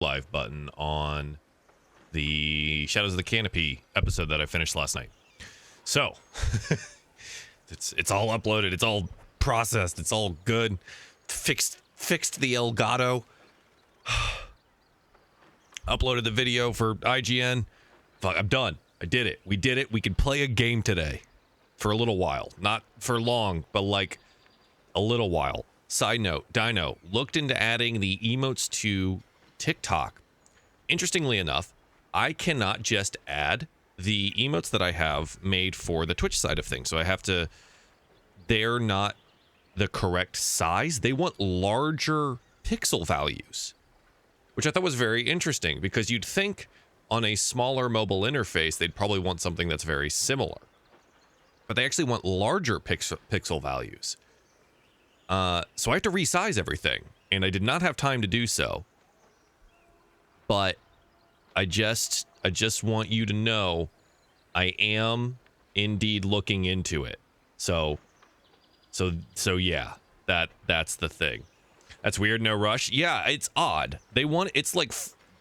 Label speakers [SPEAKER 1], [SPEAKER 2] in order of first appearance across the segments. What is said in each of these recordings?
[SPEAKER 1] live button on the Shadows of the Canopy episode that I finished last night. So it's all uploaded, it's all processed, it's all good. Fixed the Elgato. Uploaded the video for IGN. Fuck, I'm done. I did it. We did it. We can play a game today for a little while. Not for long, but like a little while. Side note, Dino looked into adding the emotes to TikTok. Interestingly enough, I cannot just add the emotes that I have made for the Twitch side of things. So I have to, they're not the correct size. They want larger pixel values, which I thought was very interesting because you'd think on a smaller mobile interface, they'd probably want something that's very similar. But they actually want larger pixel values. So I have to resize everything, and I did not have time to do so. But I just want you to know I am indeed looking into it. So yeah, that's the thing. That's weird. No rush. Yeah, it's odd. They want, it's like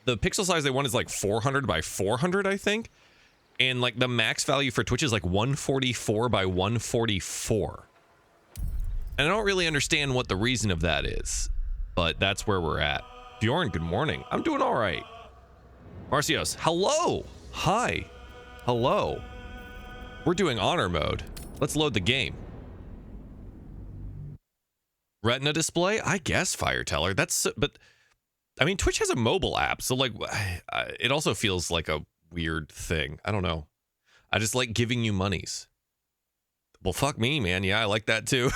[SPEAKER 1] the pixel size they want is like 400 by 400, I think. And like the max value for Twitch is like 144 by 144. And I don't really understand what the reason of that is, but that's where we're at. Bjorn, good morning. I'm doing all right. Marcios, hello. Hi. Hello. We're doing honor mode. Let's load the game. Retina display? I guess, Fireteller. That's, but I mean, Twitch has a mobile app, so like, it also feels like a weird thing. I don't know. I just like giving you monies. Well, fuck me, man. Yeah, I like that too.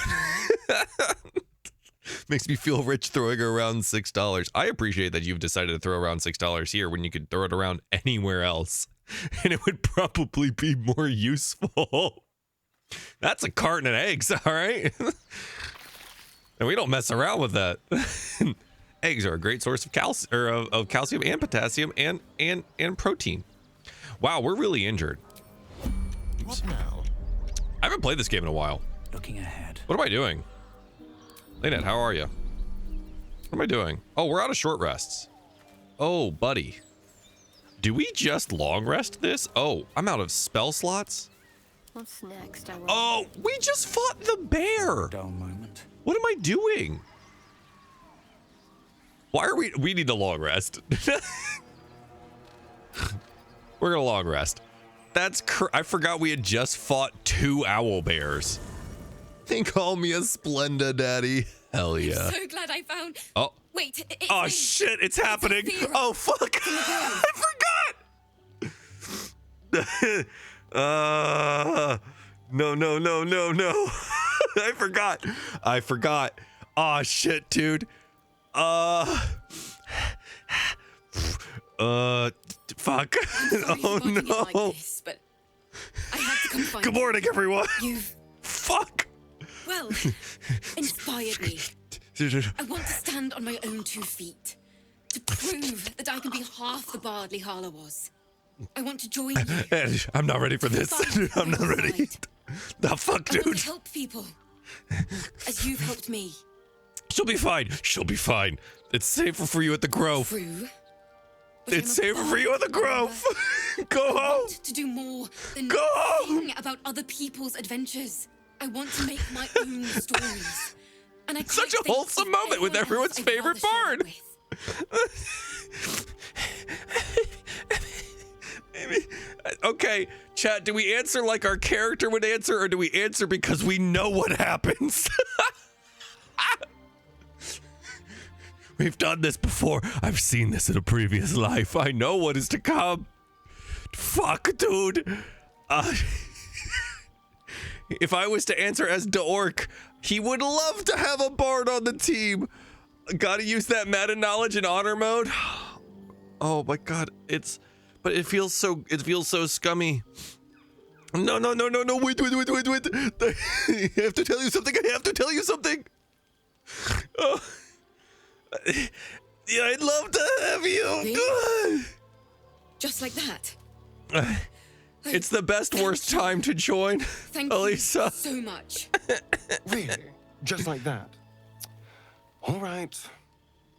[SPEAKER 1] Makes me feel rich throwing around $6. I appreciate that you've decided to throw around $6 here when you could throw it around anywhere else, and it would probably be more useful. That's a carton of eggs, all right? And we don't mess around with that. Eggs are a great source of calcium and potassium and protein. Wow, we're really injured.
[SPEAKER 2] What now?
[SPEAKER 1] I haven't played this game in a while.
[SPEAKER 2] Looking ahead.
[SPEAKER 1] What am I doing? Laynette, how are you? What am I doing? Oh, we're out of short rests. Oh, buddy. Do we just long rest this? Oh, I'm out of spell slots.
[SPEAKER 3] What's next?
[SPEAKER 1] Oh, we just fought the bear.
[SPEAKER 2] Dull moment.
[SPEAKER 1] What am I doing? Why are we need a long rest. We're gonna long rest. That's I forgot we had just fought 2 owl bears. They call me a Splenda daddy. Hell yeah.
[SPEAKER 3] I'm so glad I found.
[SPEAKER 1] Oh.
[SPEAKER 3] Wait.
[SPEAKER 1] Oh shit, it's happening. Oh fuck. I forgot. No. I forgot. Oh shit, dude. Fuck. Oh no.
[SPEAKER 3] Like this, but I had to come find
[SPEAKER 1] Good morning, everyone.
[SPEAKER 3] You've
[SPEAKER 1] Fuck.
[SPEAKER 3] well inspired me. I want to stand on my own 2 feet to prove that I can be half the Bardley Harlow was. I want to join you.
[SPEAKER 1] I'm not ready for this. I'm not ready. The fuck,
[SPEAKER 3] I want
[SPEAKER 1] dude.
[SPEAKER 3] to help people as you've helped me.
[SPEAKER 1] She'll be fine. She'll be fine. It's safer for you at the Grove.
[SPEAKER 3] True. But
[SPEAKER 1] It's
[SPEAKER 3] I'm
[SPEAKER 1] safer for you at the Grove. Go
[SPEAKER 3] I
[SPEAKER 1] home.
[SPEAKER 3] want to do more than
[SPEAKER 1] Go home.
[SPEAKER 3] sing about other people's adventures. I want to make my own stories. And I
[SPEAKER 1] Such
[SPEAKER 3] can't
[SPEAKER 1] a
[SPEAKER 3] think
[SPEAKER 1] wholesome
[SPEAKER 3] of
[SPEAKER 1] moment with
[SPEAKER 3] anyone
[SPEAKER 1] everyone's
[SPEAKER 3] else I'd
[SPEAKER 1] favorite
[SPEAKER 3] rather share it
[SPEAKER 1] bard.
[SPEAKER 3] with.
[SPEAKER 1] Maybe. Okay, chat, do we answer like our character would answer, or do we answer because we know what happens? We've done this before. I've seen this in a previous life. I know what is to come. Fuck, dude. If I was to answer as Dork, he would love to have a bard on the team. Gotta use that meta knowledge in honor mode. Oh my god, but it feels so scummy. No, wait. I have to tell you something. Oh. Yeah, I'd love to have you.
[SPEAKER 3] Really? Just like that.
[SPEAKER 1] It's the best worst time to join.
[SPEAKER 3] Thank
[SPEAKER 1] Elisa.
[SPEAKER 3] you so much.
[SPEAKER 4] Really? Just like that? All right.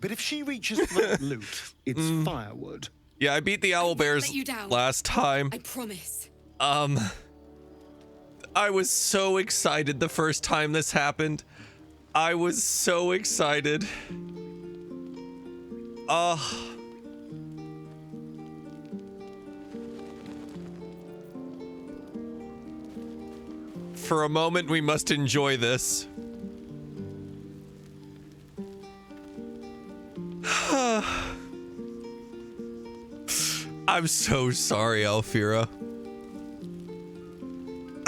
[SPEAKER 4] But if she reaches for that loot, it's firewood.
[SPEAKER 1] Yeah, I beat the owl bears
[SPEAKER 3] let you down.
[SPEAKER 1] last time.
[SPEAKER 3] I promise.
[SPEAKER 1] I was so excited the first time this happened. I was so excited. For a moment, we must enjoy this. I'm so sorry, Alfira.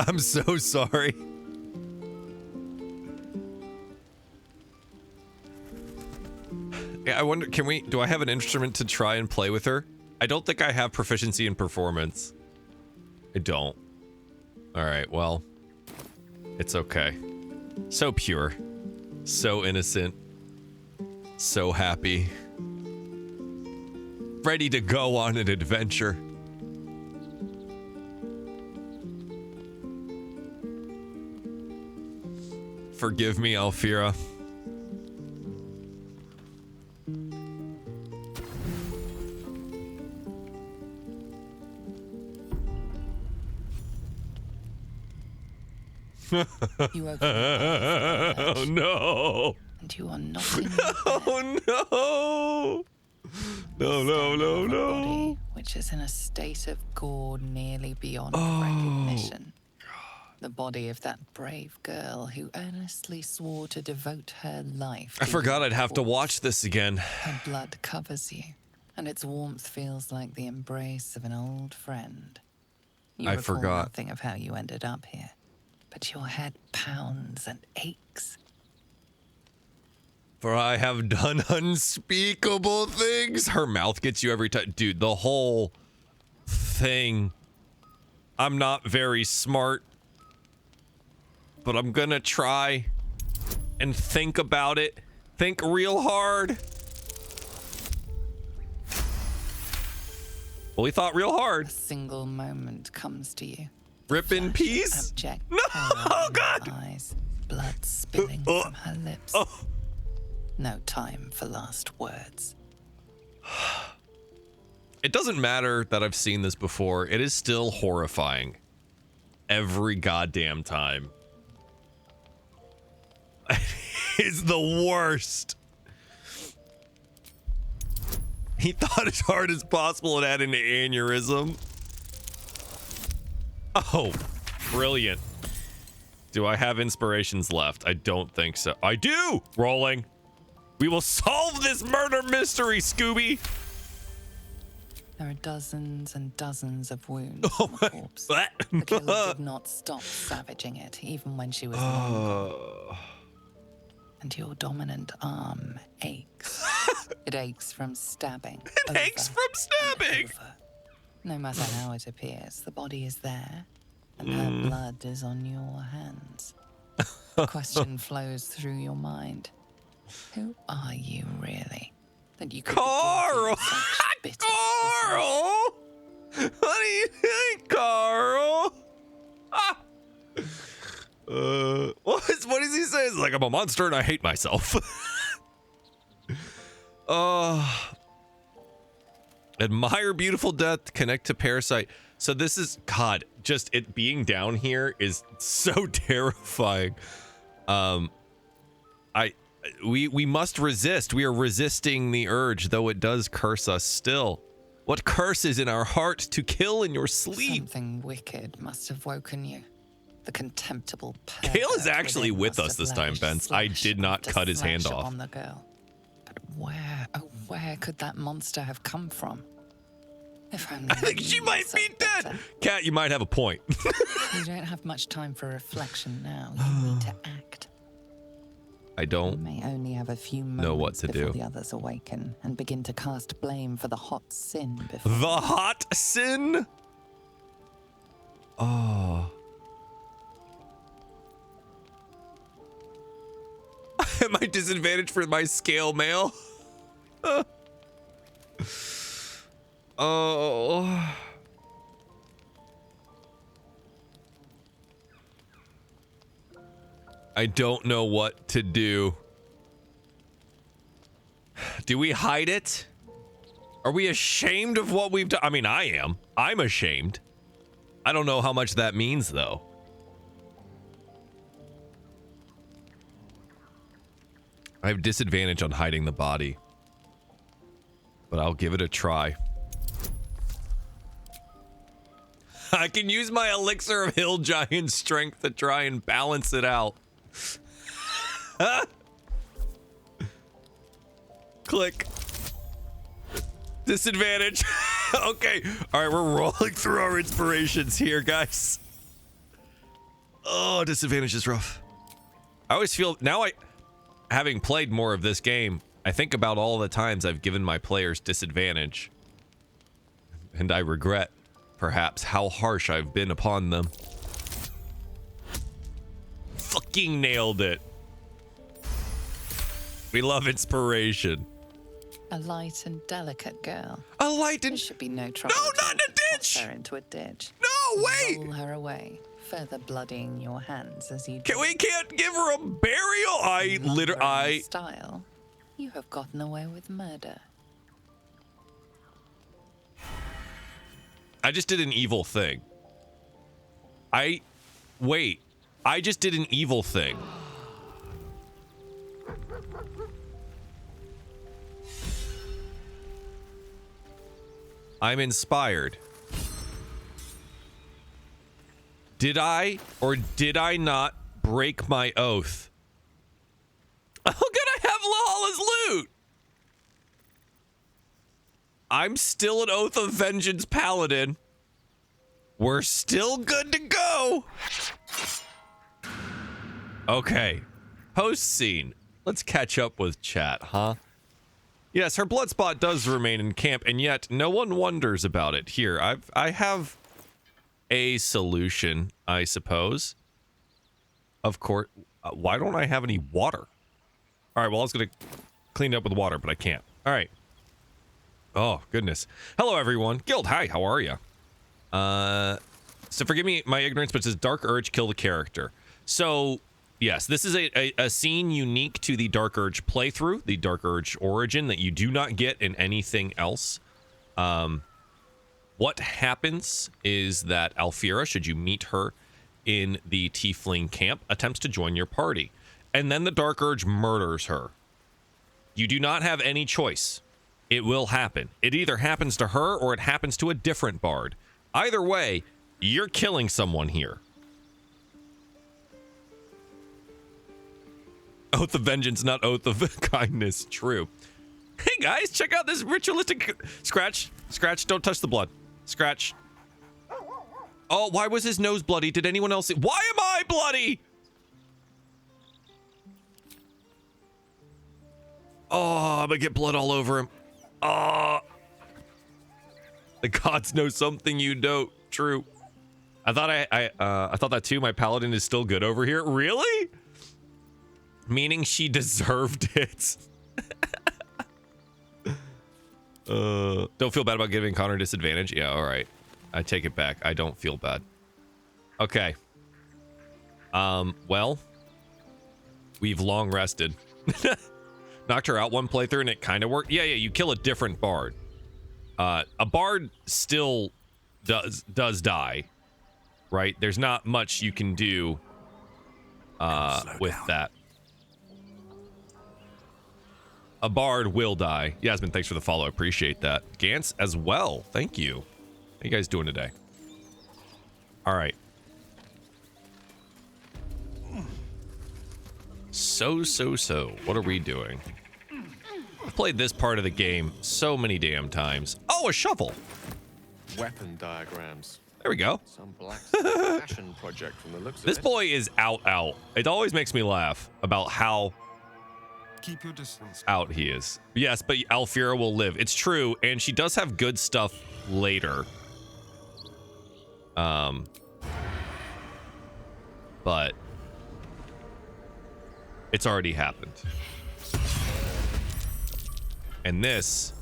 [SPEAKER 1] I'm so sorry. Yeah, I wonder, do I have an instrument to try and play with her? I don't think I have proficiency in performance. I don't. All right, well, it's okay. So pure, so innocent, so happy. Ready to go on an adventure. Forgive me, Alfira.
[SPEAKER 5] You open your eyes,
[SPEAKER 1] Oh no!
[SPEAKER 5] and you are not in
[SPEAKER 1] Oh no! No!
[SPEAKER 5] body, which is in a state of gore nearly beyond recognition. The body of that brave girl who earnestly swore to devote her life.
[SPEAKER 1] I
[SPEAKER 5] to
[SPEAKER 1] forgot
[SPEAKER 5] your
[SPEAKER 1] I'd have to
[SPEAKER 5] cause.
[SPEAKER 1] watch this again.
[SPEAKER 5] Her blood covers you, and its warmth feels like the embrace of an old friend. You
[SPEAKER 1] I
[SPEAKER 5] recall
[SPEAKER 1] forgot.
[SPEAKER 5] nothing of how you ended up here, but your head pounds and aches.
[SPEAKER 1] For I have done unspeakable things. Her mouth gets you every time. Dude, the whole thing. I'm not very smart, but I'm gonna try and think about it. Think real hard. Well, he thought real hard.
[SPEAKER 5] A single moment comes to you.
[SPEAKER 1] Rip in peace.
[SPEAKER 5] Abject
[SPEAKER 1] No,
[SPEAKER 5] terror in
[SPEAKER 1] God.
[SPEAKER 5] her eyes, blood spilling from her lips. No time for last words.
[SPEAKER 1] It doesn't matter that I've seen this before. It is still horrifying. Every goddamn time. It's the worst. He thought as hard as possible and had an aneurysm. Oh, brilliant. Do I have inspirations left? I don't think so. I do! Rolling. We will solve this murder mystery, Scooby!
[SPEAKER 5] There are dozens and dozens of wounds
[SPEAKER 1] Oh
[SPEAKER 5] on
[SPEAKER 1] my-
[SPEAKER 5] the corpse.
[SPEAKER 1] What?
[SPEAKER 5] The killer did not stop savaging it, even when she was long gone. And your dominant arm aches. It aches from stabbing.
[SPEAKER 1] It aches from stabbing!
[SPEAKER 5] Over. No matter how it appears, the body is there, and her blood is on your hands. The question flows through your mind. Who are you really? That you could be
[SPEAKER 1] Carl!
[SPEAKER 5] guilty of such bitter
[SPEAKER 1] Carl! What do you think, Carl? Ah! What does he say? It's like, I'm a monster and I hate myself. Admire beautiful death, connect to parasite. So this is, God, just it being down here is so terrifying. We must resist. We are resisting the urge, though it does curse us still. What curse is in our heart to kill in your sleep?
[SPEAKER 5] Something wicked must have woken you. The contemptible
[SPEAKER 1] Kale is
[SPEAKER 5] pervert
[SPEAKER 1] actually
[SPEAKER 5] within
[SPEAKER 1] with
[SPEAKER 5] must
[SPEAKER 1] us
[SPEAKER 5] have
[SPEAKER 1] this time,
[SPEAKER 5] lavished
[SPEAKER 1] Bence. I
[SPEAKER 5] slash
[SPEAKER 1] did not
[SPEAKER 5] after
[SPEAKER 1] cut his hand
[SPEAKER 5] slash
[SPEAKER 1] off.
[SPEAKER 5] on the girl. But where, oh, where could that monster have come from? If only
[SPEAKER 1] I think she
[SPEAKER 5] you
[SPEAKER 1] might
[SPEAKER 5] knew
[SPEAKER 1] be
[SPEAKER 5] so
[SPEAKER 1] dead.
[SPEAKER 5] better.
[SPEAKER 1] Cat, you might have a point.
[SPEAKER 5] You don't have much time for reflection now. You need to act.
[SPEAKER 1] I
[SPEAKER 5] You
[SPEAKER 1] don't.
[SPEAKER 5] may only have a few moments
[SPEAKER 1] Know what to
[SPEAKER 5] before
[SPEAKER 1] do.
[SPEAKER 5] the others awaken and begin to cast blame for the hot sin before.
[SPEAKER 1] The hot sin? Oh. Am I disadvantaged for my scale mail? Oh. I don't know what to do. Do we hide it? Are we ashamed of what we've done? I mean, I am. I'm ashamed. I don't know how much that means, though. I have disadvantage on hiding the body. But I'll give it a try. I can use my elixir of hill giant strength to try and balance it out. Click. Disadvantage. Okay. All right, we're rolling through our inspirations here, guys. Oh, disadvantage is rough. I always feel now having played more of this game, I think about all the times I've given my players disadvantage. And I regret, perhaps, how harsh I've been upon them. Fucking nailed it. We love inspiration.
[SPEAKER 5] A light and delicate girl.
[SPEAKER 1] A light
[SPEAKER 5] There
[SPEAKER 1] and...
[SPEAKER 5] should be no trouble.
[SPEAKER 1] No,
[SPEAKER 5] at
[SPEAKER 1] not
[SPEAKER 5] all
[SPEAKER 1] in a
[SPEAKER 5] to toss
[SPEAKER 1] ditch!
[SPEAKER 5] her into a ditch.
[SPEAKER 1] No, wait!
[SPEAKER 5] Roll her away, further bloodying your hands as you.
[SPEAKER 1] We can't give her a burial.
[SPEAKER 5] Style. You have gotten away with murder.
[SPEAKER 1] I just did an evil thing. Wait. I just did an evil thing. I'm inspired. Did I or did I not break my oath? How could I have Lawless loot? I'm still an Oath of Vengeance Paladin. We're still good to go. Okay. Post scene. Let's catch up with chat, huh? Yes, her blood spot does remain in camp, and yet no one wonders about it. Here, I have a solution, I suppose. Of course. Why don't I have any water? All right, well, I was going to clean it up with water, but I can't. All right. Oh, goodness. Hello, everyone. Guild, hi, how are you? So forgive me my ignorance, but it says Dark Urge, kill the character. So, yes, this is a scene unique to the Dark Urge playthrough, the Dark Urge origin, that you do not get in anything else. What happens is that Alfira, should you meet her in the Tiefling camp, attempts to join your party. And then the Dark Urge murders her. You do not have any choice. It will happen. It either happens to her or it happens to a different bard. Either way, you're killing someone here. Oath of Vengeance, not Oath of Kindness. True. Hey guys, check out this ritualistic... Scratch. Scratch, don't touch the blood. Scratch. Oh, why was his nose bloody? Did anyone else see? Why am I bloody? Oh, I'm gonna get blood all over him. Oh. The gods know something you don't. True. I thought I thought that too. My paladin is still good over here. Really? Meaning she deserved it. Don't feel bad about giving Connor disadvantage. Yeah, all right. I take it back. I don't feel bad. Okay. Well, we've long rested. Knocked her out one playthrough and it kind of worked. Yeah, you kill a different bard. A bard still does die, right? There's not much you can do with that. A bard will die. Yasmin, thanks for the follow. I appreciate that. Gantz as well. Thank you. How you guys doing today? All right. So. What are we doing? I've played this part of the game so many damn times. Oh, a shovel.
[SPEAKER 6] Weapon diagrams.
[SPEAKER 1] There we go.
[SPEAKER 6] Some black fashion project from the looks of
[SPEAKER 1] This
[SPEAKER 6] it.
[SPEAKER 1] boy is out. It always makes me laugh about how
[SPEAKER 2] Keep your distance.
[SPEAKER 1] out he is. Yes, but Alfira will live. It's true, and she does have good stuff later. But it's already happened. And this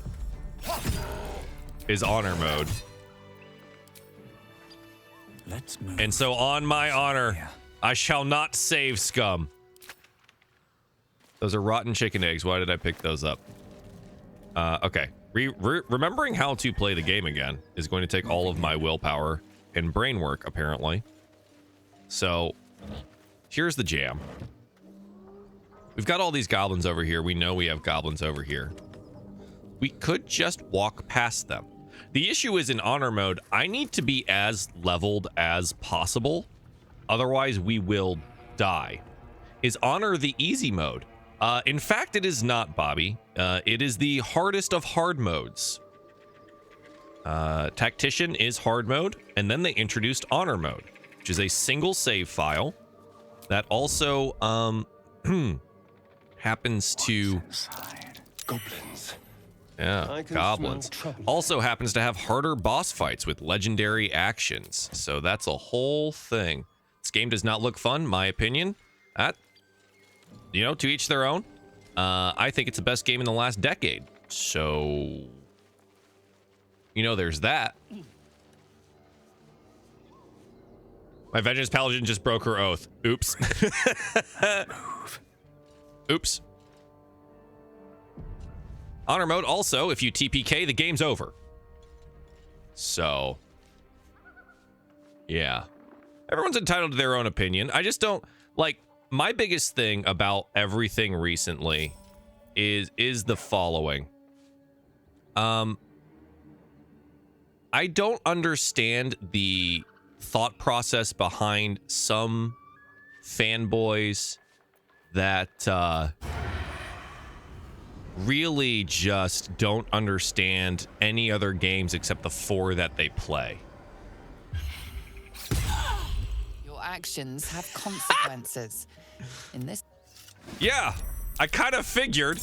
[SPEAKER 1] is honor mode.
[SPEAKER 2] Let's move.
[SPEAKER 1] And so on my honor,
[SPEAKER 2] Yeah.
[SPEAKER 1] I shall not save scum. Those are rotten chicken eggs. Why did I pick those up? Okay. Remembering how to play the game again is going to take all of my willpower and brain work, apparently. So, here's the jam. We've got all these goblins over here. We know we have goblins over here. We could just walk past them. The issue is in honor mode, I need to be as leveled as possible. Otherwise, we will die. Is honor the easy mode? In fact, it is not, Bobby. It is the hardest of hard modes. Tactician is hard mode, and then they introduced honor mode, which is a single save file that also happens to...
[SPEAKER 4] Goblins.
[SPEAKER 1] Yeah,
[SPEAKER 4] I can
[SPEAKER 1] goblins.
[SPEAKER 4] smell trouble.
[SPEAKER 1] Also happens to have harder boss fights with legendary actions. So that's a whole thing. This game does not look fun, my opinion. That, you know, to each their own. I think it's the best game in the last decade. So, you know, there's that. My Vengeance Paladin just broke her oath. Oops. Oops. Honor mode also, if you TPK, the game's over. So, yeah. Everyone's entitled to their own opinion. I just don't, like, my biggest thing about everything recently is the following. I don't understand the thought process behind some fanboys that really just don't understand any other games except the 4 that they play.
[SPEAKER 5] Your actions have consequences. In this...
[SPEAKER 1] Yeah, I kind of figured.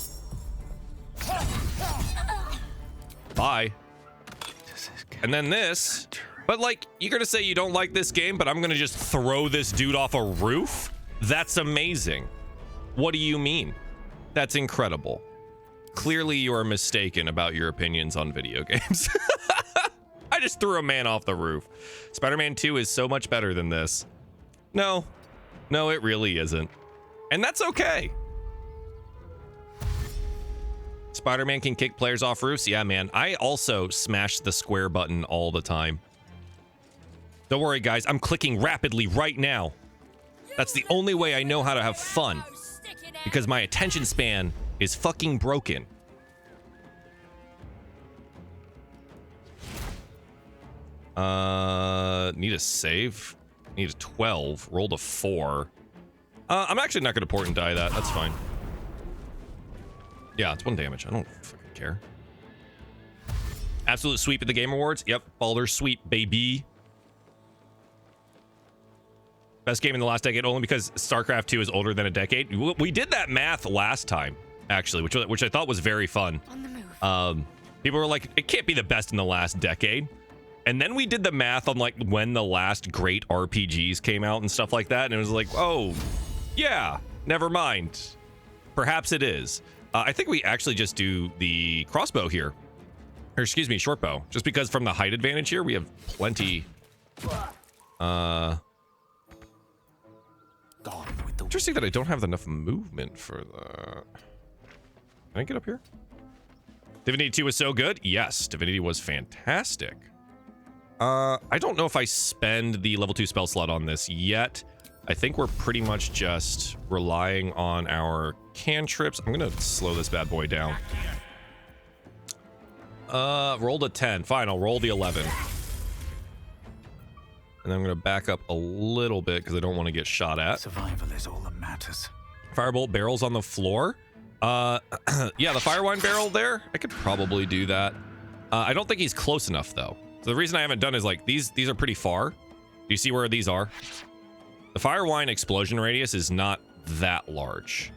[SPEAKER 1] Bye. And then this. But, like, you're going to say you don't like this game, but I'm going to just throw this dude off a roof? That's amazing. What do you mean? That's incredible. Clearly, you are mistaken about your opinions on video games. I just threw a man off the roof. Spider-Man 2 is so much better than this. No, it really isn't. And that's okay. Spider-Man can kick players off roofs. Yeah, man. I also smash the square button all the time. Don't worry, guys. I'm clicking rapidly right now. That's the only way I know how to have fun. Because my attention span is fucking broken. Need a save. Need a 12. Rolled a 4. I'm actually not going to port and die that. That's fine. Yeah, it's 1 damage. I don't fucking care. Absolute sweep at the Game Awards. Yep, Baldur sweep, baby. Best game in the last decade, only because StarCraft 2 is older than a decade. We did that math last time, actually, which I thought was very fun.
[SPEAKER 3] On the move.
[SPEAKER 1] People were like, it can't be the best in the last decade. And then we did the math on like when the last great RPGs came out and stuff like that. And it was like, oh, yeah, never mind. Perhaps it is. I think we actually just do the crossbow here. Or excuse me, short bow. Just because from the height advantage here, we have plenty. Interesting that I don't have enough movement for the... Can I get up here? Divinity 2 was so good? Yes, Divinity was fantastic. I don't know if I spend the level 2 spell slot on this yet. I think we're pretty much just relying on our cantrips. I'm gonna slow this bad boy down. Rolled a 10. Fine, I'll roll the 11. And I'm gonna back up a little bit because I don't want to get shot at.
[SPEAKER 2] Survival is all that matters.
[SPEAKER 1] Firebolt barrels on the floor. Yeah, the Firewine barrel there. I could probably do that. I don't think he's close enough though. So the reason I haven't done is like these are pretty far. Do you see where these are? The Firewine explosion radius is not that large.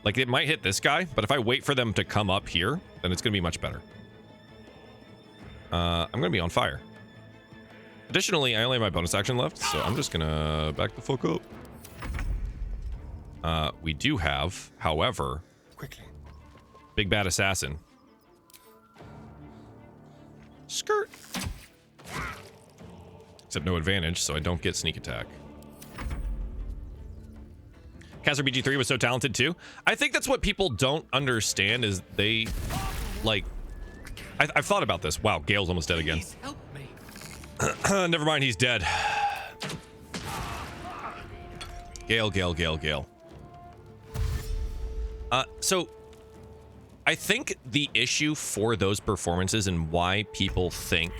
[SPEAKER 1] Like it might hit this guy, but if I wait for them to come up here, then it's gonna be much better. I'm gonna be on fire. Additionally, I only have my bonus action left, so I'm just gonna back the fuck up. We do have, however,
[SPEAKER 4] Quickly.
[SPEAKER 1] Big Bad Assassin. Skirt. Except no advantage, so I don't get sneak attack. Caster BG3 was so talented too. I think that's what people don't understand is they like, I've thought about this. Wow, Gale's almost dead again.
[SPEAKER 2] Please help me.
[SPEAKER 1] Never mind, he's dead. Gale. So I think the issue for those performances and why people think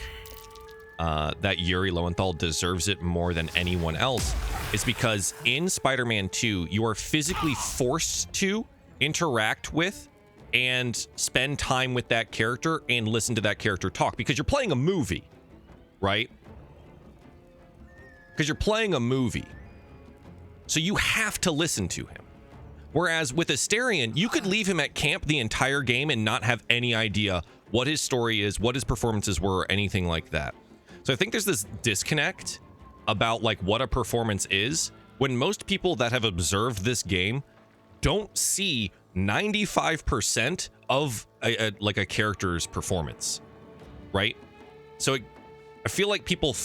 [SPEAKER 1] that Yuri Lowenthal deserves it more than anyone else is because in Spider-Man 2, you are physically forced to interact with and spend time with that character and listen to that character talk because you're playing a movie, right? Because you're playing a movie. So you have to listen to him. Whereas with Asterion, you could leave him at camp the entire game and not have any idea what his story is, what his performances were, or anything like that. So I think there's this disconnect about like what a performance is when most people that have observed this game don't see 95% of a character's performance, right? So I feel like people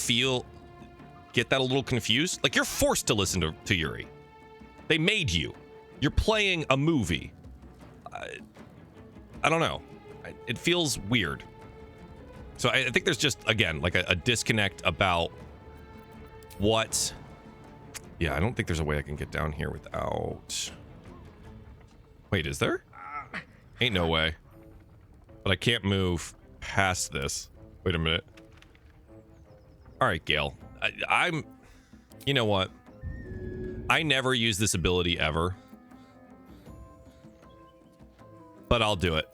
[SPEAKER 1] get that a little confused. Like, you're forced to listen to Yuri. They made you. You're playing a movie. I don't know. It feels weird. So I think there's just, again, like a disconnect about what... Yeah, I don't think there's a way I can get down here without... Wait, is there? Ain't no way. But I can't move past this. Wait a minute. All right, Gale. I'm... You know what? I never use this ability ever. But I'll do it.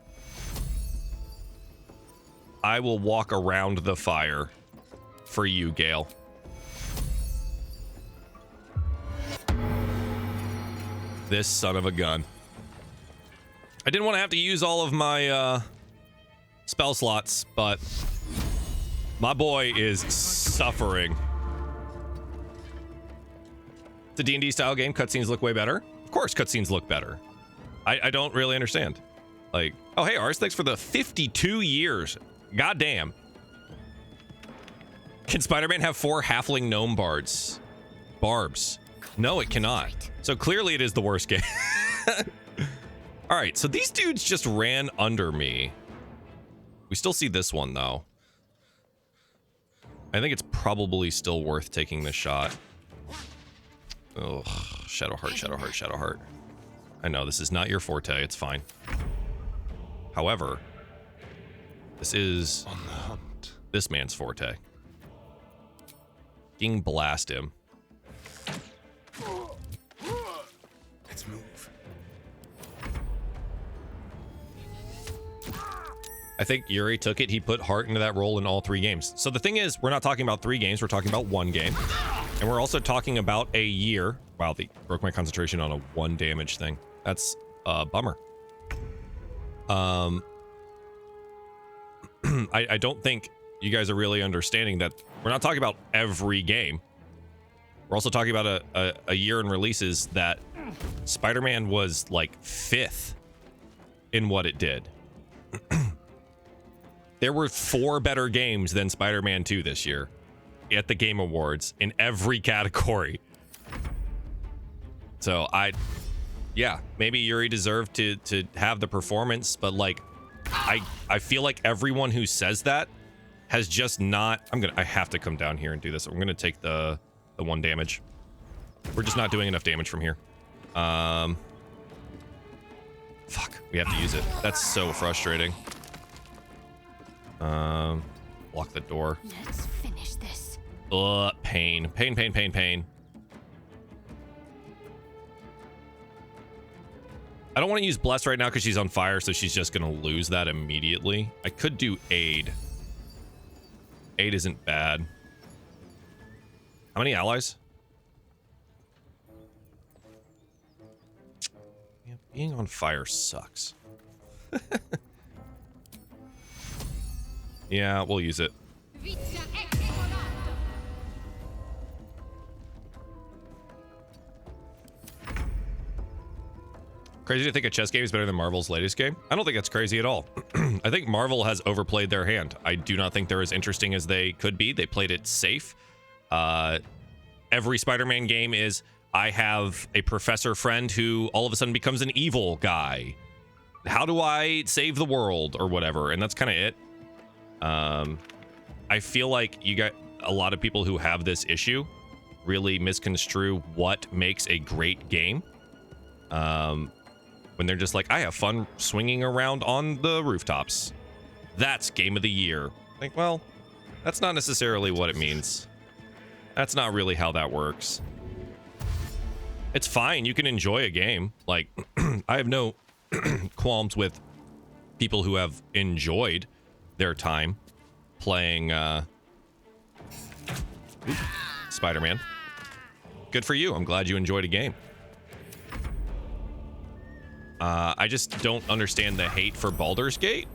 [SPEAKER 1] I will walk around the fire for you, Gale. This son of a gun. I didn't want to have to use all of my spell slots, but my boy is suffering. It's a D&D style game. Cutscenes look way better. Of course cutscenes look better. I don't really understand. Like, oh, hey, Ars, thanks for the 52 years. Goddamn. Can Spider-Man have 4 halfling gnome barbs? No, it cannot. So clearly it is the worst game. All right, so these dudes just ran under me. We still see this one, though. I think it's probably still worth taking this shot. Ugh, Shadowheart. I know, this is not your forte. It's fine. However, this is
[SPEAKER 4] On the hunt.
[SPEAKER 1] this man's forte. King blast him.
[SPEAKER 4] Let's move.
[SPEAKER 1] I think Yuri took it. He put heart into that role in all 3 games. So the thing is, we're not talking about 3 games. We're talking about 1 game. And we're also talking about a year. Wow, they broke my concentration on a 1 damage thing. That's a bummer. I don't think you guys are really understanding that we're not talking about every game. We're also talking about a year in releases that Spider-Man was like 5th in what it did. There were 4 better games than Spider-Man 2 this year at the Game Awards in every category. So yeah, maybe Yuri deserved to have the performance, but like, I feel like everyone who says that has just not... I have to come down here and do this. I'm gonna take the 1 damage. We're just not doing enough damage from here. Fuck, we have to use it. That's so frustrating. Lock the door.
[SPEAKER 3] Let's finish this.
[SPEAKER 1] Ugh, pain. I don't want to use Bless right now because she's on fire, so she's just going to lose that immediately. I could do Aid. Aid isn't bad. How many allies? Yeah, being on fire sucks. Yeah, we'll use it. Crazy to think a chess game is better than Marvel's latest game? I don't think that's crazy at all. I think Marvel has overplayed their hand. I do not think they're as interesting as they could be. They played it safe. Every Spider-Man game is, I have a professor friend who all of a sudden becomes an evil guy. how do I save the world or whatever, and that's kind of it. I feel like you got a lot of people who have this issue really misconstrue what makes a great game. When they're just like, I have fun swinging around on the rooftops. That's game of the year. Like, well, that's not necessarily what it means. That's not really how that works. It's fine. You can enjoy a game. Like, I have no qualms with people who have enjoyed their time playing Spider-Man. Good for you. I'm glad you enjoyed a game. I just don't understand the hate for Baldur's Gate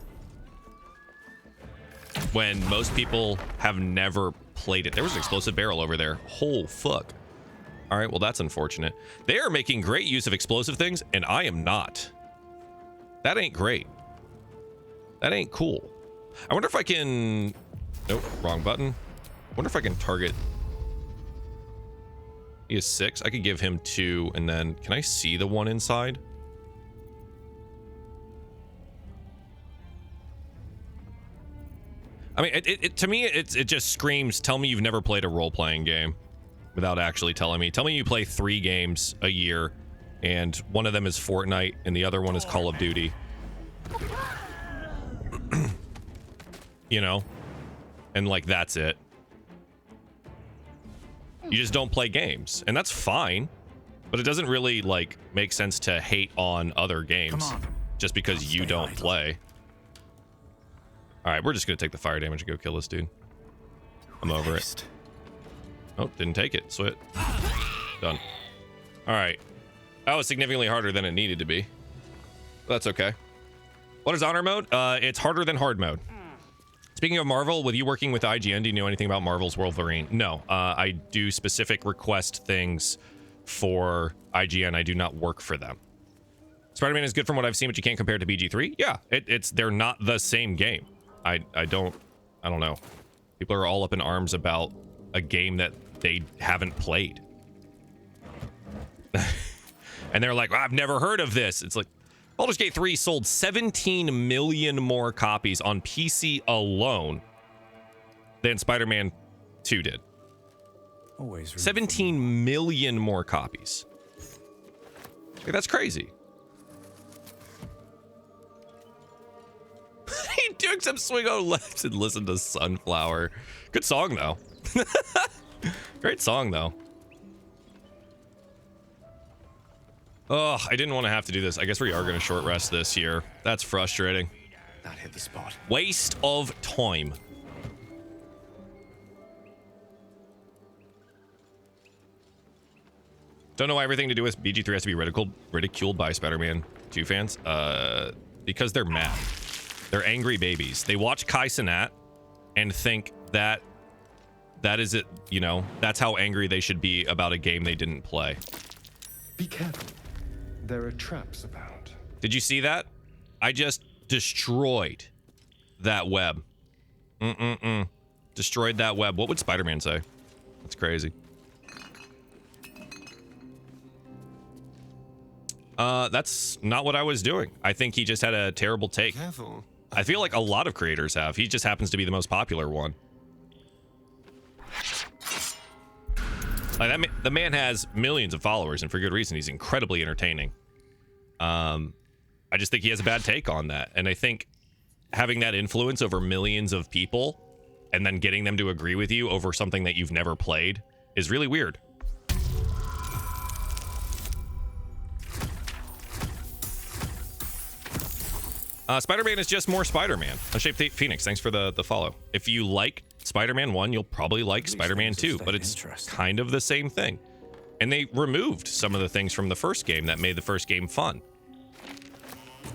[SPEAKER 1] when most people have never played it. There was an explosive barrel over there. Oh, fuck. All right, well, that's unfortunate. They are making great use of explosive things, and I am not. That ain't great. That ain't cool. I wonder if I can... Nope, wrong button. I wonder if I can target... He is 6. I could give him 2, and then... Can I see the one inside? I mean, to me, it just screams, tell me you've never played a role-playing game without actually telling me. Tell me you play 3 games a year, and one of them is Fortnite, and the other one is Call of Duty. You know? And, like, that's it. You just don't play games, and that's fine, but it doesn't really, like, make sense to hate on other games just because you don't play. All right, we're just gonna take the fire damage and go kill this dude. I'm over it. Oh, didn't take it. Sweat. Done. All right. That was significantly harder than it needed to be. That's okay. What is honor mode? It's harder than hard mode. Speaking of Marvel, with you working with IGN, do you know anything about Marvel's Wolverine? No. I do specific request things for IGN. I do not work for them. Spider-Man is good from what I've seen, but you can't compare it to BG3. Yeah, they're not the same game. I don't know. People are all up in arms about a game that they haven't played. And they're like, I've never heard of this. It's like, Baldur's Gate 3 sold 17 million more copies on PC alone than Spider-Man 2 did. 17 million more copies. Like, that's crazy. He took some swing on left and listened to Sunflower. Good song, though. Great song, though. Oh, I didn't want to have to do this. I guess we are going to short rest this here. That's frustrating.
[SPEAKER 6] That hit the spot.
[SPEAKER 1] Waste of time. Don't know why everything to do with BG3 has to be ridiculed by Spider-Man 2 fans. Because they're mad. They're angry babies. They watch Kai Cenat and think that is it, you know, that's how angry they should be about a game they didn't play.
[SPEAKER 4] Be careful. There are traps about.
[SPEAKER 1] Did you see that? I just destroyed that web. Destroyed that web. What would Spider-Man say? That's crazy. That's not what I was doing. I think he just had a terrible take.
[SPEAKER 4] Careful.
[SPEAKER 1] I feel like a lot of creators have. He just happens to be the most popular one. Like the man has millions of followers, and for good reason. He's incredibly entertaining. I just think he has a bad take on that, and I think having that influence over millions of people, and then getting them to agree with you over something that you've never played, is really weird. Spider-Man is just more Spider-Man. Shaped Phoenix, thanks for the follow. If you like Spider-Man 1, you'll probably like Spider-Man 2, but it's kind of the same thing. And they removed some of the things from the first game that made the first game fun.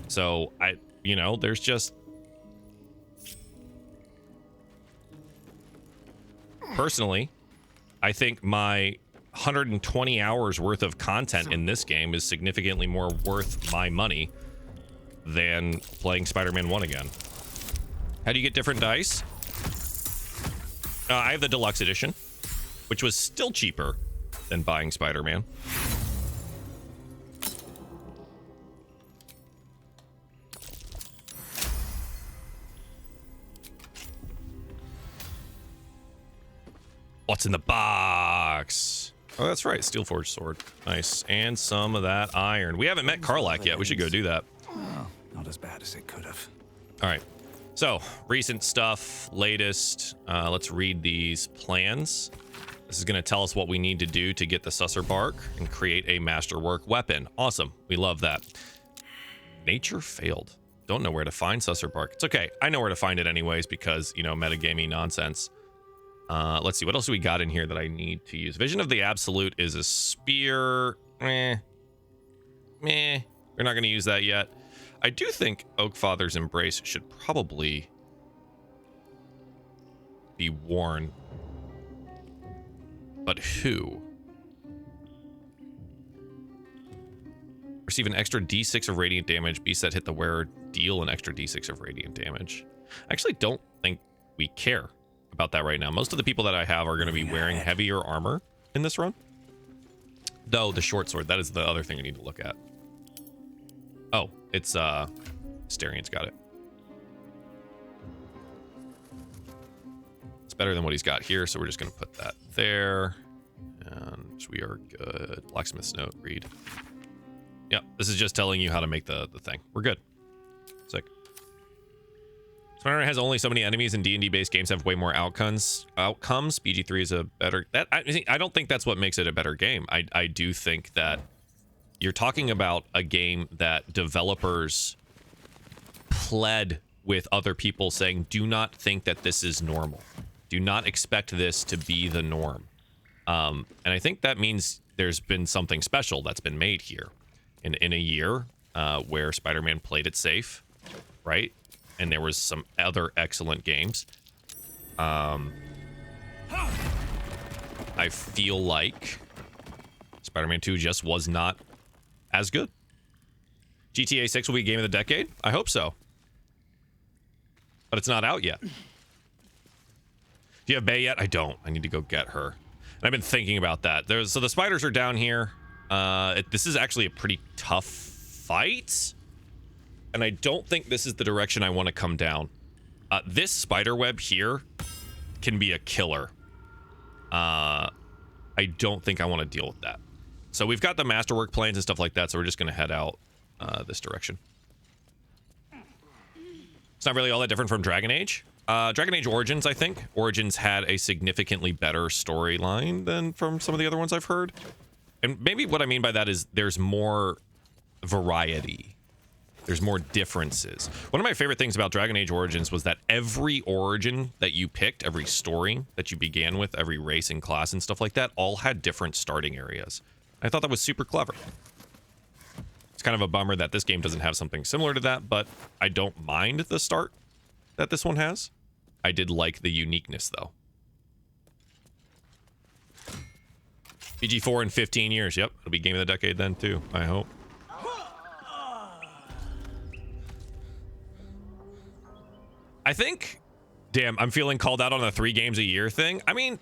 [SPEAKER 1] So, there's just... Personally, I think my 120 hours worth of content in this game is significantly more worth my money than playing Spider-Man 1 again. How do you get different dice? I have the deluxe edition, which was still cheaper than buying Spider-Man. What's in the box? Oh, that's right. Steel forged sword. Nice. And some of that iron. We haven't met Karlak yet. We should go do that.
[SPEAKER 2] Well, not as bad as it could have.
[SPEAKER 1] All right. So, recent stuff, latest. Let's read these plans. This is going to tell us what we need to do to get the Susser Bark and create a masterwork weapon. Awesome. We love that. Nature failed. Don't know where to find Susser Bark. It's okay. I know where to find it anyways because, you know, metagaming nonsense. Let's see. What else do we got in here that I need to use? Vision of the Absolute is a spear. We're not going to use that yet. I do think Oakfather's Embrace should probably be worn. But who? Receive an extra d6 of radiant damage. Beasts that hit the wearer deal an extra d6 of radiant damage. I actually don't think we care about that right now. Most of the people that I have are going to be wearing heavier armor in this run. Though the short sword, that is the other thing I need to look at. Oh, it's Starian's got it. It's better than what he's got here, so we're just going to put that there. And we are good. Blacksmith's note, read. Yeah, this is just telling you how to make the thing. We're good. Sick. Spider-Man has only so many enemies, and D&D based games have way more outcomes. BG3 is a better... I don't think that's what makes it a better game. I do think that you're talking about a game that developers pled with other people saying, do not think that this is normal. Do not expect this to be the norm. And I think that means there's been something special that's been made here. In a year where Spider-Man played it safe, right? And there was some other excellent games. I feel like Spider-Man 2 just was not as good. GTA 6 will be game of the decade? I hope so. But it's not out yet. Do you have Bay yet? I don't. I need to go get her. And I've been thinking about that. So the spiders are down here. This is actually a pretty tough fight. And I don't think this is the direction I want to come down. This spider web here can be a killer. I don't think I want to deal with that. So we've got the masterwork plans and stuff like that, so we're just going to head out this direction. It's not really all that different from Dragon Age. Dragon Age Origins, I think. Origins had a significantly better storyline than from some of the other ones I've heard. And maybe what I mean by that is there's more variety. There's more differences. One of my favorite things about Dragon Age Origins was that every origin that you picked, every story that you began with, every race and class and stuff like that, all had different starting areas. I thought that was super clever. It's kind of a bummer that this game doesn't have something similar to that, but I don't mind the start that this one has. I did like the uniqueness, though. BG4 in 15 years. Yep, it'll be game of the decade then, too, I hope. I think, damn, I'm feeling called out on the 3 games a year thing. I mean,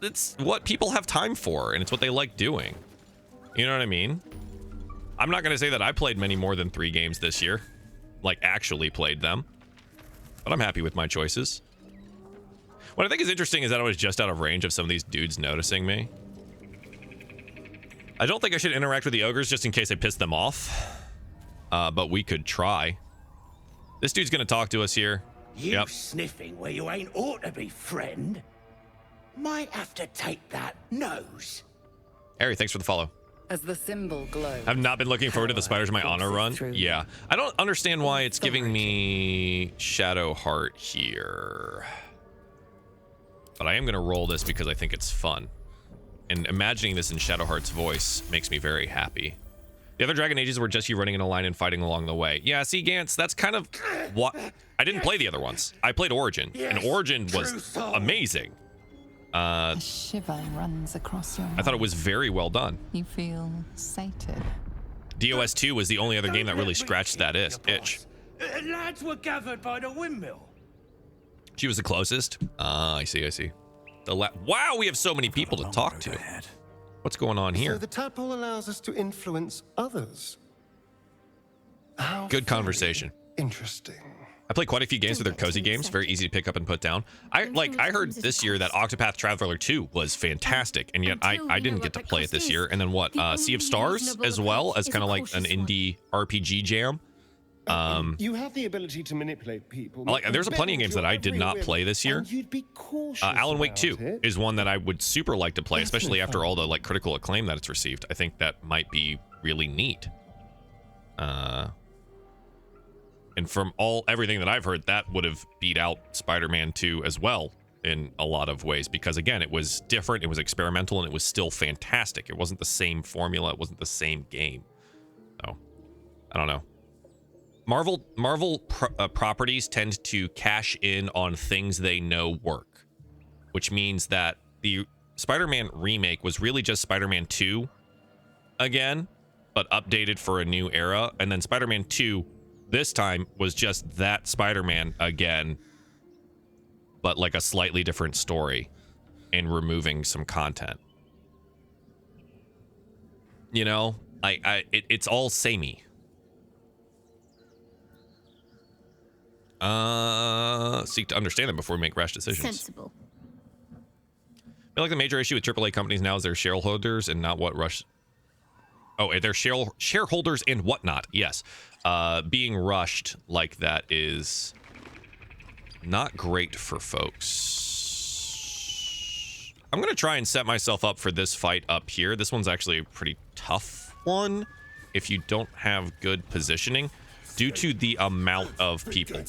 [SPEAKER 1] it's what people have time for, and it's what they like doing. You know what I mean? I'm not going to say that I played many more than 3 games this year. Like, actually played them. But I'm happy with my choices. What I think is interesting is that I was just out of range of some of these dudes noticing me. I don't think I should interact with the ogres just in case I piss them off. But we could try. This dude's gonna talk to us here.
[SPEAKER 7] You sniffing where you ain't ought to be, friend. Might have to take that nose.
[SPEAKER 1] Harry, thanks for the follow.
[SPEAKER 5] As the symbol glows.
[SPEAKER 1] I've not been looking forward to the Spiders in my honor run. Yeah. I don't understand why it's giving me Shadow Heart here. But I am gonna roll this because I think it's fun. And imagining this in Shadow Heart's voice makes me very happy. The other Dragon Ages were just you running in a line and fighting along the way. Yeah, see, Gantz, that's kind of what... I didn't play the other ones. I played Origin, and Origin was amazing.
[SPEAKER 5] A shiver runs across your mind.
[SPEAKER 1] I thought it was very well done.
[SPEAKER 5] You feel sated.
[SPEAKER 1] DOS2 was the only other game that really scratched that itch.
[SPEAKER 7] Lads were gathered by the windmill.
[SPEAKER 1] She was the closest. I see. Wow, we have so many people to talk to. What's going on here?
[SPEAKER 8] So the tadpole allows us to influence others.
[SPEAKER 1] Good conversation.
[SPEAKER 8] Interesting.
[SPEAKER 1] I play quite a few games, but they're cozy games, very easy to pick up and put down. I heard this year that Octopath Traveler 2 was fantastic, and yet I didn't get to play it this year. And then what? Sea of Stars as well, as kind of like an indie RPG jam.
[SPEAKER 4] You have the ability to manipulate people.
[SPEAKER 1] There's plenty of games that I did not play this year. Alan Wake 2 is one that I would super like to play, especially after all the like critical acclaim that it's received. I think that might be really neat. And from everything that I've heard, that would have beat out Spider-Man 2 as well in a lot of ways, because again, it was different, it was experimental, and it was still fantastic. It wasn't the same formula, it wasn't the same game. So, I don't know. Marvel properties tend to cash in on things they know work, which means that the Spider-Man remake was really just Spider-Man 2 again, but updated for a new era, and then Spider-Man 2 this time was just that Spider-Man again, but like a slightly different story and removing some content. You know, it's all samey. Seek to understand them before we make rash decisions.
[SPEAKER 8] Sensible.
[SPEAKER 1] I feel like the major issue with AAA companies now is their shareholders and not what rush. Oh, their shareholders and whatnot. Yes. Being rushed like that is not great for folks. I'm going to try and set myself up for this fight up here. This one's actually a pretty tough one if you don't have good positioning due to the amount of people.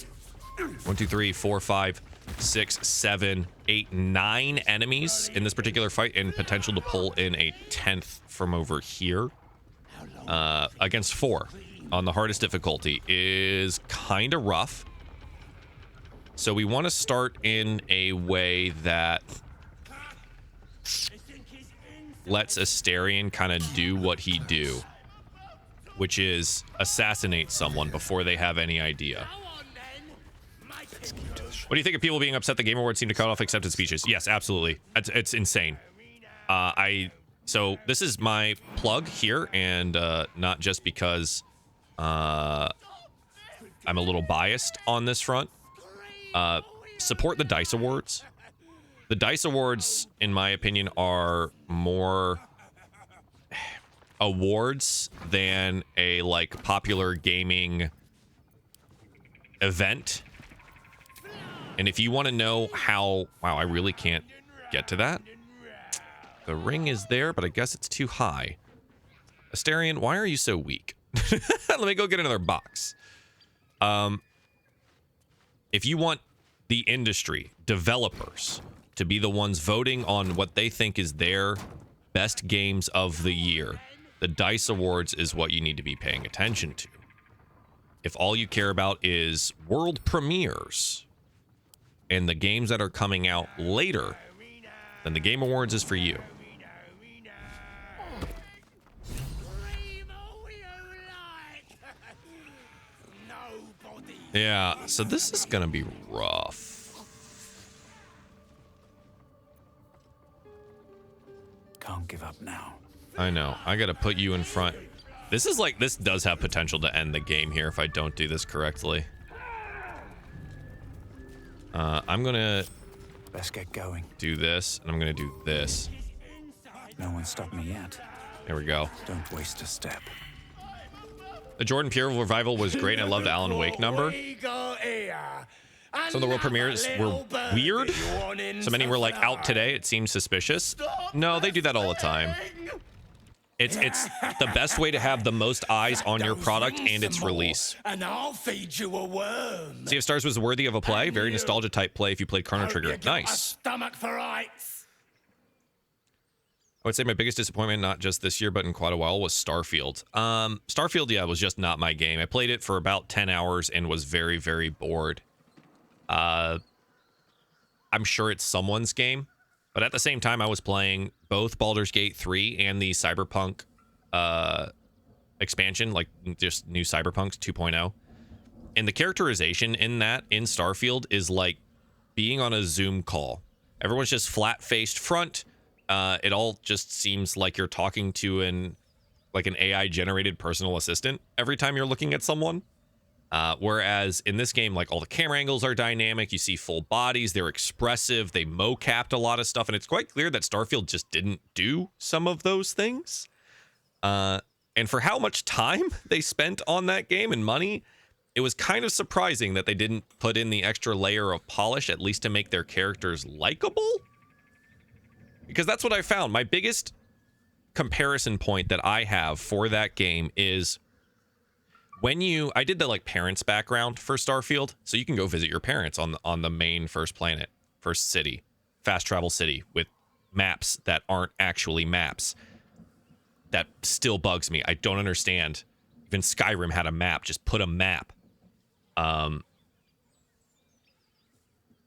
[SPEAKER 1] 1, 2, 3, 4, 5, 6, 7, 8, 9 enemies in this particular fight, and potential to pull in a 10th from over here. Against 4 on the hardest difficulty is kind of rough. So we want to start in a way that lets Astarion kind of do what he do, which is assassinate someone before they have any idea. What do you think of people being upset the Game Awards seem to cut off accepted speeches? Yes, absolutely. It's insane. So this is my plug here, and not just because I'm a little biased on this front. Support the DICE Awards. The DICE Awards, in my opinion, are more awards than a like popular gaming event. And if you want to know how... Wow, I really can't get to that. The ring is there, but I guess it's too high. Astarion, why are you so weak? Let me go get another box. If you want the industry, developers, to be the ones voting on what they think is their best games of the year, the DICE Awards is what you need to be paying attention to. If all you care about is world premieres and the games that are coming out later, then the Game Awards is for you. Yeah, so this is gonna be rough.
[SPEAKER 2] Can't give up now.
[SPEAKER 1] I know. I gotta put you in front. This does have potential to end the game here if I don't do this correctly. I'm gonna...
[SPEAKER 2] Let's get going.
[SPEAKER 1] do this, and I'm gonna do this.
[SPEAKER 2] No one stopped me yet.
[SPEAKER 1] There we go.
[SPEAKER 2] Don't waste a step.
[SPEAKER 1] The Jordan Peele revival was great, and I loved the Alan Wake number. Some of the world premieres were weird. So many were like out today. It seems suspicious. No, they do that all the time. It's the best way to have the most eyes on your product and its release.
[SPEAKER 7] And I'll feed you a worm.
[SPEAKER 1] Sea of Stars was worthy of a play. Very nostalgia type play if you played Chrono Trigger. Nice.
[SPEAKER 7] Stomach for ice.
[SPEAKER 1] I would say my biggest disappointment, not just this year, but in quite a while, was Starfield. Starfield, yeah, was just not my game. I played it for about 10 hours and was very, very bored. I'm sure it's someone's game, but at the same time, I was playing both Baldur's Gate 3 and the Cyberpunk expansion, like just new Cyberpunks 2.0. And the characterization in Starfield is like being on a Zoom call. Everyone's just flat-faced front. It all just seems like you're talking to an AI-generated personal assistant every time you're looking at someone. Whereas in this game, like all the camera angles are dynamic. You see full bodies. They're expressive. They mocapped a lot of stuff. And it's quite clear that Starfield just didn't do some of those things. And for how much time they spent on that game and money, it was kind of surprising that they didn't put in the extra layer of polish, at least to make their characters likable. Because that's what I found. My biggest comparison point that I have for that game is when I did the like parents background for Starfield, so you can go visit your parents on the main first planet, first city, fast travel city with maps that aren't actually maps. That still bugs me. I don't understand. Even Skyrim had a map. Just put a map.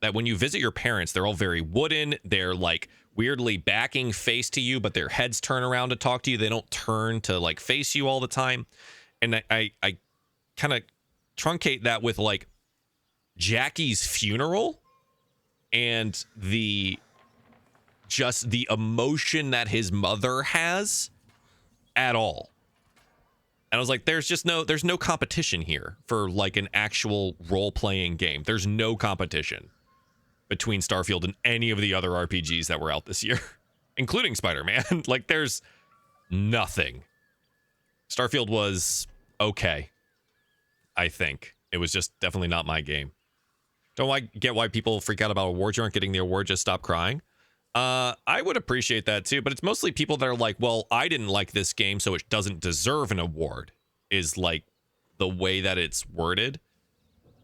[SPEAKER 1] That when you visit your parents, they're all very wooden. They're like weirdly backing face to you, but their heads turn around to talk to you. They don't turn to like face you all the time. And I kind of truncate that with like Jackie's funeral and the emotion that his mother has at all. And I was like, there's no competition here for like an actual role-playing game. There's no competition between Starfield and any of the other RPGs that were out this year, including Spider-Man. Like there's nothing. Starfield was okay. I think it was just definitely not my game. Don't I get why people freak out about awards? You aren't getting the award, just stop crying. I would appreciate that too, but it's mostly people that are like, well, I didn't like this game, so it doesn't deserve an award, is like the way that it's worded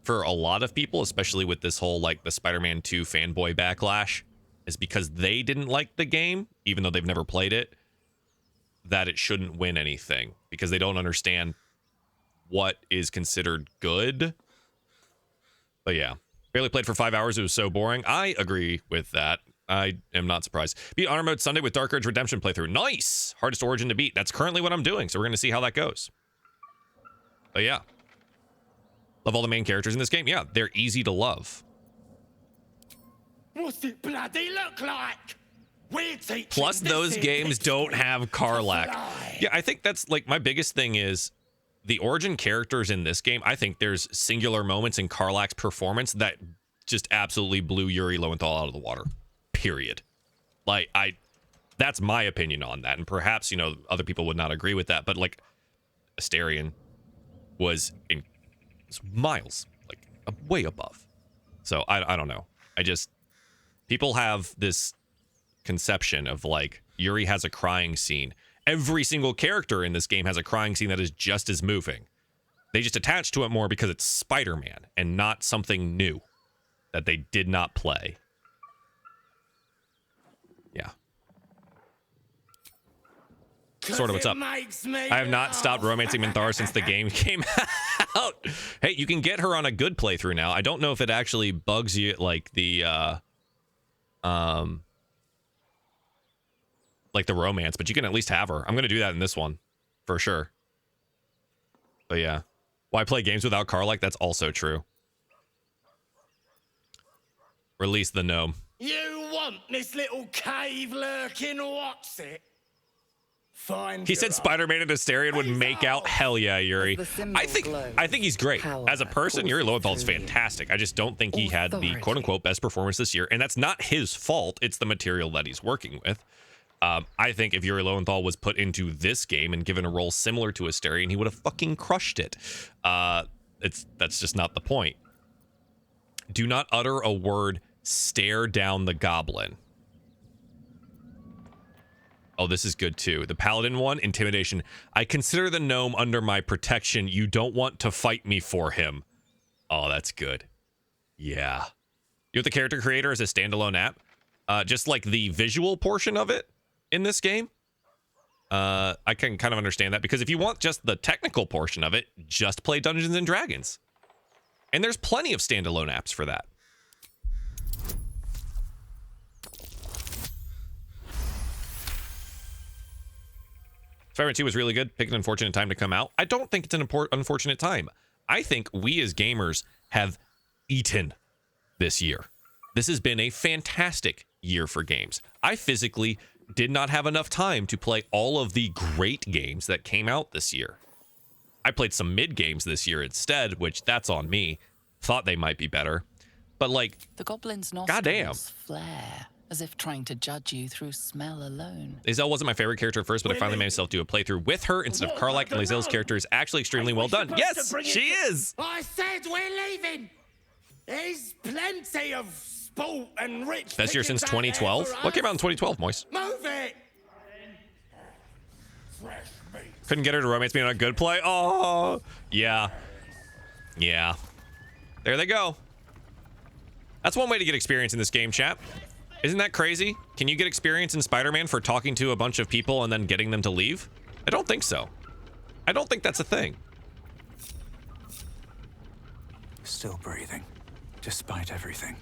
[SPEAKER 1] for a lot of people, especially with this whole like the Spider-Man 2 fanboy backlash, is because they didn't like the game, even though they've never played it, that it shouldn't win anything because they don't understand what is considered good. But yeah, barely played for 5 hours. It was so boring. I agree with that. I am not surprised. Beat Honor Mode Sunday with Dark Age Redemption playthrough. Nice! Hardest origin to beat. That's currently what I'm doing, so we're going to see how that goes. But yeah. Love all the main characters in this game. Yeah, they're easy to love.
[SPEAKER 7] What's it bloody look like? We're teaching
[SPEAKER 1] Plus, those
[SPEAKER 7] this
[SPEAKER 1] games don't have car lag. Yeah, I think that's like my biggest thing is the origin characters in this game. I think there's singular moments in Karlach's performance that just absolutely blew Yuri Lowenthal out of the water. Period. Like that's my opinion on that, and perhaps other people would not agree with that, but like Asterion was miles like way above. So I don't know. People have this conception of like Yuri has a crying scene. Every single character in this game has a crying scene that is just as moving. They just attach to it more because it's Spider-Man and not something new that they did not play. Yeah. Sort of what's up. I have not stopped romancing Minthara since the game came out. Hey, you can get her on a good playthrough now. I don't know if it actually bugs you like the like the romance, but you can at least have her. I'm gonna do that in this one for sure. But yeah, why play games without Karlach? That's also true. Release the gnome.
[SPEAKER 7] You want this little cave lurking, what's it? Find
[SPEAKER 1] He said Spider-Man and Asterion would make out. Hell yeah, Yuri. I think he's great. As a person, Yuri Lowenthal's fantastic. I just don't think he had the quote-unquote best performance this year, and that's not his fault. It's the material that he's working with. I think if Yuri Lowenthal was put into this game and given a role similar to Asterion, he would have fucking crushed it. That's just not the point. Do not utter a word. Stare down the goblin. Oh, this is good too. The paladin one, intimidation. I consider the gnome under my protection. You don't want to fight me for him. Oh, that's good. Yeah. You have the character creator as a standalone app. Just like the visual portion of it in this game. I can kind of understand that because if you want just the technical portion of it, just play Dungeons and Dragons. And there's plenty of standalone apps for that. Spider-Man 2 was really good. Pick an unfortunate time to come out. I don't think it's an unfortunate time. I think we as gamers have eaten this year. This has been a fantastic year for games. I physically did not have enough time to play all of the great games that came out this year. I played some mid games this year instead, which that's on me. Thought they might be better. But like,
[SPEAKER 5] The goblin's
[SPEAKER 1] goddamn.
[SPEAKER 5] nostrils flare, as if trying to judge you through smell alone.
[SPEAKER 1] Lae'zel wasn't my favorite character at first, but I finally made myself do a playthrough with her instead of Karlach, and Lae'zel's character is actually extremely well done. Yes, she is!
[SPEAKER 7] I said we're leaving. There's plenty of sport and rich.
[SPEAKER 1] Best year since 2012? What came out in 2012, Moist?
[SPEAKER 7] Move it.
[SPEAKER 1] Couldn't get her to romance me on a good play? Oh, yeah. Yeah. There they go. That's one way to get experience in this game, chat. Isn't that crazy? Can you get experience in Spider-Man for talking to a bunch of people and then getting them to leave? I don't think so. I don't think that's a thing.
[SPEAKER 2] Still breathing, despite everything.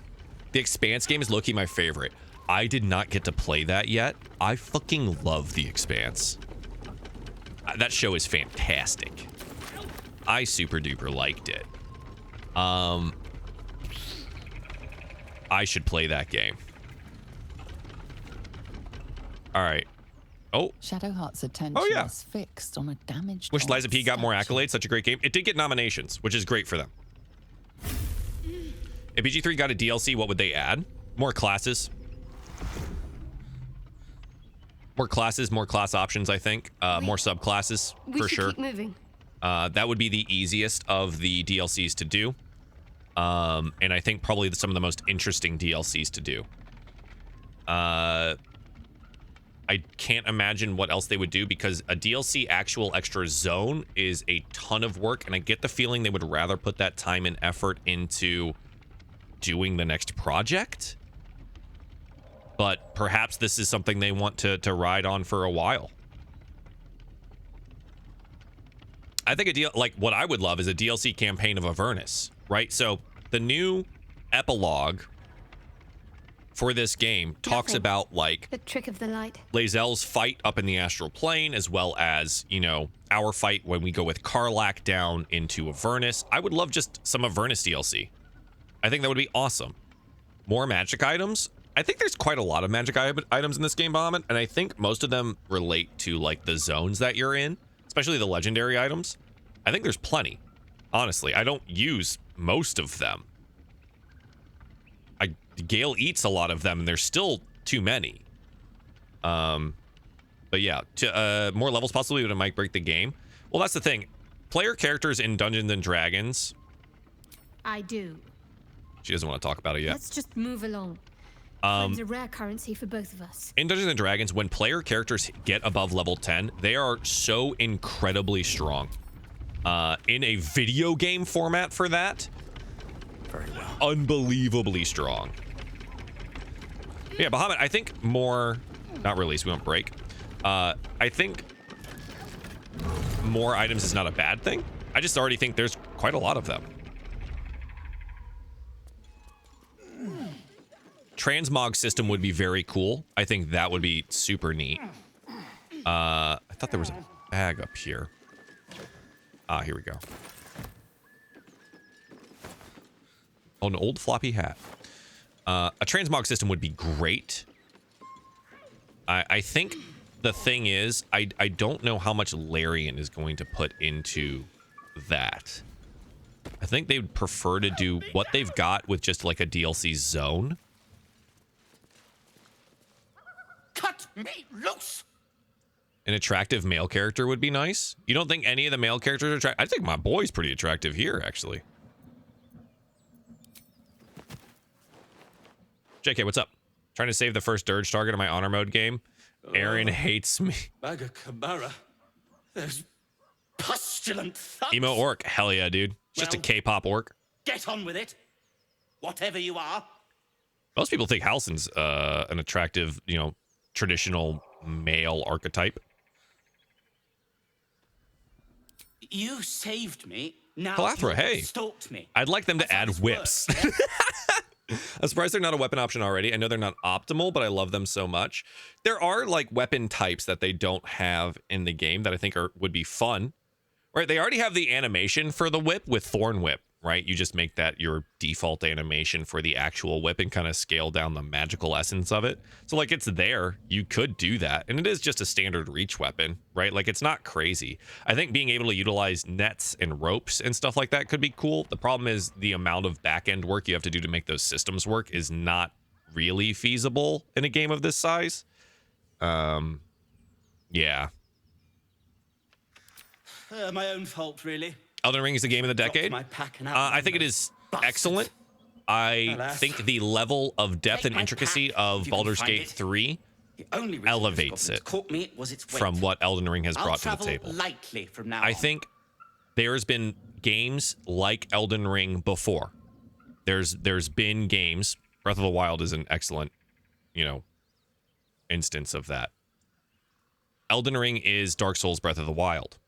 [SPEAKER 1] The Expanse game is low-key my favorite. I did not get to play that yet. I fucking love The Expanse. That show is fantastic. I super duper liked it. I should play that game. All right. Oh.
[SPEAKER 5] Shadowheart's attention is fixed on a damaged.
[SPEAKER 1] Wish Liza P got more accolades. Such a great game. It did get nominations, which is great for them. If BG3 got a DLC, what would they add? More classes. More classes, more class options, I think. More subclasses, for sure.
[SPEAKER 8] Keep moving.
[SPEAKER 1] That would be the easiest of the DLCs to do. And I think probably some of the most interesting DLCs to do. I can't imagine what else they would do, because a DLC actual extra zone is a ton of work, and I get the feeling they would rather put that time and effort into doing the next project. But perhaps this is something they want to ride on for a while. I think a deal like what I would love is a DLC campaign of Avernus, right? So the new epilogue for this game talks about like
[SPEAKER 8] the trick of the light,
[SPEAKER 1] Lae'zel's fight up in the astral plane, as well as, you know, our fight when we go with Karlach down into Avernus. I would love just some Avernus DLC. I think that would be awesome. More magic items. I think there's quite a lot of magic items in this game, Bahamut, and I think most of them relate to like the zones that you're in, especially the legendary items. I think there's plenty. Honestly, I don't use most of them. Gale eats a lot of them, and there's still too many. But yeah, more levels possibly, but it might break the game. Well, that's the thing. Player characters in Dungeons and Dragons.
[SPEAKER 8] I do.
[SPEAKER 1] She doesn't want to talk about it yet.
[SPEAKER 8] Let's just move along. Time's a rare currency for both of us.
[SPEAKER 1] In Dungeons and Dragons, when player characters get above level 10, they are so incredibly strong. In a video game format for that,
[SPEAKER 2] Very well.
[SPEAKER 1] unbelievably strong. Yeah, Bahamut, I think more, not release, we won't break. I think more items is not a bad thing. I just already think there's quite a lot of them. Transmog system would be very cool. I think that would be super neat. I thought there was a bag up here. Ah, here we go. Oh, an old floppy hat. A transmog system would be great. I think the thing is, I don't know how much Larian is going to put into that. I think they would prefer to do what they've got with just like a DLC zone.
[SPEAKER 7] Cut me loose.
[SPEAKER 1] An attractive male character would be nice. You don't think any of the male characters are attractive? I think my boy's pretty attractive here, actually. JK, what's up? Trying to save the first Dirge target in my honor mode game. Aaron hates me.
[SPEAKER 7] Baga Kabara. There's pustulant thugs.
[SPEAKER 1] Emo orc. Hell yeah, dude. It's just a
[SPEAKER 7] Well,
[SPEAKER 1] K-pop orc.
[SPEAKER 7] Get on with it. Whatever you are.
[SPEAKER 1] Most people think Halsin's an attractive, you know, traditional male archetype.
[SPEAKER 7] You saved me. Now
[SPEAKER 1] Halathra,
[SPEAKER 7] you
[SPEAKER 1] hey.
[SPEAKER 7] stalked me.
[SPEAKER 1] I'd like them to
[SPEAKER 7] That's how
[SPEAKER 1] add
[SPEAKER 7] this
[SPEAKER 1] whips.
[SPEAKER 7] works, yeah?
[SPEAKER 1] I'm surprised they're not a weapon option already. I know they're not optimal, but I love them so much. There are like weapon types that they don't have in the game that I think would be fun. Right? They already have the animation for the whip with Thorn Whip, right? You just make that your default animation for the actual whip and kind of scale down the magical essence of it. So like it's there, you could do that. And it is just a standard reach weapon, right? Like it's not crazy. I think being able to utilize nets and ropes and stuff like that could be cool. The problem is the amount of back end work you have to do to make those systems work is not really feasible in a game of this size. Yeah.
[SPEAKER 7] My own fault, really.
[SPEAKER 1] Elden Ring is the game of the decade.
[SPEAKER 7] My pack and
[SPEAKER 1] I think it is excellent. I think the level of depth and intricacy of Baldur's Gate 3 elevates it from what Elden Ring has brought to the table.
[SPEAKER 7] Lightly from now
[SPEAKER 1] I think there's been games like Elden Ring before. There's been games. Breath of the Wild is an excellent, instance of that. Elden Ring is Dark Souls Breath of the Wild.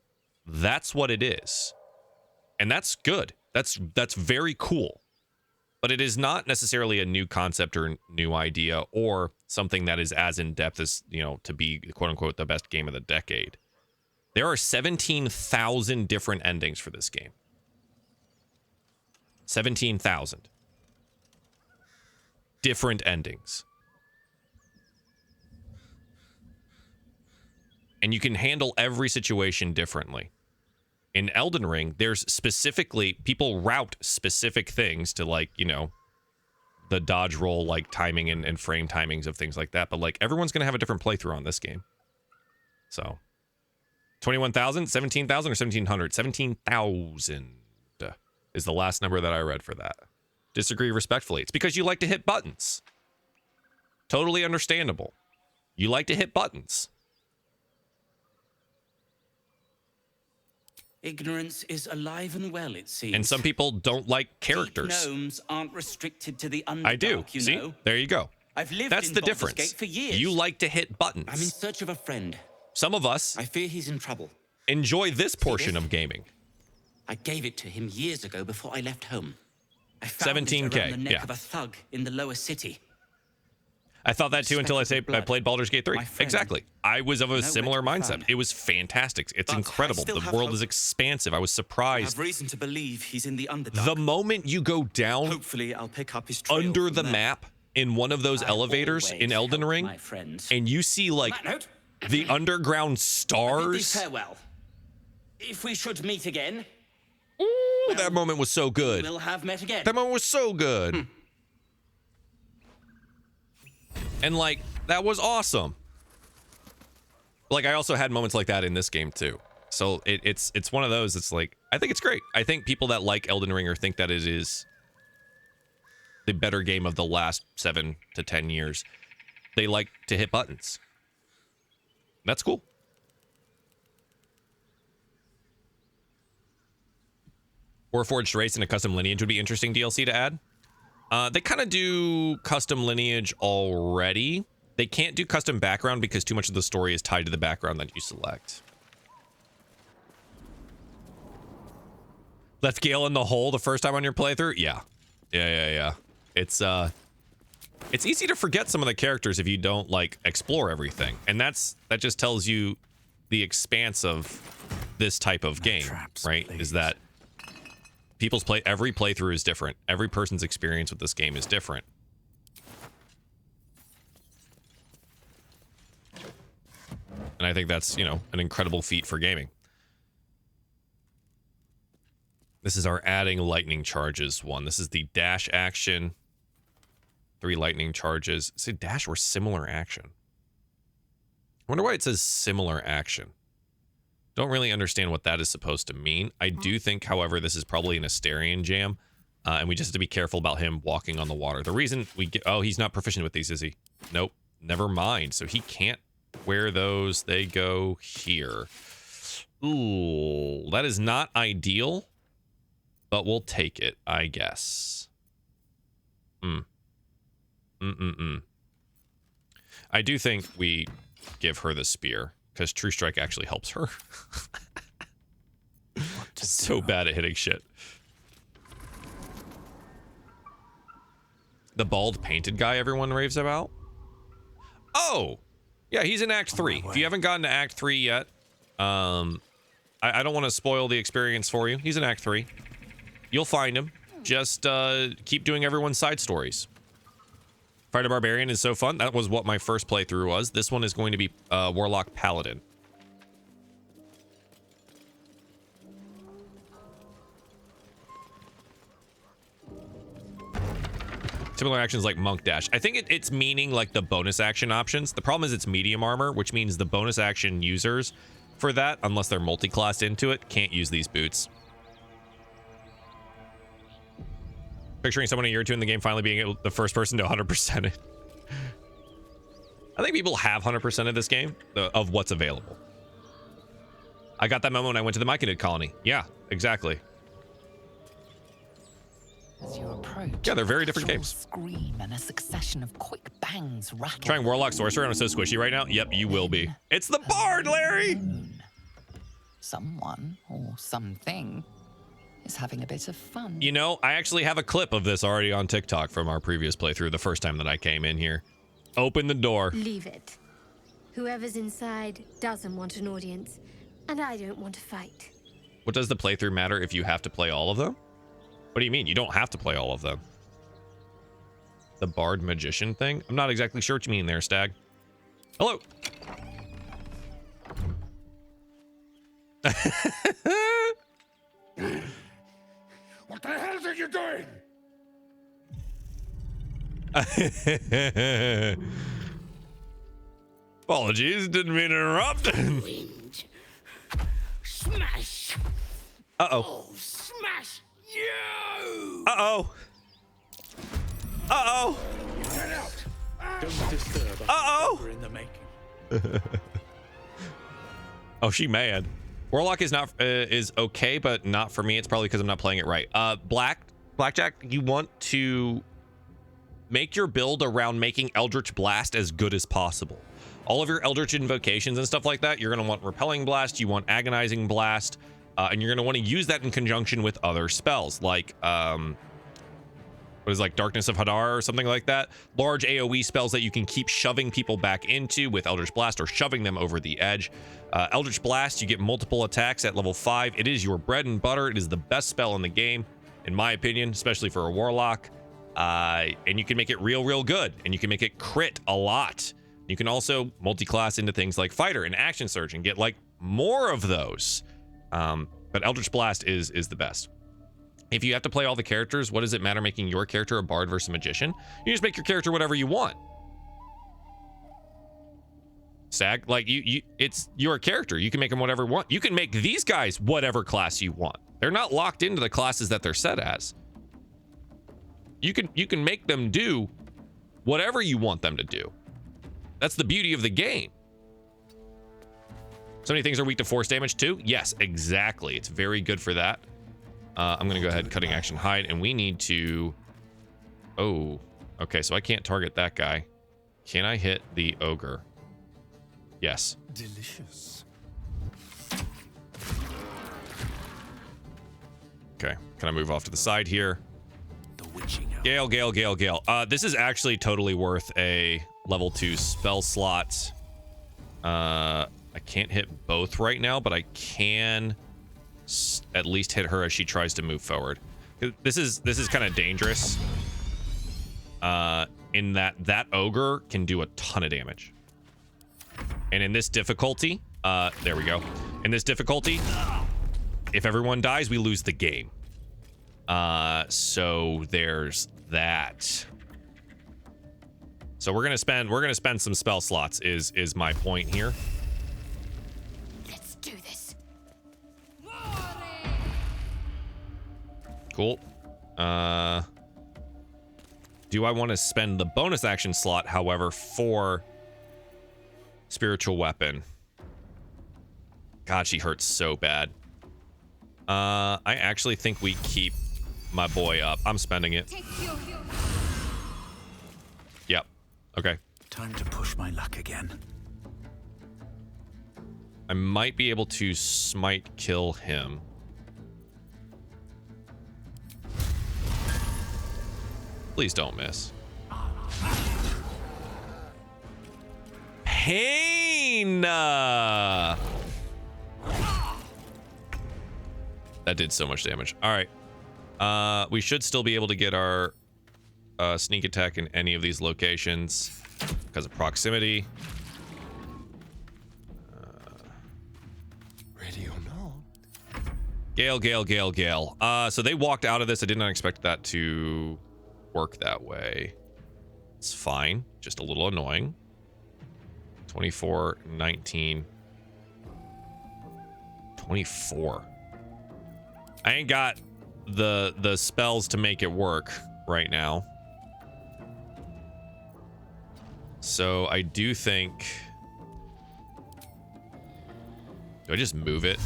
[SPEAKER 1] That's what it is. And that's good. That's very cool. But it is not necessarily a new concept or new idea or something that is as in-depth as, to be, quote-unquote, the best game of the decade. There are 17,000 different endings for this game. 17,000. Different endings. And you can handle every situation differently. In Elden Ring, there's specifically, people route specific things to the dodge roll, timing and frame timings of things like that. But everyone's going to have a different playthrough on this game. So 21,000, 17,000 or 1,700? 17,000 is the last number that I read for that. Disagree respectfully. It's because you like to hit buttons. Totally understandable. You like to hit buttons.
[SPEAKER 7] Ignorance is alive and well, it seems.
[SPEAKER 1] And some people don't like characters.
[SPEAKER 7] Deep gnomes aren't restricted to the Underdark,
[SPEAKER 1] I do. See? There you go.
[SPEAKER 7] I've lived
[SPEAKER 1] That's
[SPEAKER 7] in
[SPEAKER 1] the
[SPEAKER 7] Baldur's
[SPEAKER 1] difference.
[SPEAKER 7] Gate for years.
[SPEAKER 1] You like to hit buttons.
[SPEAKER 7] I'm in search of a friend.
[SPEAKER 1] Some of us
[SPEAKER 7] I fear he's in trouble.
[SPEAKER 1] enjoy this portion of gaming.
[SPEAKER 7] I gave it to him years ago before I left home. I found
[SPEAKER 1] 17K,
[SPEAKER 7] it around the neck
[SPEAKER 1] yeah.
[SPEAKER 7] of a thug in the lower city.
[SPEAKER 1] I thought that too until I played Baldur's Gate 3.
[SPEAKER 7] My friend.
[SPEAKER 1] Exactly. I was of a
[SPEAKER 7] Nowhere
[SPEAKER 1] similar
[SPEAKER 7] to be
[SPEAKER 1] mindset.
[SPEAKER 7] found.
[SPEAKER 1] It was fantastic. It's
[SPEAKER 7] But I
[SPEAKER 1] incredible.
[SPEAKER 7] still
[SPEAKER 1] The
[SPEAKER 7] have
[SPEAKER 1] world
[SPEAKER 7] hope.
[SPEAKER 1] is expansive. I was
[SPEAKER 7] I
[SPEAKER 1] surprised.
[SPEAKER 7] have reason to believe he's in the Underdark.
[SPEAKER 1] The moment you go down
[SPEAKER 7] Hopefully, I'll pick up his trail
[SPEAKER 1] under
[SPEAKER 7] from
[SPEAKER 1] the
[SPEAKER 7] there.
[SPEAKER 1] map in one of those
[SPEAKER 7] I
[SPEAKER 1] elevators
[SPEAKER 7] always
[SPEAKER 1] in Elden
[SPEAKER 7] help
[SPEAKER 1] Ring,
[SPEAKER 7] my friends.
[SPEAKER 1] and you see
[SPEAKER 7] On that note,
[SPEAKER 1] the underground
[SPEAKER 7] I bid thee
[SPEAKER 1] stars.
[SPEAKER 7] farewell. If we should meet again,
[SPEAKER 1] Ooh, that moment was so good.
[SPEAKER 7] we'll have met again.
[SPEAKER 1] That moment was so good. And that was awesome. I also had moments like that in this game too. So it's one of those. It's I think it's great. I think people that like Elden Ring or think that it is the better game of the last 7 to 10 years, they like to hit buttons. That's cool. Warforged race and a custom lineage would be interesting DLC to add. They kind of do custom lineage already. They can't do custom background because too much of the story is tied to the background that you select. Left Gale in the hole the first time on your playthrough? Yeah. Yeah. It's easy to forget some of the characters if you don't explore everything. And that just tells you the expanse of this type of game,
[SPEAKER 2] traps,
[SPEAKER 1] right?
[SPEAKER 2] please.
[SPEAKER 1] Is that every playthrough is different. Every person's experience with this game is different. And I think that's, an incredible feat for gaming. This is our adding lightning charges one. This is the dash action. 3 lightning charges. Say dash or similar action. I wonder why it says similar action. Don't really understand what that is supposed to mean. I do think, however, this is probably an Asterian jam. And we just have to be careful about him walking on the water. The reason we get... Oh, he's not proficient with these, is he? Nope. Never mind. So he can't wear those. They go here. Ooh, that is not ideal. But we'll take it, I guess. I do think we give her the spear, because True Strike actually helps her. So bad at hitting shit. The bald painted guy everyone raves about? Oh! Yeah, he's in Act 3. If you haven't gotten to Act 3 yet, I don't want to spoil the experience for you. He's in Act 3. You'll find him. Just keep doing everyone's side stories. Fighter Barbarian is so fun. That was what my first playthrough was. This one is going to be Warlock Paladin. Similar actions like Monk Dash. I think it's meaning like the bonus action options. The problem is it's medium armor, which means the bonus action users for that, unless they're multi-classed into it, can't use these boots. Picturing someone a year or two in the game finally being the first person to 100% it. I think people have 100% of this game, of what's available. I got that moment when I went to the Myconid colony. Yeah, exactly.
[SPEAKER 5] As you approach,
[SPEAKER 1] yeah, they're very different games.
[SPEAKER 5] Scream and a succession of quick bangs rattle.
[SPEAKER 1] Trying Warlock Sorcerer, I'm so squishy right now. Yep, you will be. It's the Bard, Larry!
[SPEAKER 5] Someone or something is having a bit of fun.
[SPEAKER 1] You know, I actually have a clip of this already on TikTok from our previous playthrough, the first time that I came in here. Open the door.
[SPEAKER 8] Leave it. Whoever's inside doesn't want an audience, and I don't want to fight.
[SPEAKER 1] What does the playthrough matter if you have to play all of them? What do you mean? You don't have to play all of them. The Bard Magician thing? I'm not exactly sure what you mean there, Stag. Hello.
[SPEAKER 7] What the hell are you doing?
[SPEAKER 1] Apologies, didn't mean to interrupt.
[SPEAKER 7] Wind. Smash.
[SPEAKER 1] Uh-oh.
[SPEAKER 7] Oh, smash you.
[SPEAKER 1] Uh-oh. Uh-oh.
[SPEAKER 7] Get out. Don't disturb.
[SPEAKER 1] Uh-oh.
[SPEAKER 7] We're in the making.
[SPEAKER 1] Oh, she mad. Warlock is not is okay, but not for me. It's probably because I'm not playing it right. Blackjack, you want to make your build around making Eldritch Blast as good as possible. All of your Eldritch invocations and stuff like that, you're going to want Repelling Blast, you want Agonizing Blast, and you're going to want to use that in conjunction with other spells like what is like Darkness of Hadar or something like that. Large AoE spells that you can keep shoving people back into with Eldritch Blast or shoving them over the edge. Eldritch Blast, you get multiple attacks at level 5. It is your bread and butter. It is the best spell in the game, in my opinion, especially for a Warlock. And you can make it real good, and you can make it crit a lot. You can also multi-class into things like Fighter and Action Surge and get like more of those. But Eldritch Blast is the best. If you have to play all the characters, what does it matter making your character a Bard versus a Magician? You just make your character whatever you want. Stag, like it's your character. You can make them whatever you want. You can make these guys whatever class you want. They're not locked into the classes that they're set as. You can make them do whatever you want them to do. That's the beauty of the game. So many things are weak to force damage too. Yes, exactly. It's very good for that. I'm gonna go ahead, cutting action hide, and we need to. Oh, okay. So I can't target that guy. Can I hit the ogre? Yes.
[SPEAKER 2] Delicious.
[SPEAKER 1] Okay. Can I move off to the side here?
[SPEAKER 2] The witching hour.
[SPEAKER 1] Gale. This is actually totally worth a level 2 spell slot. I can't hit both right now, but I can at least hit her as she tries to move forward. This is kind of dangerous. In that ogre can do a ton of damage. And in this difficulty, there we go. In this difficulty, if everyone dies, we lose the game. So there's that. So we're gonna spend some spell slots is my point here.
[SPEAKER 8] Let's do this.
[SPEAKER 1] Cool. Do I want to spend the bonus action slot, however, for spiritual weapon? God, she hurts so bad. I actually think we keep my boy up. I'm spending it. Yep. Okay.
[SPEAKER 2] Time to push my luck again.
[SPEAKER 1] I might be able to smite kill him. Please don't miss. Pain! That did so much damage. All right. We should still be able to get our sneak attack in any of these locations because of proximity.
[SPEAKER 4] Ready or not?
[SPEAKER 1] Gale. So they walked out of this. I did not expect that to work that way. It's fine. Just a little annoying. 24, 19, 24. I ain't got the spells to make it work right now. So I do think... Do I just move it?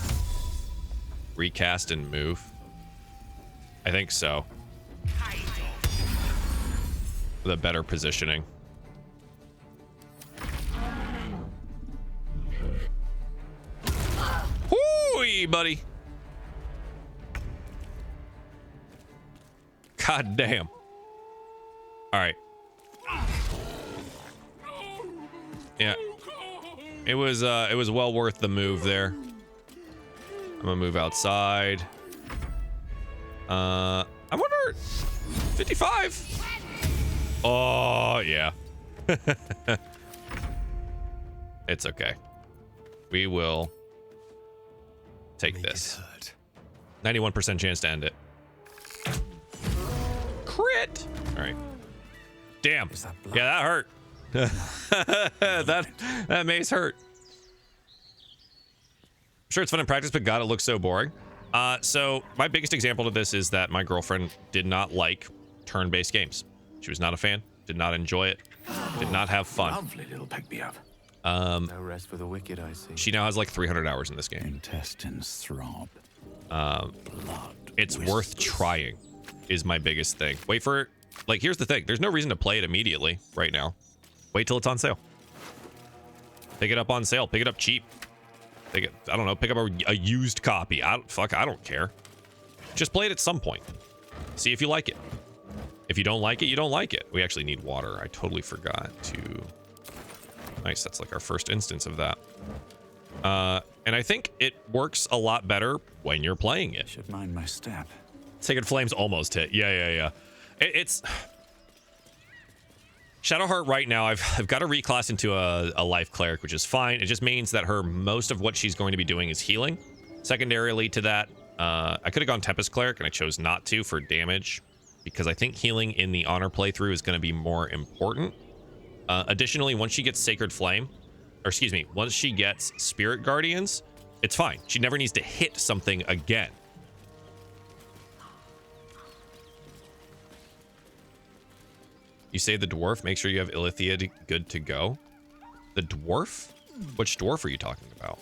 [SPEAKER 1] Recast and move? I think so. With a better positioning. Whoo, buddy. God damn. All right. Yeah. It was well worth the move there. I'm gonna move outside. I wonder 55. Oh, yeah. It's okay. We will take this. 91% chance to end it. Crit. All right. Damn. Yeah, that hurt. that mace hurt. I'm sure it's fun in practice, but God, it looks so boring. So my biggest example of this is that my girlfriend did not like turn-based games. She was not a fan, did not enjoy it, did not have fun.
[SPEAKER 2] Lovely little pick-me-up.
[SPEAKER 6] No rest for the wicked, I see.
[SPEAKER 1] She now has like 300 hours in this game.
[SPEAKER 2] Intestines throb.
[SPEAKER 1] Blood it's
[SPEAKER 2] whistles.
[SPEAKER 1] worth trying is my biggest thing. Wait for it. Like, here's the thing. There's no reason to play it immediately right now. Wait till it's on sale. Pick it up on sale. Pick it up cheap. I don't know. Pick up a used copy. I don't care. Just play it at some point. See if you like it. If you don't like it, you don't like it. We actually need water. I totally forgot to... Nice. That's like our first instance of that. And I think it works a lot better when you're playing it.
[SPEAKER 2] Should mind my step.
[SPEAKER 1] Sacred Flames almost hit. Yeah. It's... Shadowheart right now, I've got to reclass into a life cleric, which is fine. It just means that most of what she's going to be doing is healing. Secondarily to that, I could have gone Tempest Cleric, and I chose not to for damage, because I think healing in the Honor playthrough is going to be more important. Additionally, once she gets Sacred Flame, or excuse me, once she gets Spirit Guardians, it's fine. She never needs to hit something again. You say the dwarf, make sure you have Ilithia good to go. The dwarf? Which dwarf are you talking about?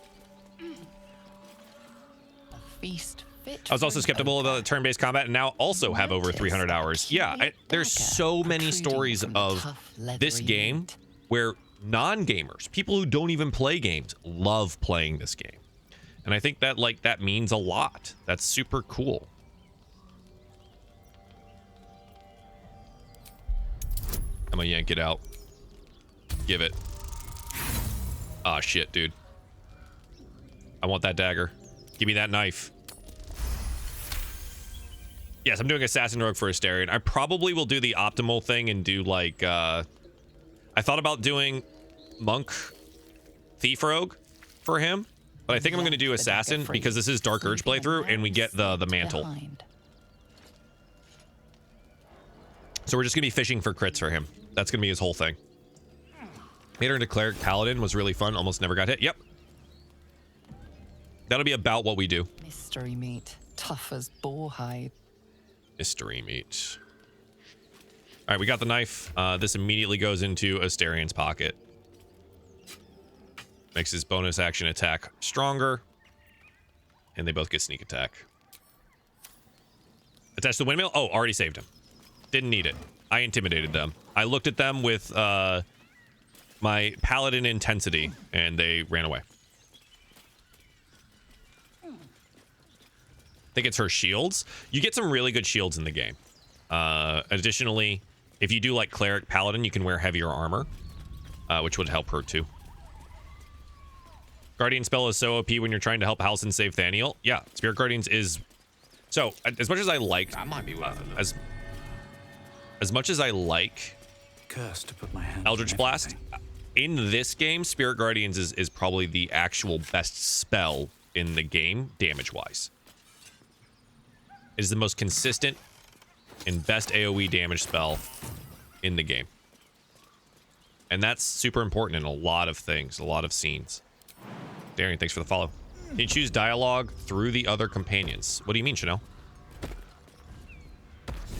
[SPEAKER 5] A feast fit
[SPEAKER 1] I was also
[SPEAKER 5] for
[SPEAKER 1] skeptical about the turn-based combat, and now also have over 300 hours. Yeah, there's so many stories of this game where non-gamers, people who don't even play games, love playing this game. And I think that, like, that means a lot. That's super cool. I'm gonna yank it out. Give it. Ah, shit, dude. I want that dagger. Give me that knife. Yes, I'm doing Assassin Rogue for Astarion. I probably will do the optimal thing and do, like, I thought about doing Monk Thief Rogue for him, but I think I'm gonna do Assassin because this is Dark Urge playthrough and we get the mantle. So we're just gonna be fishing for crits for him. That's gonna be his whole thing. Made her into Cleric Paladin was really fun. Almost never got hit. Yep. That'll be about what we do.
[SPEAKER 5] Mystery meat, tough as boar hide.
[SPEAKER 1] Mystery meat. All right, we got the knife. This immediately goes into Astarion's pocket. Makes his bonus action attack stronger. And they both get sneak attack. Attach the windmill. Oh, already saved him. Didn't need it. I intimidated them. I looked at them with my paladin intensity, and they ran away. I think it's her shields. You get some really good shields in the game. Additionally, if you do like cleric paladin, you can wear heavier armor, which would help her too. Guardian spell is so OP when you're trying to help Halsin save Thaniel. Yeah, Spirit Guardians is So as much as I liked,
[SPEAKER 6] That might be worth a look.
[SPEAKER 1] as much as I like
[SPEAKER 2] Curse to put my hands
[SPEAKER 1] Eldritch
[SPEAKER 2] on
[SPEAKER 1] Blast,
[SPEAKER 2] everything.
[SPEAKER 1] in this game, Spirit Guardians is probably the actual best spell in the game, damage-wise. It is the most consistent and best AoE damage spell in the game. And that's super important in a lot of things, a lot of scenes. Darian, thanks for the follow. Can you choose dialogue through the other companions? What do you mean, Chanel?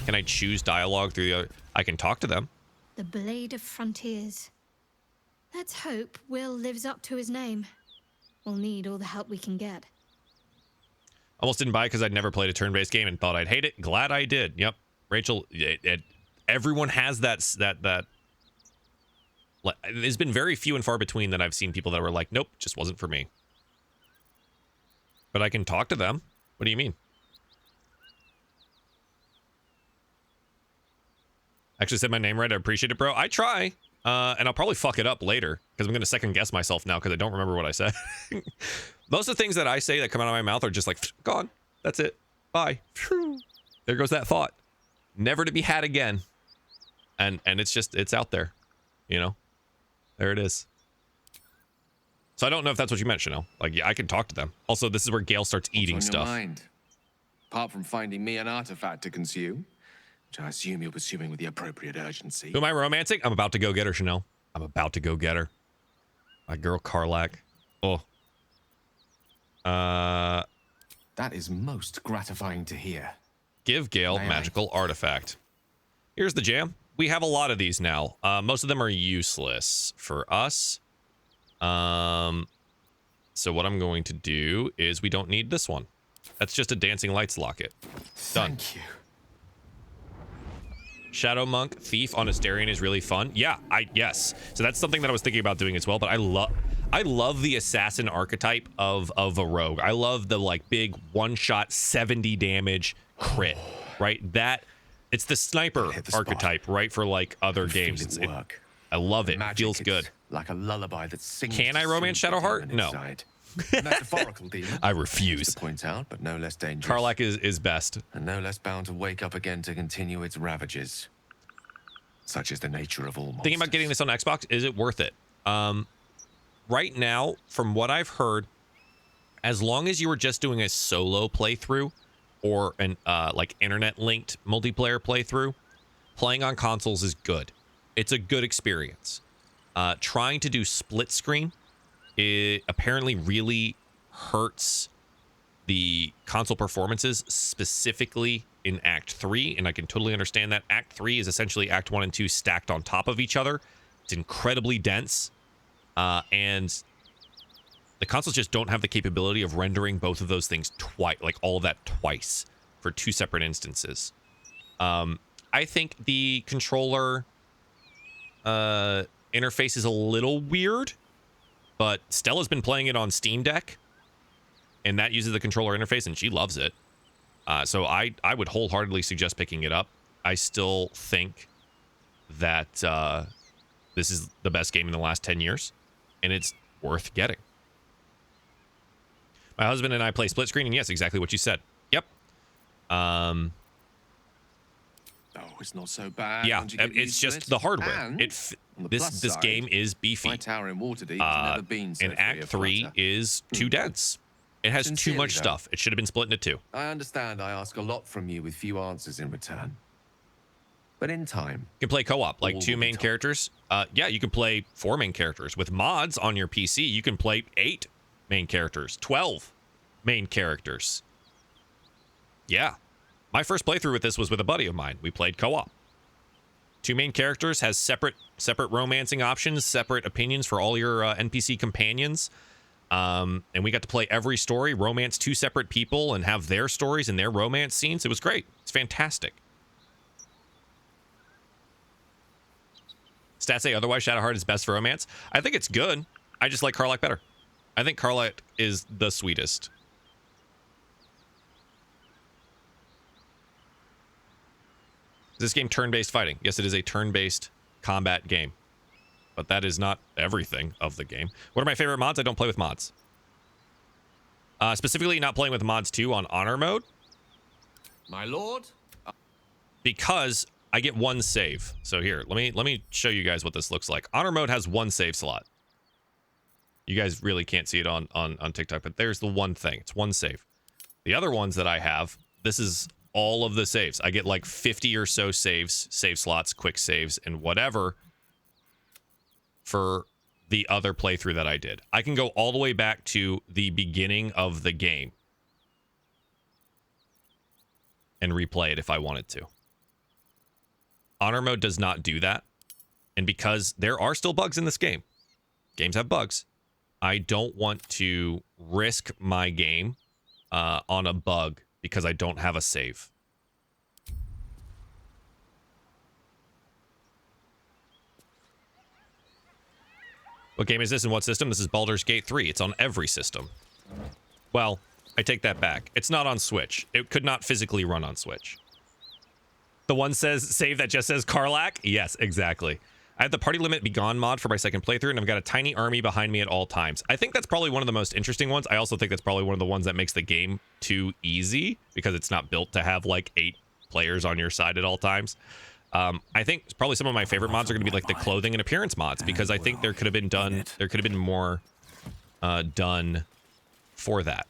[SPEAKER 1] Can I choose dialogue through the other? I can talk to them.
[SPEAKER 8] The Blade of Frontiers. Let's hope Will lives up to his name. We'll need all the help we can get.
[SPEAKER 1] Almost didn't buy it because I'd never played a turn-based game and thought I'd hate it. Glad I did. Yep. Rachel, everyone has that. There's been very few and far between that I've seen people that were like, nope, just wasn't for me. But I can talk to them. What do you mean? Actually said my name right. I appreciate it, bro. I try. And I'll probably fuck it up later because I'm going to second guess myself now because I don't remember what I said. Most of the things that I say that come out of my mouth are just like, gone. That's it. Bye. There goes that thought. Never to be had again. And it's just, it's out there. You know? There it is. So I don't know if that's what you meant, Chanel. Like, yeah, I can talk to them. Also, this is where Gale starts eating
[SPEAKER 9] What's on your
[SPEAKER 1] stuff.
[SPEAKER 9] mind? Apart from finding me an artifact to consume, which I assume you're pursuing with the appropriate urgency.
[SPEAKER 1] Who am I romancing? I'm about to go get her, Chanel. I'm about to go get her. My girl, Karlak. Oh.
[SPEAKER 9] That is most gratifying to hear.
[SPEAKER 1] Give Gale
[SPEAKER 9] May I?
[SPEAKER 1] magical artifact. Here's the jam. We have a lot of these now. Most of them are useless for us. So what I'm going to do is we don't need this one. That's just a dancing lights locket. Done.
[SPEAKER 9] Thank you.
[SPEAKER 1] Shadow Monk Thief on Asterion is really fun. Yeah, yes. So that's something that I was thinking about doing as well, but I love the assassin archetype of a rogue. I love the like big one-shot 70 damage crit, right? It's the sniper archetype, right, for like other games. I love it.
[SPEAKER 9] Magic,
[SPEAKER 1] Feels good.
[SPEAKER 9] Like a lullaby that sings.
[SPEAKER 1] Can I romance Shadowheart? No.
[SPEAKER 9] Metaphorical demon.
[SPEAKER 1] I refuse.
[SPEAKER 9] To point out, but no less dangerous.
[SPEAKER 1] Karlak is best.
[SPEAKER 9] And no less bound to wake up again to continue its ravages. Such is the nature of all monsters.
[SPEAKER 1] Thinking about getting this on Xbox, is it worth it? Right now, from what I've heard, as long as you were just doing a solo playthrough or an like internet-linked multiplayer playthrough, playing on consoles is good. It's a good experience. Trying to do split screen, it apparently really hurts the console performances, specifically in Act 3, and I can totally understand that. Act 3 is essentially Act 1 and 2 stacked on top of each other. It's incredibly dense, and the consoles just don't have the capability of rendering both of those things twice, like all of that twice for two separate instances. I think the controller interface is a little weird, but Stella's been playing it on Steam Deck, and that uses the controller interface, and she loves it. So I would wholeheartedly suggest picking it up. I still think that this is the best game in the last 10 years, and it's worth getting. My husband and I play split screen, and yes, exactly what you said. Yep.
[SPEAKER 9] Oh, it's not so bad.
[SPEAKER 1] Yeah,
[SPEAKER 9] once you get
[SPEAKER 1] it's
[SPEAKER 9] used to
[SPEAKER 1] just
[SPEAKER 9] it.
[SPEAKER 1] the hardware.
[SPEAKER 9] And,
[SPEAKER 1] This
[SPEAKER 9] on the plus side,
[SPEAKER 1] game is beefy.
[SPEAKER 9] My tower in Waterdeep has never been so
[SPEAKER 1] And
[SPEAKER 9] free
[SPEAKER 1] Act
[SPEAKER 9] of
[SPEAKER 1] 3
[SPEAKER 9] clutter.
[SPEAKER 1] is too dense. It has too
[SPEAKER 9] Sincerely,
[SPEAKER 1] much
[SPEAKER 9] though.
[SPEAKER 1] stuff. It should have been split into two.
[SPEAKER 9] I understand I ask a lot from you with few answers in return. But in time,
[SPEAKER 1] You can play co-op, like
[SPEAKER 9] All
[SPEAKER 1] two
[SPEAKER 9] will be
[SPEAKER 1] main
[SPEAKER 9] told.
[SPEAKER 1] characters. Yeah, you can play 4 main characters. With mods on your PC, you can play 8 main characters, 12 main characters. Yeah. My first playthrough with this was with a buddy of mine. We played co-op. 2 main characters, has separate romancing options, separate opinions for all your NPC companions. And we got to play every story, romance 2 separate people, and have their stories and their romance scenes. It was great. It's fantastic. Stats say otherwise, Shadowheart is best for romance. I think it's good. I just like Karlak better. I think Karlak is the sweetest. Is this game turn-based fighting? Yes, it is a turn-based combat game. But that is not everything of the game. What are my favorite mods? I don't play with mods. Specifically, not playing with mods 2 on honor mode.
[SPEAKER 9] My lord?
[SPEAKER 1] Because I get one save. So here, let me show you guys what this looks like. Honor mode has one save slot. You guys really can't see it on TikTok, but there's the one thing. It's one save. The other ones that I have, this is all of the saves. I get like 50 or so saves, save slots, quick saves, and whatever for the other playthrough that I did. I can go all the way back to the beginning of the game and replay it if I wanted to. Honor mode does not do that. And because there are still bugs in this game, games have bugs, I don't want to risk my game on a bug because I don't have a save. What game is this and what system? This is Baldur's Gate 3. It's on every system. Well, I take that back. It's not on Switch. It could not physically run on Switch. The one says save that just says Karlach? Yes, exactly. I have the Party Limit Begone mod for my second playthrough, and I've got a tiny army behind me at all times. I think that's probably one of the most interesting ones. I also think that's probably one of the ones that makes the game too easy because it's not built to have like 8 players on your side at all times. I think probably some of my favorite mods are going to be like the clothing and appearance mods because I think there could have been more done for that.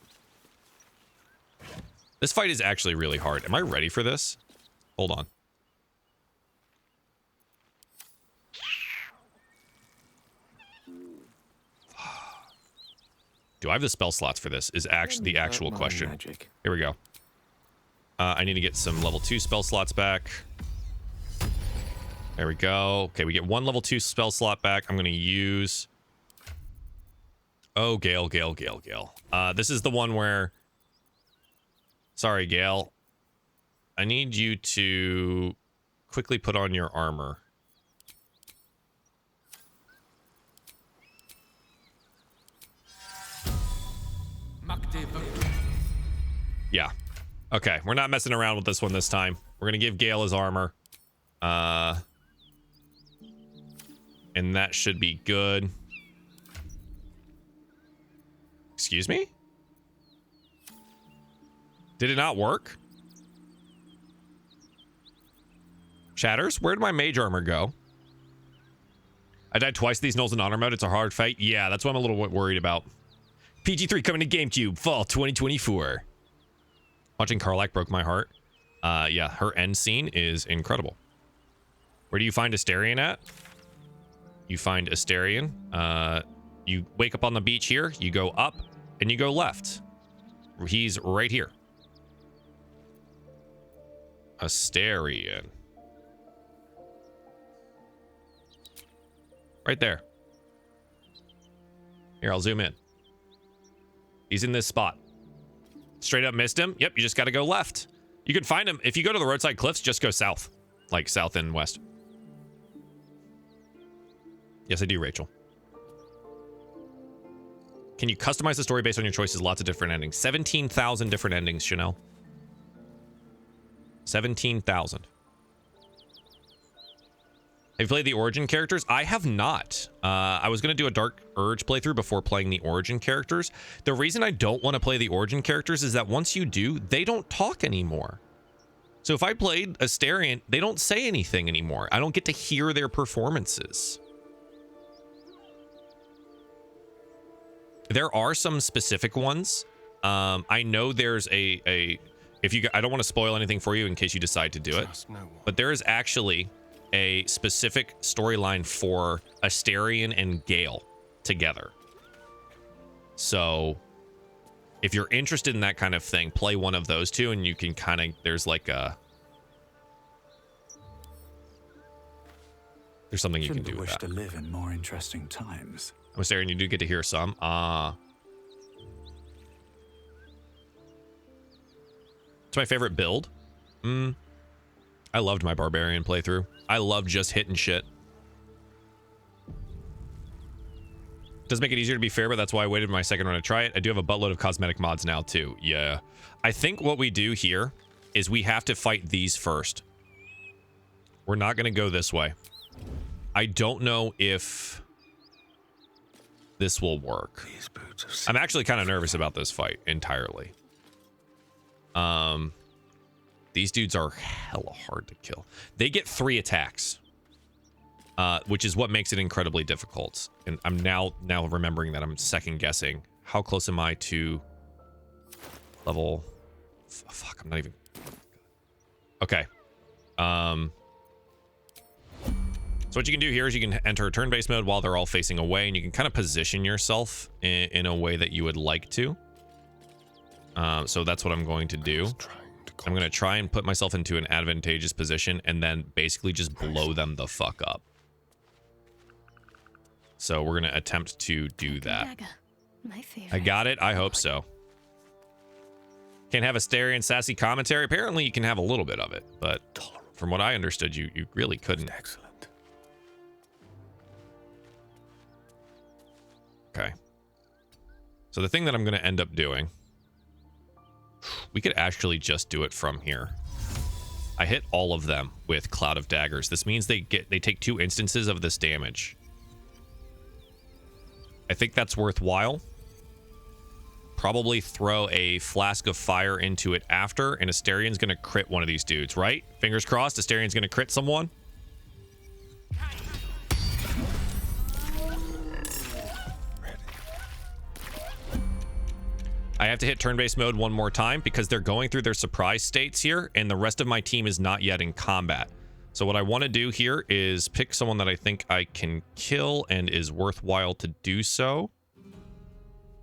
[SPEAKER 1] This fight is actually really hard. Am I ready for this? Hold on. Do I have the spell slots for this? Is actually the actual question.
[SPEAKER 6] Magic.
[SPEAKER 1] Here we go. I need to get some level 2 spell slots back. There we go. Okay, we get 1 level 2 spell slot back. I'm going to use... Oh, Gale. This is the one where... Sorry, Gale. I need you to quickly put on your armor. Yeah. Okay, we're not messing around with this one this time. We're going to give Gale his armor. And that should be good. Excuse me? Did it not work? Shatters, where did my mage armor go? I died twice these Knolls in honor mode. It's a hard fight. Yeah, that's what I'm a little worried about. PG3 coming to GameCube, fall 2024. Watching Karlach broke my heart. Yeah, her end scene is incredible. Where do you find Astarion at? You find Astarion. You wake up on the beach here. You go up and you go left. He's right here. Astarion. Right there. Here, I'll zoom in. He's in this spot. Straight up missed him. Yep, you just got to go left. You can find him. If you go to the roadside cliffs, just go south. Like south and west. Yes, I do, Rachel. Can you customize the story based on your choices? Lots of different endings. 17,000 different endings, Chanel. 17,000. Have you played the origin characters? I have not. I was going to do a Dark Urge playthrough before playing the origin characters. The reason I don't want to play the origin characters is that once you do, they don't talk anymore. So if I played Astarion, they don't say anything anymore. I don't get to hear their performances. There are some specific ones. I know there's I don't want to spoil anything for you in case you decide to do it. But there is actually a specific storyline for Astarion and Gale together. So if you're interested in that kind of thing, play one of those two and you can kind of, there's something you can do with that.
[SPEAKER 2] To live in more interesting times.
[SPEAKER 1] I'm Astarion, you do get to hear some. It's my favorite build. I loved my barbarian playthrough. I love just hitting shit. Does make it easier to be fair, but that's why I waited my second run to try it. I do have a buttload of cosmetic mods now too. Yeah. I think what we do here is we have to fight these first. We're not going to go this way. I don't know if this will work. I'm actually kind of nervous about this fight entirely. These dudes are hella hard to kill. They get 3 attacks, which is what makes it incredibly difficult. And I'm now remembering that I'm second guessing. How close am I to level? Fuck, I'm not even. Okay. So what you can do here is you can enter a turn-based mode while they're all facing away, and you can kind of position yourself in a way that you would like to. So that's what I'm going to do. I'm going to try and put myself into an advantageous position and then basically just blow them the fuck up. So we're going to attempt to do that.
[SPEAKER 8] My favorite.
[SPEAKER 1] I got it. I hope so. Can't have a Larian sassy commentary. Apparently you can have a little bit of it, but from what I understood, you really couldn't.
[SPEAKER 2] Excellent.
[SPEAKER 1] Okay. So the thing that I'm going to end up doing, we could actually just do it from here. I hit all of them with Cloud of Daggers. This means they take 2 instances of this damage. I think that's worthwhile. Probably throw a Flask of Fire into it after, and Asterian's going to crit one of these dudes, right? Fingers crossed, Asterian's going to crit someone. I have to hit turn-based mode one more time because they're going through their surprise states here, and the rest of my team is not yet in combat. So what I want to do here is pick someone that I think I can kill and is worthwhile to do so.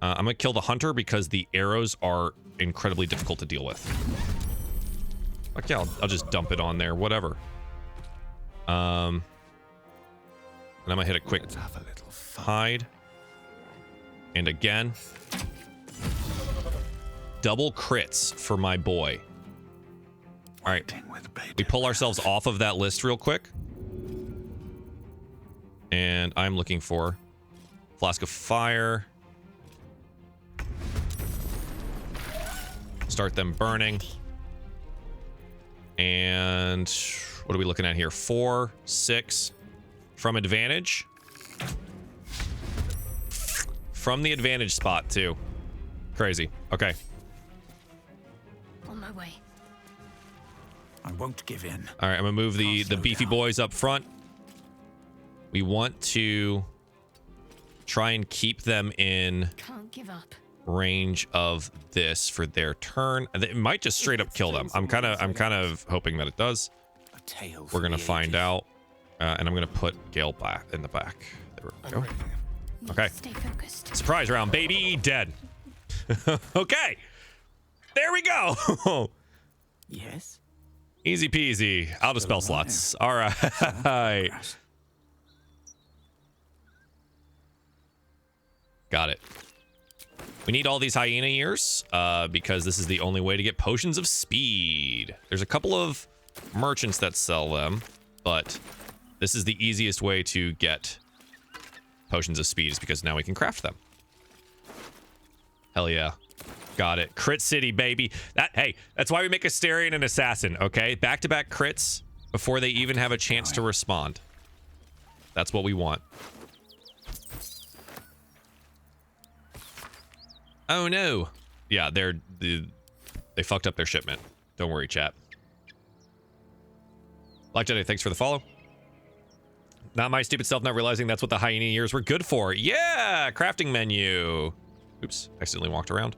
[SPEAKER 1] I'm going to kill the Hunter because the arrows are incredibly difficult to deal with. Okay, I'll just dump it on there, whatever. And I'm going to hit a quick hide. And again... double crits for my boy. All right, we pull ourselves off of that list real quick. And I'm looking for Flask of Fire. Start them burning. And what are we looking at here? 4, 6 from advantage. From the advantage spot too. Crazy. Okay.
[SPEAKER 8] On my way.
[SPEAKER 2] I won't give in.
[SPEAKER 1] All right, I'm gonna move the beefy boys up front. We want to try and keep them in
[SPEAKER 8] Can't give up.
[SPEAKER 1] range of this for their turn. It might just straight up kill them. I'm kind of hoping that it does. We're gonna find out, and I'm gonna put Gale back in the back. There we go. Okay.
[SPEAKER 8] Stay focused.
[SPEAKER 1] Surprise round, baby. Dead. Okay. There we go.
[SPEAKER 2] Yes.
[SPEAKER 1] Easy peasy. Out of spell slots. All right. Got it. We need all these hyena ears because this is the only way to get potions of speed. There's a couple of merchants that sell them, but this is the easiest way to get potions of speed is because now we can craft them. Hell yeah. Got it. Crit City, baby. Hey, that's why we make Asterian an assassin, okay? Back-to-back crits before they even have a chance to respond. That's what we want. Oh no. Yeah, they fucked up their shipment. Don't worry, chat. Black Jedi, thanks for the follow. Not my stupid self not realizing that's what the hyena ears were good for. Yeah, crafting menu. Oops, accidentally walked around.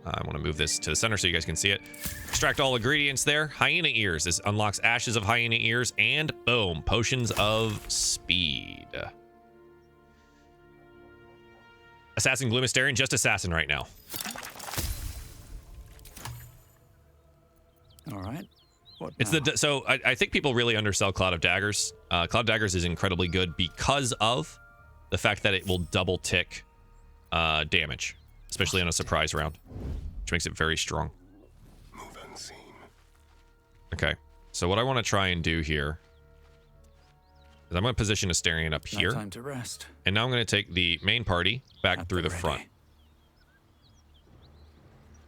[SPEAKER 1] I want to move this to the center so you guys can see it. Extract all ingredients there. Hyena ears. This unlocks ashes of hyena ears and boom, potions of speed. Assassin Gloom Asterian, just assassin right now.
[SPEAKER 2] All right. What
[SPEAKER 1] It's
[SPEAKER 2] now?
[SPEAKER 1] so I think people really undersell Cloud of Daggers. Cloud of Daggers is incredibly good because of the fact that it will double tick damage, especially on a surprise round, which makes it very strong.
[SPEAKER 4] Move unseen.
[SPEAKER 1] Okay, so what I want to try and do here is I'm going to position Asterian up
[SPEAKER 2] No
[SPEAKER 1] here,
[SPEAKER 2] time to rest.
[SPEAKER 1] and now I'm going to take the main party back
[SPEAKER 2] At
[SPEAKER 1] through the
[SPEAKER 2] ready.
[SPEAKER 1] front.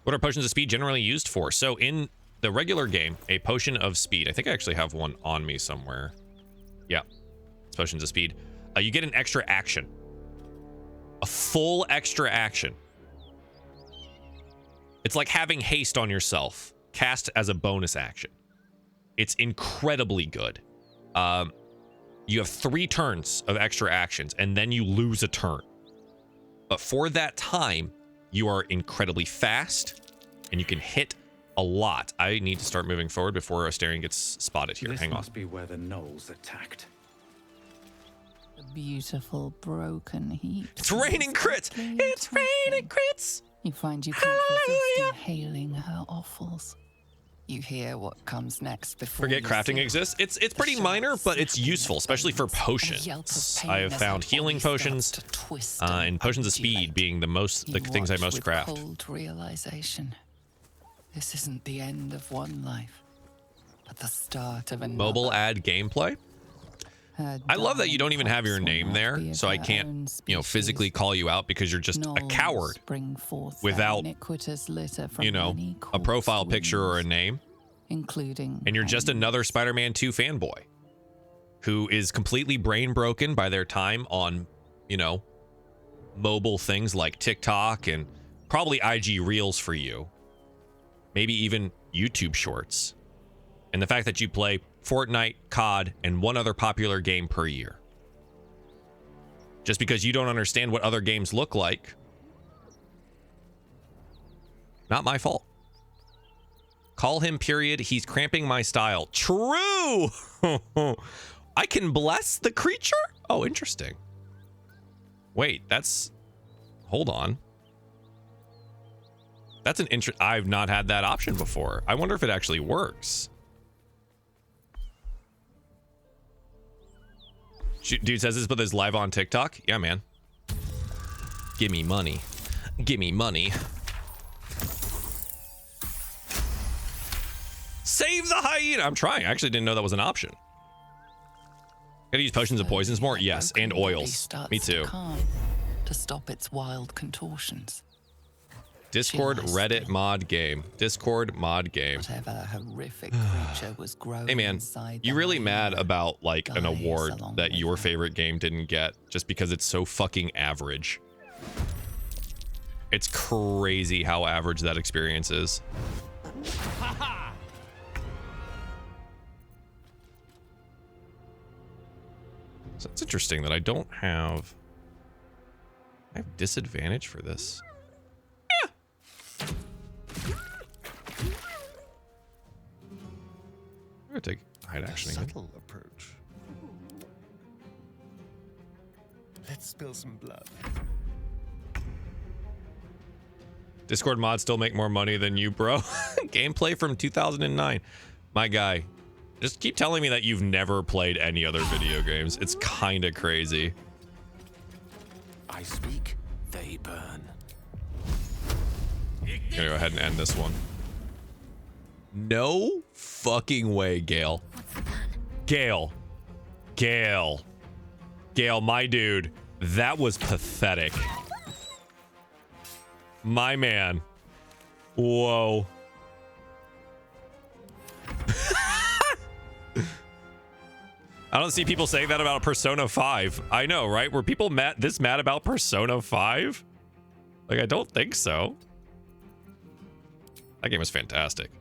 [SPEAKER 1] What are potions of speed generally used for? So in the regular game, a potion of speed, I think I actually have one on me somewhere. Yeah, it's potions of speed. You get an extra action. A full extra action. It's like having haste on yourself cast as a bonus action. It's incredibly good. You have 3 turns of extra actions, and then you lose a turn. But for that time, you are incredibly fast, and you can hit a lot. I need to start moving forward before Astarion gets spotted here.
[SPEAKER 2] This
[SPEAKER 1] Hang on.
[SPEAKER 2] must be where the gnolls attacked.
[SPEAKER 5] A beautiful broken heap.
[SPEAKER 1] It's raining crits! It's raining crits!
[SPEAKER 5] You find you can't resist inhaling her offals. You hear what comes next before
[SPEAKER 1] Forget
[SPEAKER 5] you
[SPEAKER 1] crafting
[SPEAKER 5] see.
[SPEAKER 1] exists. It's pretty minor, but it's useful, especially for potions. I have found healing potions and potions of speed being the things I most craft.
[SPEAKER 5] Cold realization. This isn't the end of one life, but the start of another.
[SPEAKER 1] Mobile ad gameplay. I love that you don't even have your name there, so I can't, physically call you out because you're just a coward without, a profile picture or a name.
[SPEAKER 5] Including,
[SPEAKER 1] and you're just another Spider-Man 2 fanboy who is completely brain broken by their time on, mobile things like TikTok and probably IG Reels for you. Maybe even YouTube Shorts. And the fact that you play Fortnite, COD, and one other popular game per year. Just because you don't understand what other games look like. Not my fault. Call him, period. He's cramping my style. True! I can bless the creature? Oh, interesting. Wait, that's... Hold on. That's an I've not had that option before. I wonder if it actually works. Dude says this, but there's live on TikTok. Yeah, man. Give me money. Give me money. Save the hyena. I'm trying. I actually didn't know that was an option. Gotta use potions of poisons more? Yes, and oils. Me too.
[SPEAKER 5] To stop its wild contortions.
[SPEAKER 1] Discord Reddit mod game. Discord mod game.
[SPEAKER 5] Whatever horrific creature was growing.
[SPEAKER 1] Hey man, you really mad about like an award that your favorite game didn't get just because it's so fucking average? It's crazy how average that experience is. So it's interesting that I don't have... I have disadvantage for this. Yeah. I'm gonna take hide action again.
[SPEAKER 4] Subtle approach. Let's spill some blood.
[SPEAKER 1] Discord mods still make more money than you, bro. Gameplay from 2009. My guy, just keep telling me that you've never played any other video games. It's kind of crazy.
[SPEAKER 6] I speak, they burn.
[SPEAKER 1] I'm gonna go ahead and end this one. No fucking way, Gale. Gale. Gale. Gale, my dude. That was pathetic. My man. Whoa. I don't see people saying that about Persona 5. I know, right? Were people mad about Persona 5? Like, I don't think so. That game was fantastic.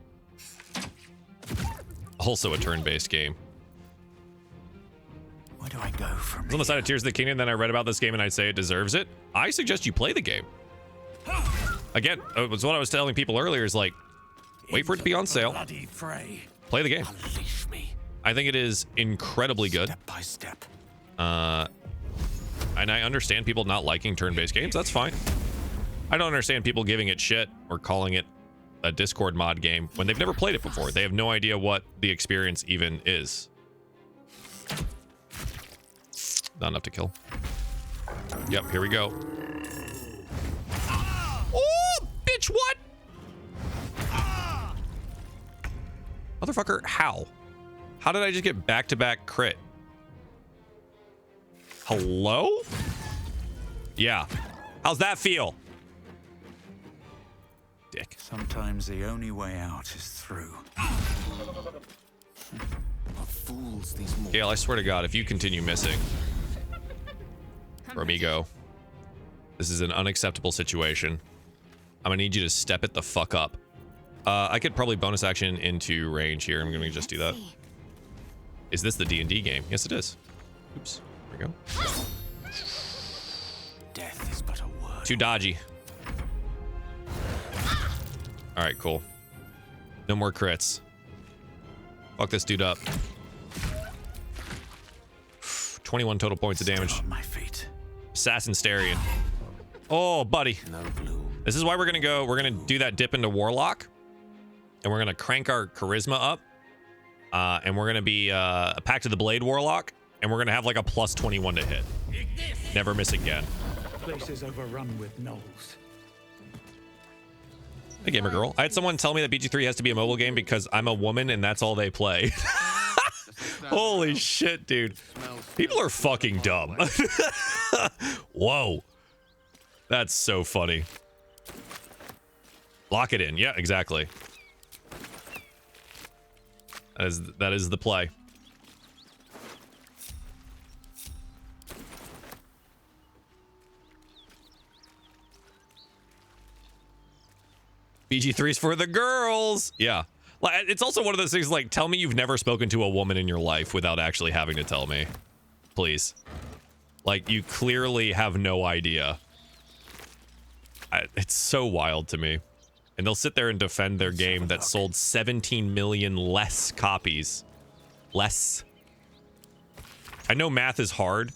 [SPEAKER 1] Also a turn-based game.
[SPEAKER 2] Where do I go from
[SPEAKER 1] On the side of Tears of the Kingdom, then I read about this game and I'd say it deserves it. I suggest you play the game. Again, it was what I was telling people earlier is like, wait for it to be on sale. Play the game.
[SPEAKER 2] Unleash me.
[SPEAKER 1] I think it is incredibly good.
[SPEAKER 2] Step by step.
[SPEAKER 1] And I understand people not liking turn-based games. That's fine. I don't understand people giving it shit or calling it a Discord mod game when they've never played it before. They have no idea what the experience even is. Not enough to kill. Yep, here we go. Oh, bitch, what? Motherfucker, how? How did I just get back-to-back crit? Hello? Yeah. How's that feel? Dick.
[SPEAKER 2] Sometimes the only way out is through.
[SPEAKER 6] Fools these mortals.
[SPEAKER 1] Gale, I swear to God, if you continue missing, Romigo, this is an unacceptable situation. I'm gonna need you to step it the fuck up. I could probably bonus action into range here. I'm gonna just do that. Is this the D&D game? Yes, it is. Oops. There we go.
[SPEAKER 2] Death is but a word.
[SPEAKER 1] Too dodgy. All right, cool. No more crits. Fuck this dude up. 21 total points of damage.
[SPEAKER 2] Still on my feet.
[SPEAKER 1] Assassin Larian. Oh, buddy.
[SPEAKER 2] No bloom.
[SPEAKER 1] This is why we're gonna do that dip into Warlock, and we're gonna crank our charisma up, and we're gonna be a Pact of the Blade Warlock, and we're gonna have like a plus 21 to hit. Never miss again.
[SPEAKER 2] Place is overrun with gnolls.
[SPEAKER 1] Hey, gamer girl. I had someone tell me that BG3 has to be a mobile game because I'm a woman and that's all they play. Holy shit, dude. People are fucking dumb. Whoa. That's so funny. Lock it in. Yeah, exactly. That is the play. BG3's for the girls. Yeah. Like, it's also one of those things like, tell me you've never spoken to a woman in your life without actually having to tell me. Please. Like, you clearly have no idea. It's so wild to me. And they'll sit there and defend their game that sold 17 million less copies. Less. I know math is hard.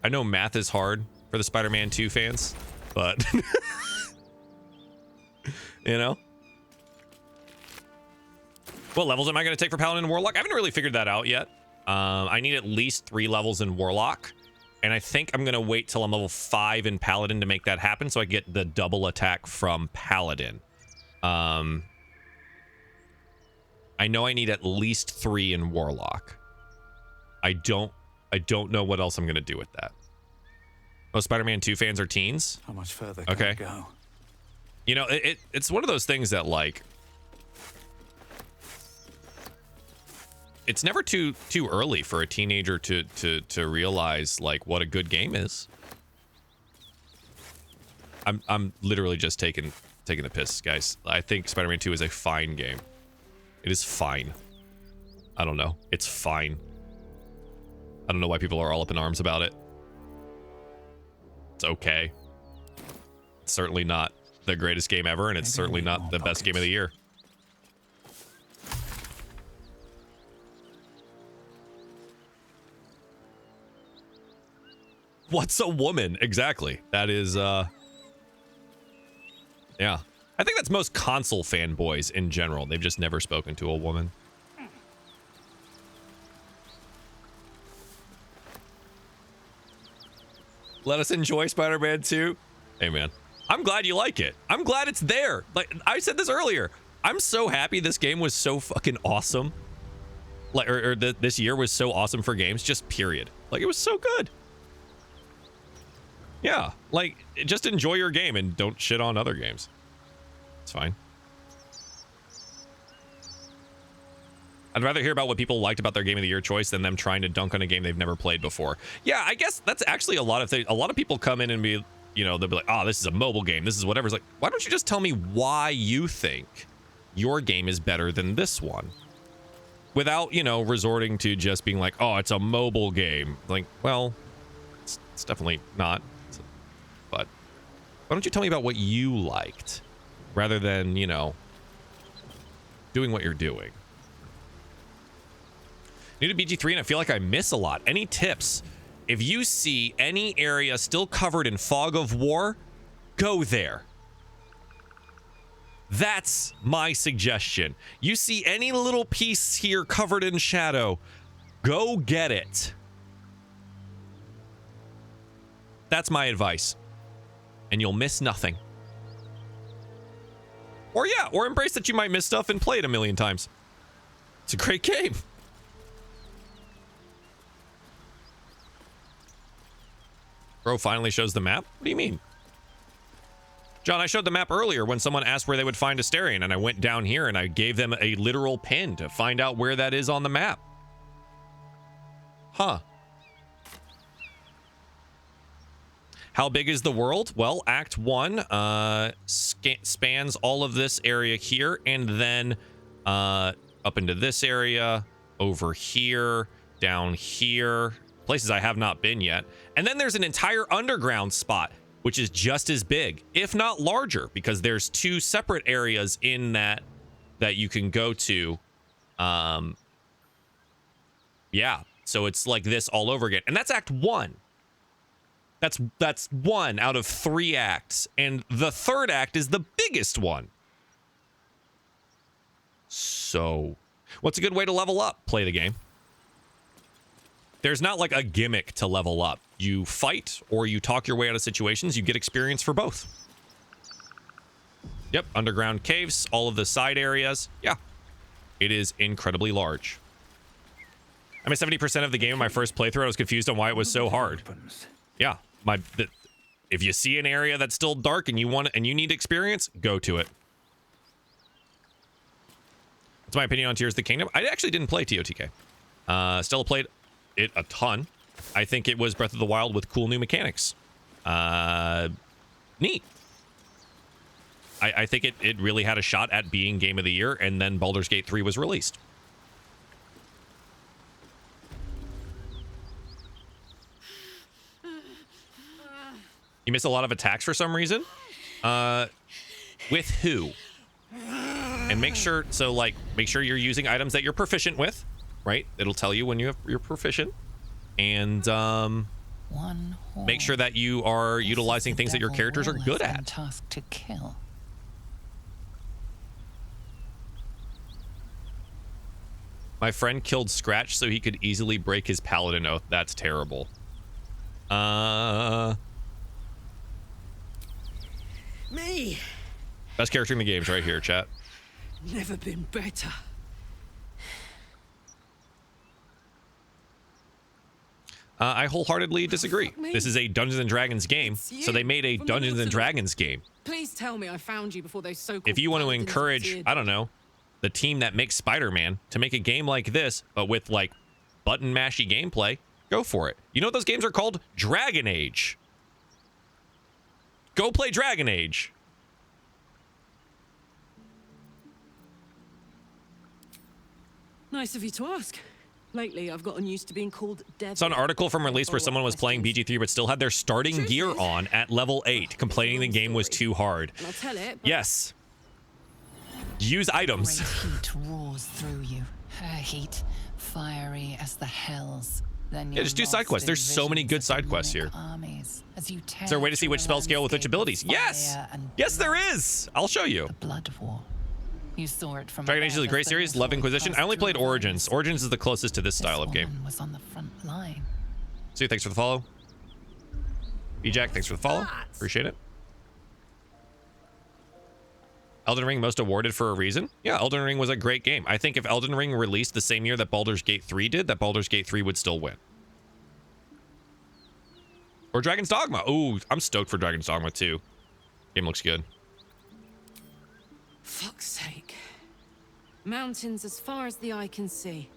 [SPEAKER 1] I know math is hard for the Spider-Man 2 fans, but... You know? What levels am I going to take for Paladin and Warlock? I haven't really figured that out yet. I need at least 3 levels in Warlock. And I think I'm going to wait till I'm level 5 in Paladin to make that happen so I get the double attack from Paladin. I know I need at least 3 in Warlock. I don't know what else I'm going to do with that. Most Spider-Man 2 fans are teens.
[SPEAKER 2] How much further can I go?
[SPEAKER 1] You know, it's one of those things that, like, it's never too early for a teenager to realize, like, what a good game is. I'm literally just taking the piss, guys. I think Spider-Man 2 is a fine game. It is fine. I don't know. It's fine. I don't know why people are all up in arms about it. It's okay. It's certainly not the greatest game ever, and it's certainly not the best game of the year. What's a woman? Exactly. That is, yeah. I think that's most console fanboys in general. They've just never spoken to a woman. Let us enjoy Spider-Man 2. Hey, man. I'm glad you like it. I'm glad it's there. Like I said this earlier, I'm so happy this game was so fucking awesome. Like, this year was so awesome for games, just period. Like, it was so good. Yeah, like, just enjoy your game and don't shit on other games. It's fine. I'd rather hear about what people liked about their game of the year choice than them trying to dunk on a game they've never played before. Yeah, I guess that's actually a lot of things. A lot of people come in and be, you know, they'll be like, oh, this is a mobile game. This is whatever. It's like, why don't you just tell me why you think your game is better than this one? Without, you know, resorting to just being like, oh, it's a mobile game. Like, well, it's definitely not. But why don't you tell me about what you liked rather than, you know, doing what you're doing? New to BG3, and I feel like I miss a lot. Any tips? If you see any area still covered in fog of war, go there. That's my suggestion. You see any little piece here covered in shadow, go get it. That's my advice. And you'll miss nothing. Or yeah, or embrace that you might miss stuff and play it a million times. It's a great game. Bro finally shows the map? What do you mean? John, I showed the map earlier when someone asked where they would find Astarion, and I went down here and I gave them a literal pin to find out where that is on the map. Huh. How big is the world? Well, Act 1 spans all of this area here, and then up into this area, over here, down here, places I have not been yet. And then there's an entire underground spot, which is just as big, if not larger, because there's 2 separate areas in that you can go to. Yeah, so it's like this all over again. And that's Act 1. That's 1 out of 3 acts. And the 3rd act is the biggest one. So, what's a good way to level up? Play the game. There's not like a gimmick to level up. You fight or you talk your way out of situations. You get experience for both. Yep, underground caves, all of the side areas. Yeah, it is incredibly large. I mean, 70% of the game in my first playthrough, I was confused on why it was so hard. Yeah, if you see an area that's still dark and you need experience, go to it. That's my opinion on Tears of the Kingdom. I actually didn't play TOTK. Stella played it a ton. I think it was Breath of the Wild with cool new mechanics. Neat. I think it really had a shot at being Game of the Year, and then Baldur's Gate 3 was released. You miss a lot of attacks for some reason. With who? And make sure you're using items that you're proficient with, right? It'll tell you when you're proficient. And make sure that you are utilizing things that your characters are good at.
[SPEAKER 5] Task to kill.
[SPEAKER 1] My friend killed Scratch so he could easily break his paladin oath. That's terrible.
[SPEAKER 10] Me.
[SPEAKER 1] Best character in the game's right here, chat.
[SPEAKER 10] Never been better.
[SPEAKER 1] I wholeheartedly disagree. This is a Dungeons and Dragons game, so they made a Dungeons and Dragons game.
[SPEAKER 10] Please tell me I found you before those so-called.
[SPEAKER 1] If you want to encourage, I don't know, the team that makes Spider-Man to make a game like this, but with like button mashy gameplay, go for it. You know what those games are called? Dragon Age. Go play Dragon Age.
[SPEAKER 10] Nice of you to ask. Lately, I've gotten used to being called Devil.
[SPEAKER 1] Saw an article from release where someone was playing BG3 but still had their starting gear on at level 8, complaining the game was too hard.
[SPEAKER 10] And I'll tell it,
[SPEAKER 1] yes. Use items.
[SPEAKER 5] Great heat roars through you. Her heat, fiery as the hells. Then
[SPEAKER 1] yeah, just do side quests. There's so many good side quests here. Is there a way to see which spells scale with which abilities? Yes! Yes, there is! I'll show you.
[SPEAKER 5] The Blood War. You saw it from
[SPEAKER 1] Dragon Age is a great series. Love Inquisition. I only played Origins. Origins is the closest to this style of game.
[SPEAKER 5] Was on the front line.
[SPEAKER 1] See, thanks for the follow. B-Jack, thanks for the follow. Appreciate it. Elden Ring most awarded for a reason? Yeah, Elden Ring was a great game. I think if Elden Ring released the same year that Baldur's Gate 3 did, that Baldur's Gate 3 would still win. Or Dragon's Dogma. Ooh, I'm stoked for Dragon's Dogma too. Game looks good.
[SPEAKER 10] Fuck's sake. Mountains as far as the eye can see.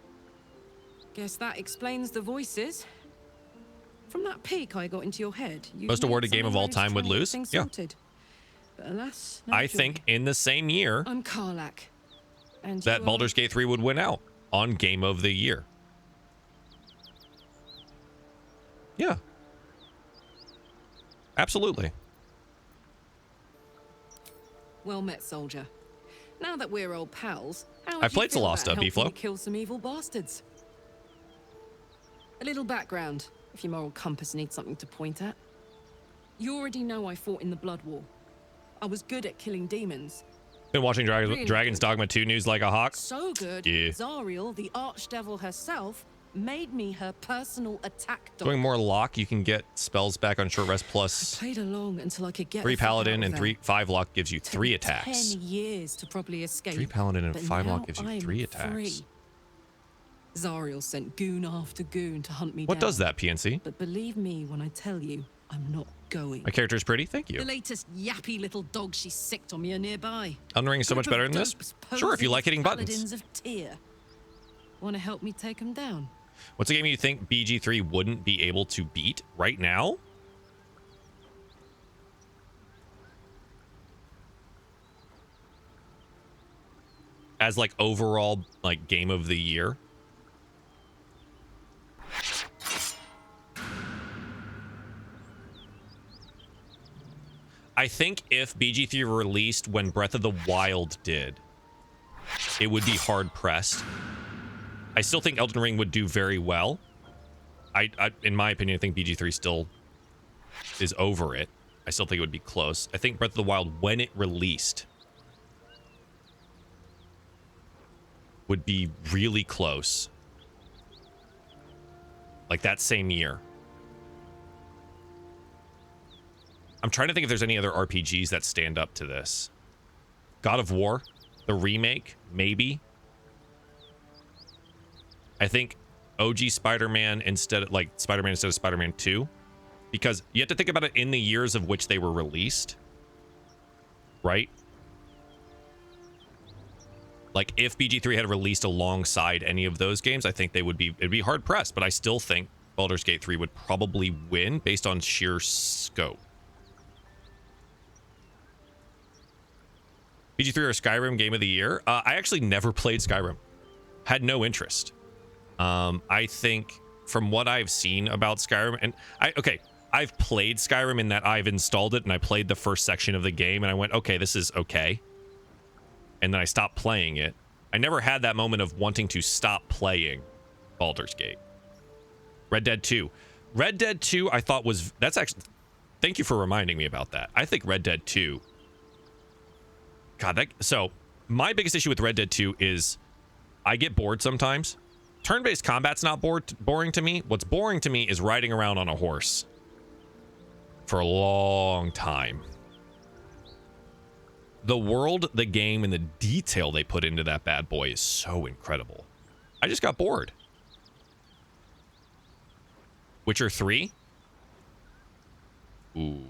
[SPEAKER 10] Guess that explains the voices. From that peak I got into your head.
[SPEAKER 1] Most awarded game of all time would lose? Yeah.
[SPEAKER 10] But alas, no
[SPEAKER 1] I
[SPEAKER 10] joy.
[SPEAKER 1] think in the same year
[SPEAKER 10] I'm Karlach. And
[SPEAKER 1] that Baldur's Gate 3 would win out on Game of the Year. Yeah. Absolutely.
[SPEAKER 10] Well met, soldier. Now that we're old pals, how
[SPEAKER 1] I've played Celasta,
[SPEAKER 10] B-Flow. Kill some evil bastards. A little background, if your moral compass needs something to point at. You already know I fought in the Blood War. I was good at killing demons.
[SPEAKER 1] Been watching Dragon's Dogma 2 news like a hawk.
[SPEAKER 10] So good,
[SPEAKER 1] yeah.
[SPEAKER 10] Zariel, the archdevil herself, made me her personal attack dog.
[SPEAKER 1] Doing more lock, you can get spells back on short rest plus.
[SPEAKER 10] I played along until I could get
[SPEAKER 1] 3 paladin and 5 lock gives you 3 attacks.
[SPEAKER 10] 10 years to properly escape.
[SPEAKER 1] 3 paladin and
[SPEAKER 10] but
[SPEAKER 1] 5 lock
[SPEAKER 10] now
[SPEAKER 1] gives you
[SPEAKER 10] I'm
[SPEAKER 1] 3 attacks.
[SPEAKER 10] Free. Zariel sent goon after goon to hunt me down.
[SPEAKER 1] What does that, PNC?
[SPEAKER 10] But believe me when I tell you, I'm not going.
[SPEAKER 1] My character's pretty, thank you.
[SPEAKER 10] The latest yappy little dog she sicked on me are nearby.
[SPEAKER 1] Elden Ring is so much better than this? Sure, if you like hitting buttons.
[SPEAKER 10] Paladins of Tyr. Want to help me take them down?
[SPEAKER 1] What's a game you think BG3 wouldn't be able to beat right now? as like overall like game of the year. I think if BG3 were released when Breath of the Wild did, it would be hard pressed. I still think Elden Ring would do very well. I in my opinion, I think BG3 still is over it. I still think it would be close. I think Breath of the Wild, when it released, would be really close. Like that same year. I'm trying to think if there's any other RPGs that stand up to this. God of War, the remake, maybe. I think OG Spider-Man instead of Spider-Man 2, because you have to think about it in the years of which they were released, right? Like if BG3 had released alongside any of those games, I think it'd be hard pressed, but I still think Baldur's Gate 3 would probably win based on sheer scope. BG3 or Skyrim game of the year? I actually never played Skyrim. Had no interest. I think from what I've seen about Skyrim, and I've played Skyrim in that I've installed it and I played the first section of the game and I went, okay, this is okay. And then I stopped playing it. I never had that moment of wanting to stop playing Baldur's Gate. Red Dead 2. Red Dead 2 I thought that's actually, thank you for reminding me about that. I think Red Dead 2, so my biggest issue with Red Dead 2 is I get bored sometimes. Turn-based combat's not boring to me. What's boring to me is riding around on a horse for a long time. The world, the game, and the detail they put into that bad boy is so incredible. I just got bored. Witcher 3? Ooh.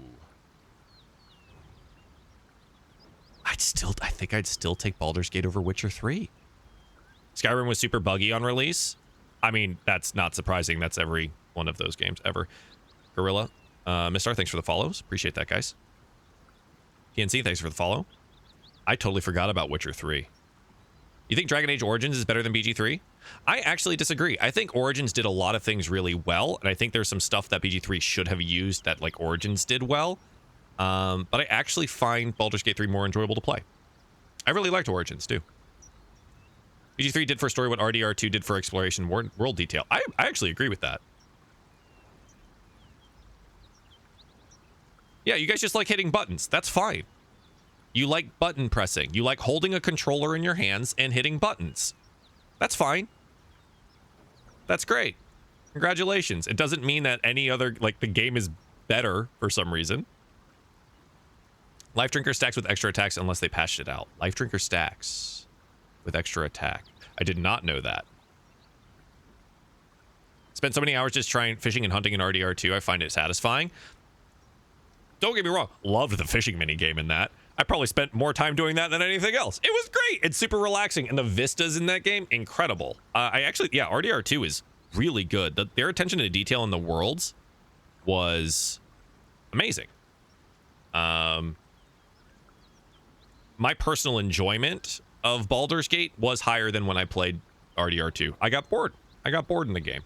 [SPEAKER 1] I think I'd still take Baldur's Gate over Witcher 3. Skyrim was super buggy on release. I mean, that's not surprising. That's every one of those games ever. Gorilla, Mistar, thanks for the follows. Appreciate that, guys. PNC, thanks for the follow. I totally forgot about Witcher 3. You think Dragon Age Origins is better than BG3? I actually disagree. I think Origins did a lot of things really well, and I think there's some stuff that BG3 should have used that like Origins did well. But I actually find Baldur's Gate 3 more enjoyable to play. I really liked Origins too. BG3 did for story what RDR2 did for exploration world detail. I actually agree with that. Yeah, you guys just like hitting buttons. That's fine. You like button pressing. You like holding a controller in your hands and hitting buttons. That's fine. That's great. Congratulations. It doesn't mean that any other, like, the game is better for some reason. Life Drinker stacks with extra attacks unless they patched it out. Life Drinker stacks with extra attack. I did not know that. Spent so many hours just trying fishing and hunting in RDR2. I find it satisfying. Don't get me wrong. Loved the fishing minigame in that. I probably spent more time doing that than anything else. It was great. It's super relaxing. And the vistas in that game, incredible. RDR2 is really good. Their attention to detail in the worlds was amazing. My personal enjoyment of Baldur's Gate was higher than when I played RDR2. I got bored. I got bored in the game.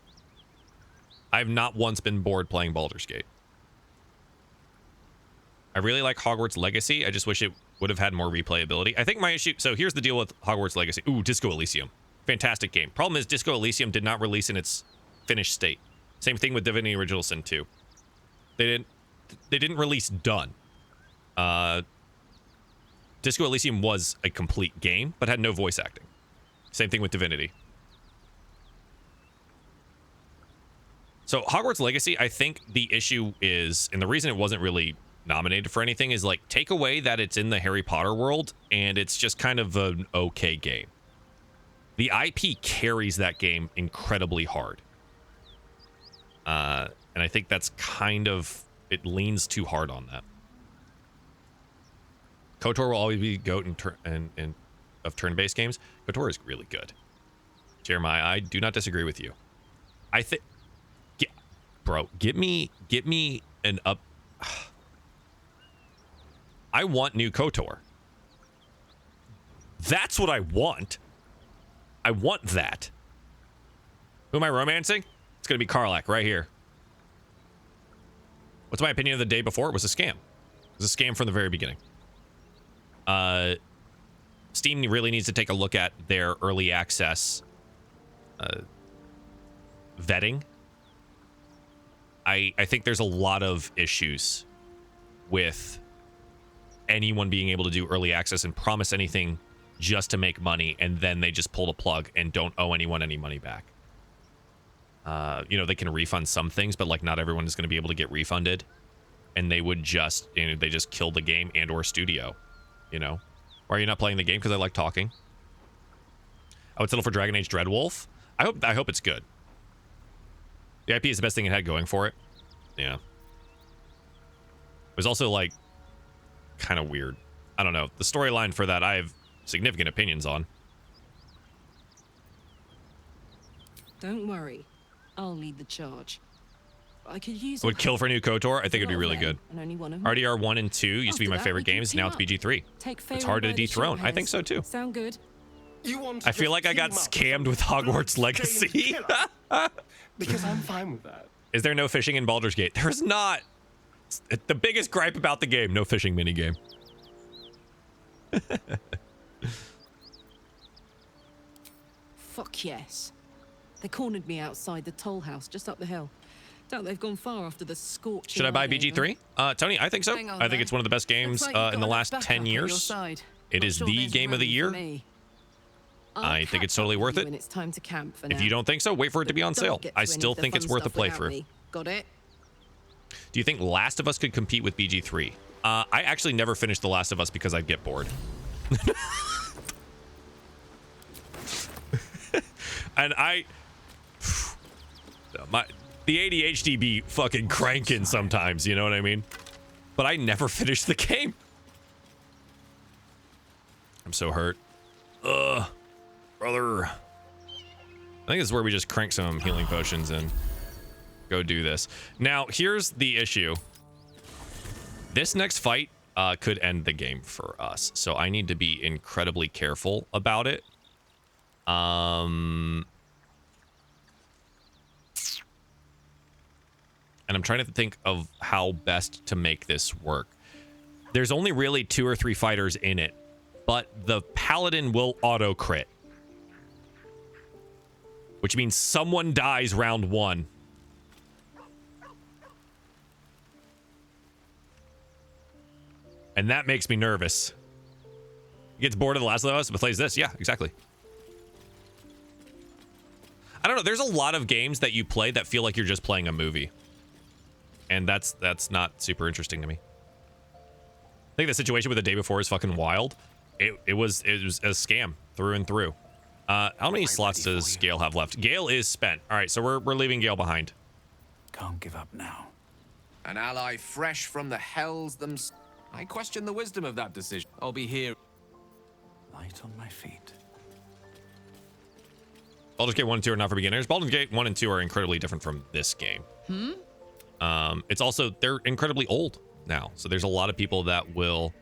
[SPEAKER 1] I've not once been bored playing Baldur's Gate. I really like Hogwarts Legacy. I just wish it would have had more replayability. I think my issue... So here's the deal with Hogwarts Legacy. Ooh, Disco Elysium. Fantastic game. Problem is Disco Elysium did not release in its finished state. Same thing with Divinity Original Sin 2. They didn't release done. Disco Elysium was a complete game, but had no voice acting. Same thing with Divinity. So Hogwarts Legacy, I think the issue is, and the reason it wasn't really nominated for anything is like, take away that it's in the Harry Potter world and it's just kind of an okay game. The IP carries that game incredibly hard. And I think that's kind of, it leans too hard on that. KOTOR will always be GOAT of turn-based games. KOTOR is really good. Jeremiah, I do not disagree with you. I think, bro, get me an up. I want new KOTOR. That's what I want. I want that. Who am I romancing? It's going to be Karlach right here. What's my opinion of the day before? It was a scam. It was a scam from the very beginning. Steam really needs to take a look at their early access vetting. I think there's a lot of issues with anyone being able to do early access and promise anything just to make money, and then they just pull the plug and don't owe anyone any money back. You know, they can refund some things, but like not everyone is going to be able to get refunded, and they would just, you know, they just kill the game and or studio. You know, why are you not playing the game? Because I like talking. I would settle for Dragon Age Dreadwolf. I hope it's good. The IP is the best thing it had going for it. Yeah. It was also like kind of weird. I don't know. The storyline for that I have significant opinions on.
[SPEAKER 10] Don't worry. I'll lead the charge. I could use.
[SPEAKER 1] Would kill for new KOTOR? I think it'd be really good.
[SPEAKER 10] And only one of them.
[SPEAKER 1] RDR 1 and 2 used to be my favorite games. Now it's BG3. It's hard to dethrone. I think so too.
[SPEAKER 10] Sound good?
[SPEAKER 1] I feel like I got scammed with Hogwarts Legacy.
[SPEAKER 4] Because I'm fine with that.
[SPEAKER 1] Is there no fishing in Baldur's Gate? There's not. It's the biggest gripe about the game. No fishing minigame.
[SPEAKER 10] Fuck yes. They cornered me outside the toll house just up the hill. Doubt they've gone far after the scorch.
[SPEAKER 1] Should I buy BG3? Tony, I think so. I think it's one of the best games in the last 10 years. It is the game of the year. I think it's totally worth it.
[SPEAKER 10] It's time to camp for
[SPEAKER 1] if you don't think so, wait for it to be on sale. I still think it's worth a playthrough.
[SPEAKER 10] Got it?
[SPEAKER 1] Do you think Last of Us could compete with BG3? I actually never finished The Last of Us because I'd get bored. And the ADHD be fucking cranking sometimes, you know what I mean? But I never finished the game. I'm so hurt. Ugh. Brother. I think this is where we just crank some healing potions and go do this. Now, here's the issue. This next fight could end the game for us, so I need to be incredibly careful about it. And I'm trying to think of how best to make this work. There's only really 2 or 3 fighters in it, but the paladin will auto crit, which means someone dies round 1. And that makes me nervous. He gets bored of The Last of Us but plays this. Yeah, exactly. I don't know. There's a lot of games that you play that feel like you're just playing a movie. And that's not super interesting to me. I think the situation with the day before is fucking wild. It was a scam through and through. How many slots does Gale have left? Gale is spent. All right, so we're leaving Gale behind.
[SPEAKER 2] Can't give up now.
[SPEAKER 9] An ally fresh from the hells themselves. I question the wisdom of that decision. I'll be here.
[SPEAKER 2] Light on my feet.
[SPEAKER 1] Baldur's Gate 1 and 2 are not for beginners. Baldur's Gate 1 and 2 are incredibly different from this game. It's also, they're incredibly old now. So there's a lot of people that will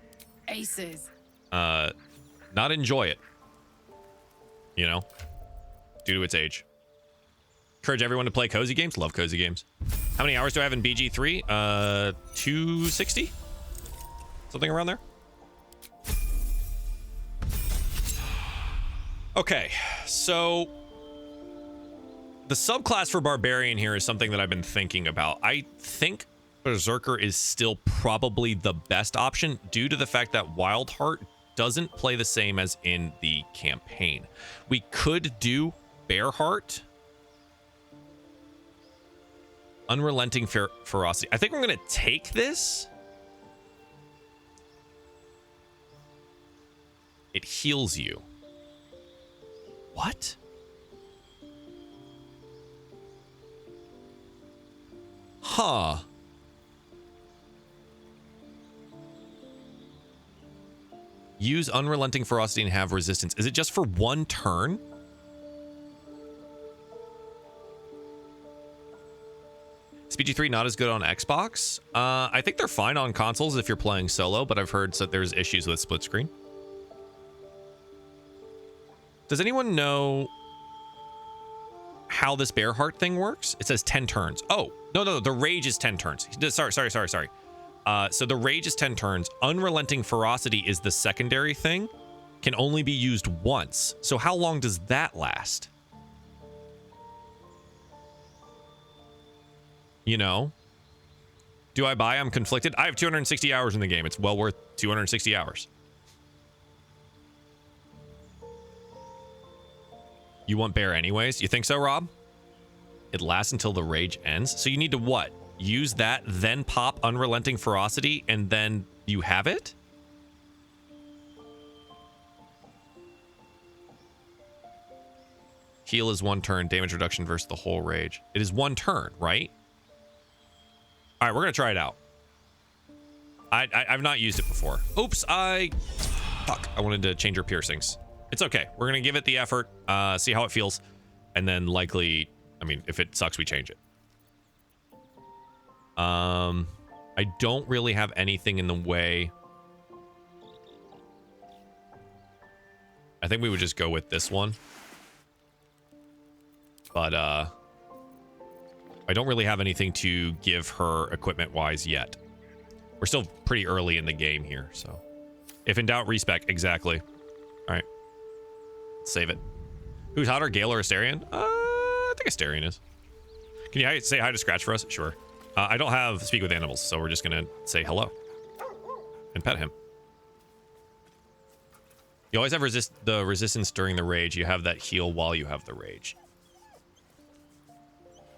[SPEAKER 3] Aces.
[SPEAKER 1] not enjoy it. You know, due to its age. Encourage everyone to play cozy games. Love cozy games. How many hours do I have in BG3? 260? Something around there. Okay, so the subclass for Barbarian here is something that I've been thinking about. I think Berserker is still probably the best option due to the fact that Wildheart doesn't play the same as in the campaign. We could do Bearheart. Unrelenting Ferocity. I think we're going to take this. It heals you. What? Huh. Use Unrelenting Ferocity and have resistance. Is it just for 1 turn? Is BG3 not as good on Xbox? I think they're fine on consoles if you're playing solo, but I've heard that there's issues with split screen. Does anyone know how this bear heart thing works? It says 10 turns. Oh, no, the rage is 10 turns. Sorry. So the rage is 10 turns. Unrelenting ferocity is the secondary thing. Can only be used once. So how long does that last? You know? Do I buy? I'm conflicted. I have 260 hours in the game. It's well worth 260 hours. You want bear anyways? You think so, Rob? It lasts until the rage ends. So you need to what? Use that, then pop unrelenting ferocity, and then you have it? Heal is 1 turn. Damage reduction versus the whole rage. It is 1 turn, right? All right, we're going to try it out. I've not used it before. Oops, fuck. I wanted to change her piercings. It's okay. We're going to give it the effort, see how it feels, and then likely, I mean, if it sucks, we change it. I don't really have anything in the way. I think we would just go with this one. But, I don't really have anything to give her equipment-wise yet. We're still pretty early in the game here, so. If in doubt, respec. Exactly. All right. Let's save it. Who's hotter, Gale or Astarion? I think Astarion is. Can you say hi to Scratch for us? Sure. I don't have speak with animals, so we're just going to say hello. And pet him. You always have the resistance during the rage. You have that heal while you have the rage.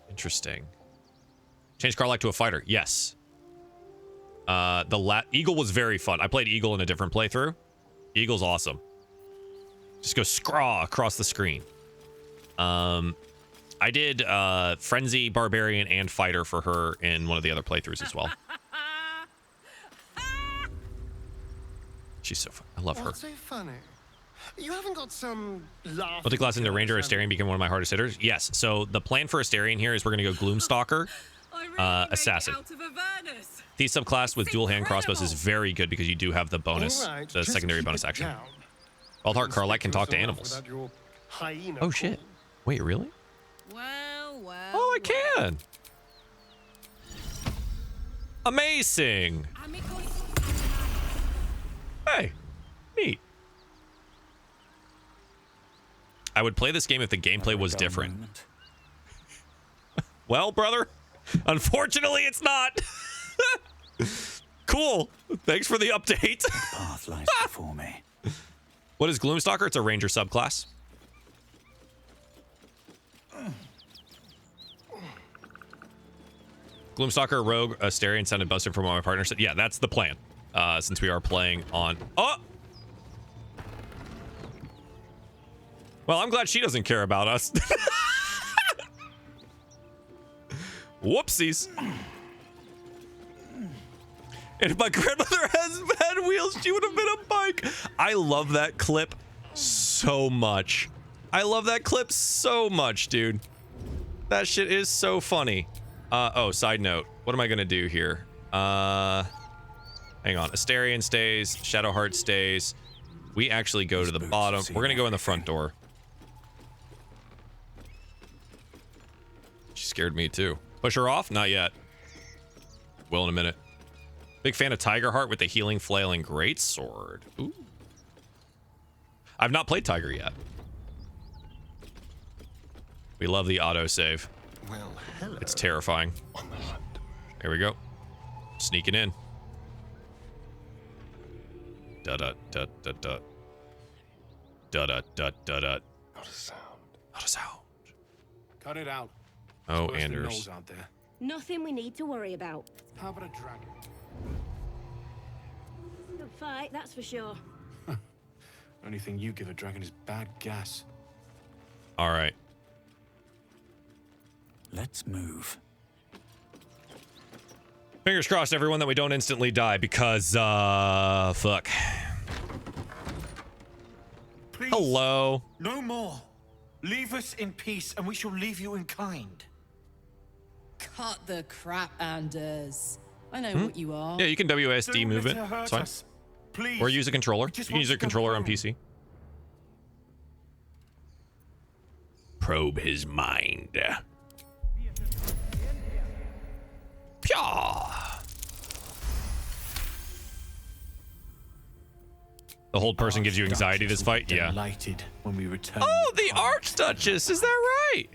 [SPEAKER 1] Interesting. Change Karlach to a fighter. Yes. Eagle was very fun. I played Eagle in a different playthrough. Eagle's awesome. Just go scraw across the screen. I did Frenzy, Barbarian, and Fighter for her in one of the other playthroughs as well. She's so fun. I love her.
[SPEAKER 11] What's so funny? You haven't got some laugh.
[SPEAKER 1] Multi-class into Ranger. Astarion became one of my hardest hitters. Yes. So the plan for Astarion here is we're going to go Gloomstalker, Assassin. Thief subclass with dual hand crossbows is very good because you do have the bonus, the secondary bonus action. Baldheart Karlach can talk to animals. Oh shit! Wait, really?
[SPEAKER 10] Well.
[SPEAKER 1] Oh, I can. Amazing. Hey, neat. I would play this game if the gameplay was different. Well, brother, unfortunately, it's not. Cool. Thanks for the update.
[SPEAKER 2] The path lies before me.
[SPEAKER 1] What is Gloomstalker? It's a ranger subclass. Gloomstalker, Rogue, Astarion sounded busted from what my partner said. Yeah, that's the plan. Since we are playing on... Oh! Well, I'm glad she doesn't care about us. Whoopsies. And if my grandmother had wheels, she would have been a bike. I love that clip so much. I love that clip so much, dude. That shit is so funny. Oh, side note. What am I going to do here? Hang on. Astarion stays. Shadowheart stays. We actually go to the bottom. We're going to go in the front door. She scared me too. Push her off? Not yet. Will in a minute. Big fan of Tigerheart with the healing flailing greatsword. Ooh. I've not played Tiger yet. We love the autosave.
[SPEAKER 11] Well, hello.
[SPEAKER 1] It's terrifying.
[SPEAKER 11] On the hunt.
[SPEAKER 1] Here we go. Sneaking in. Da-da, da-da-da. Da-da, da-da-da.
[SPEAKER 11] Not a sound.
[SPEAKER 1] Not a sound.
[SPEAKER 9] Cut it out.
[SPEAKER 1] Oh,
[SPEAKER 9] Worse than
[SPEAKER 1] Anders.
[SPEAKER 9] Knowles out there.
[SPEAKER 12] Nothing we need to worry about.
[SPEAKER 9] How about a dragon?
[SPEAKER 12] Good fight, that's for sure.
[SPEAKER 9] Only thing you give a dragon is bad gas.
[SPEAKER 1] All right.
[SPEAKER 2] Let's move.
[SPEAKER 1] Fingers crossed, everyone, that we don't instantly die because, fuck.
[SPEAKER 7] Please,
[SPEAKER 1] Hello.
[SPEAKER 7] no more. Leave us in peace, and we shall leave you in kind.
[SPEAKER 10] Cut the crap, Anders. I know what you are.
[SPEAKER 1] Yeah, you can WASD
[SPEAKER 7] Don't
[SPEAKER 1] move
[SPEAKER 7] let
[SPEAKER 1] it.
[SPEAKER 7] her hurt
[SPEAKER 1] It's fine.
[SPEAKER 7] us. Please.
[SPEAKER 1] Or use a controller. You
[SPEAKER 7] just
[SPEAKER 1] can use a
[SPEAKER 7] want to go
[SPEAKER 1] controller on
[SPEAKER 7] home.
[SPEAKER 1] PC. probe his mind. Pyaw. The hold person gives you anxiety this fight? Yeah.
[SPEAKER 2] Delighted when we return.
[SPEAKER 1] Oh, the Archduchess! Is that right?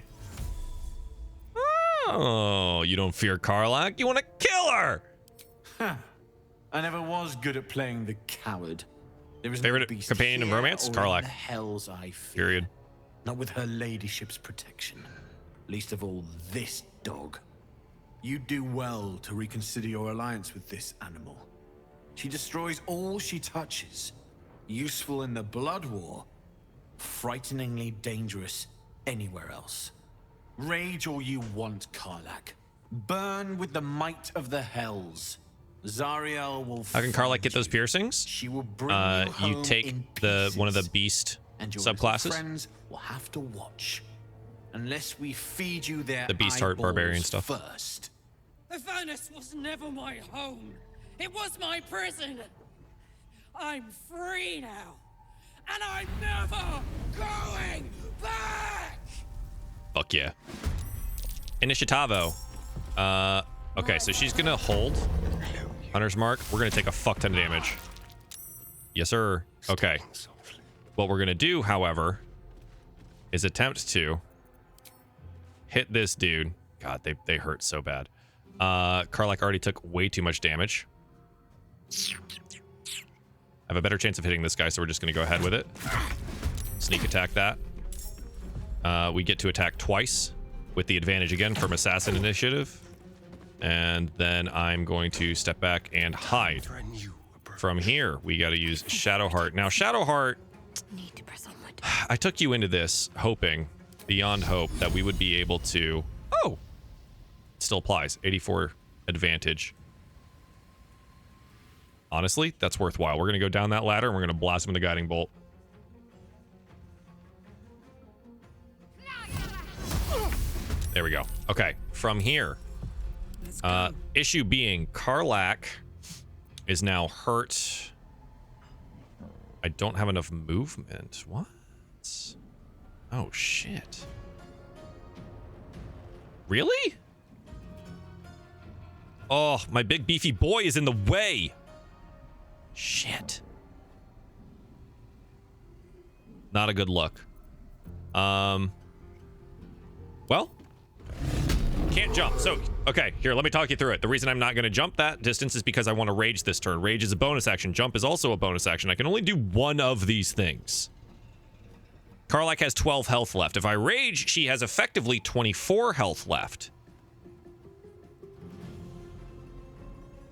[SPEAKER 1] Oh, you don't fear Karlach? You want to kill her?
[SPEAKER 2] Huh. I never was good at playing the coward. There is
[SPEAKER 1] Favorite
[SPEAKER 2] no beast
[SPEAKER 1] companion in
[SPEAKER 2] here
[SPEAKER 1] romance?
[SPEAKER 2] or in
[SPEAKER 1] Karlach.
[SPEAKER 2] the hells I fear.
[SPEAKER 1] Period.
[SPEAKER 2] Not with her ladyship's protection. Least of all this dog. You do well to reconsider your alliance with this animal. She destroys all she touches. Useful in the blood war. Frighteningly dangerous anywhere else. Rage all you want, Karlach. Burn with the might of the hells. Zariel will.
[SPEAKER 1] How can Karlach get those piercings?
[SPEAKER 2] She will bring
[SPEAKER 1] you take one of the beast
[SPEAKER 2] and your
[SPEAKER 1] subclasses.
[SPEAKER 2] Friends will have to watch, unless we feed you their
[SPEAKER 1] The beast heart barbarian
[SPEAKER 2] eyeballs
[SPEAKER 1] stuff.
[SPEAKER 2] first.
[SPEAKER 13] Avernus was never my home. It was my prison. I'm free now, and I'm never going back.
[SPEAKER 1] Fuck yeah. Initiativo. Okay, so she's gonna hold Hunter's Mark. We're gonna take a fuck ton of damage. Yes, sir. Okay. What we're gonna do, however, is attempt to hit this dude. God, they hurt so bad. Karlach already took way too much damage. I have a better chance of hitting this guy, so we're just gonna go ahead with it. Sneak attack that. We get to attack twice with the advantage again from Assassin Initiative. And then I'm going to step back and hide. From here, we got to use Shadowheart. Now, Shadowheart, I took you into this hoping, beyond hope, that we would be able to... Oh! It still applies. 84 advantage. Honestly, that's worthwhile. We're going to go down that ladder and we're going to blast him with the Guiding Bolt. There we go. Okay, from here. Issue being, Karlach is now hurt. I don't have enough movement. What? Oh, shit. Really? Oh, my big beefy boy is in the way. Shit. Not a good look. Well, can't jump. So, okay, here, let me talk you through it. The reason I'm not going to jump that distance is because I want to rage this turn. Rage is a bonus action. Jump is also a bonus action. I can only do one of these things. Karlach has 12 health left. If I rage, she has effectively 24 health left.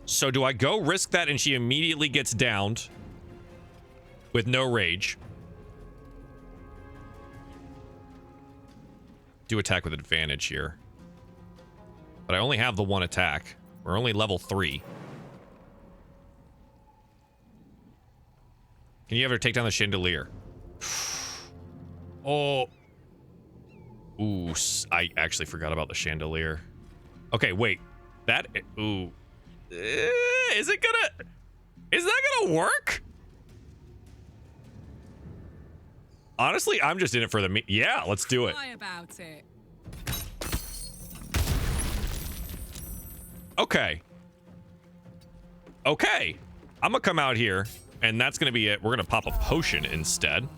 [SPEAKER 1] So do I go risk that and she immediately gets downed with no rage? Do attack with advantage here. But I only have the one attack. We're only level 3. Can you ever take down the chandelier? Oh. Ooh, I actually forgot about the chandelier. Okay, wait. That... Ooh. Is that gonna work? Honestly, I'm just in it for the... Yeah, let's do it.
[SPEAKER 13] Lie about it.
[SPEAKER 1] Okay. Okay. I'm gonna come out here, and that's gonna be it. We're gonna pop a potion instead.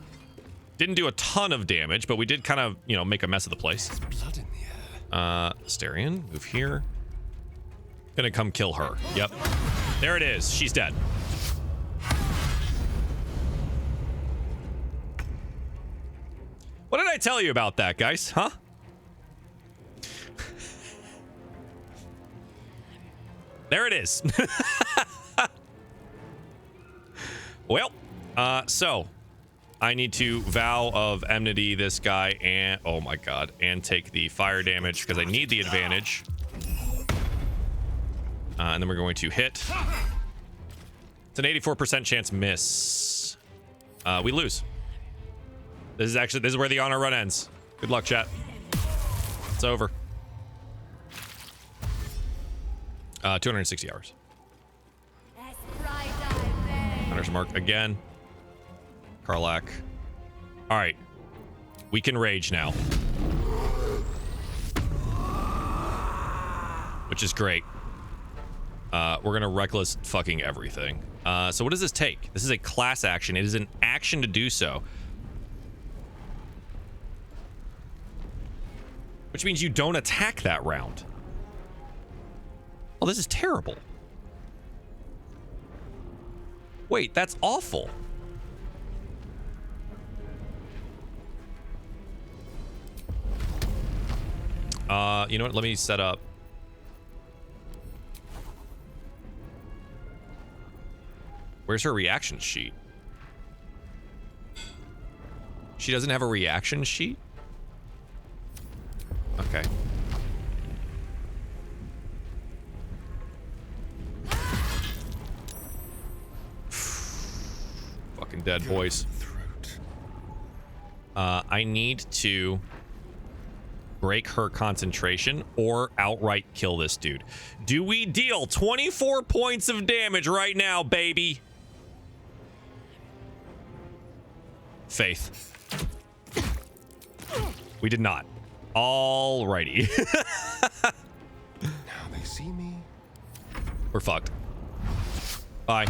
[SPEAKER 1] Didn't do a ton of damage, but we did kind of, you know, make a mess of the place.
[SPEAKER 11] Blood in the air.
[SPEAKER 1] Starion, move here. Gonna come kill her. Yep. There it is. She's dead. What did I tell you about that, guys? Huh? There it is. Well, so I need to vow of enmity this guy and oh my god, and take the fire damage because I need the advantage. And then we're going to hit. It's an 84% chance miss. We lose. This is where the honor run ends. Good luck, chat. It's over. 260 hours. Hunter's Mark again. Karlach. All right. We can rage now. which is great. We're gonna reckless fucking everything. So what does this take? This is a class action. It is an action to do so. Which means you don't attack that round. Oh, this is terrible. Wait, that's awful. You know what? Let me set up. Where's her reaction sheet? She doesn't have a reaction sheet? Okay. Fucking dead, boys. I need to break her concentration or outright kill this dude. Do we deal 24 points of damage right now, baby? Faith. We did not. Alrighty.
[SPEAKER 11] Now they see me.
[SPEAKER 1] We're fucked. Bye.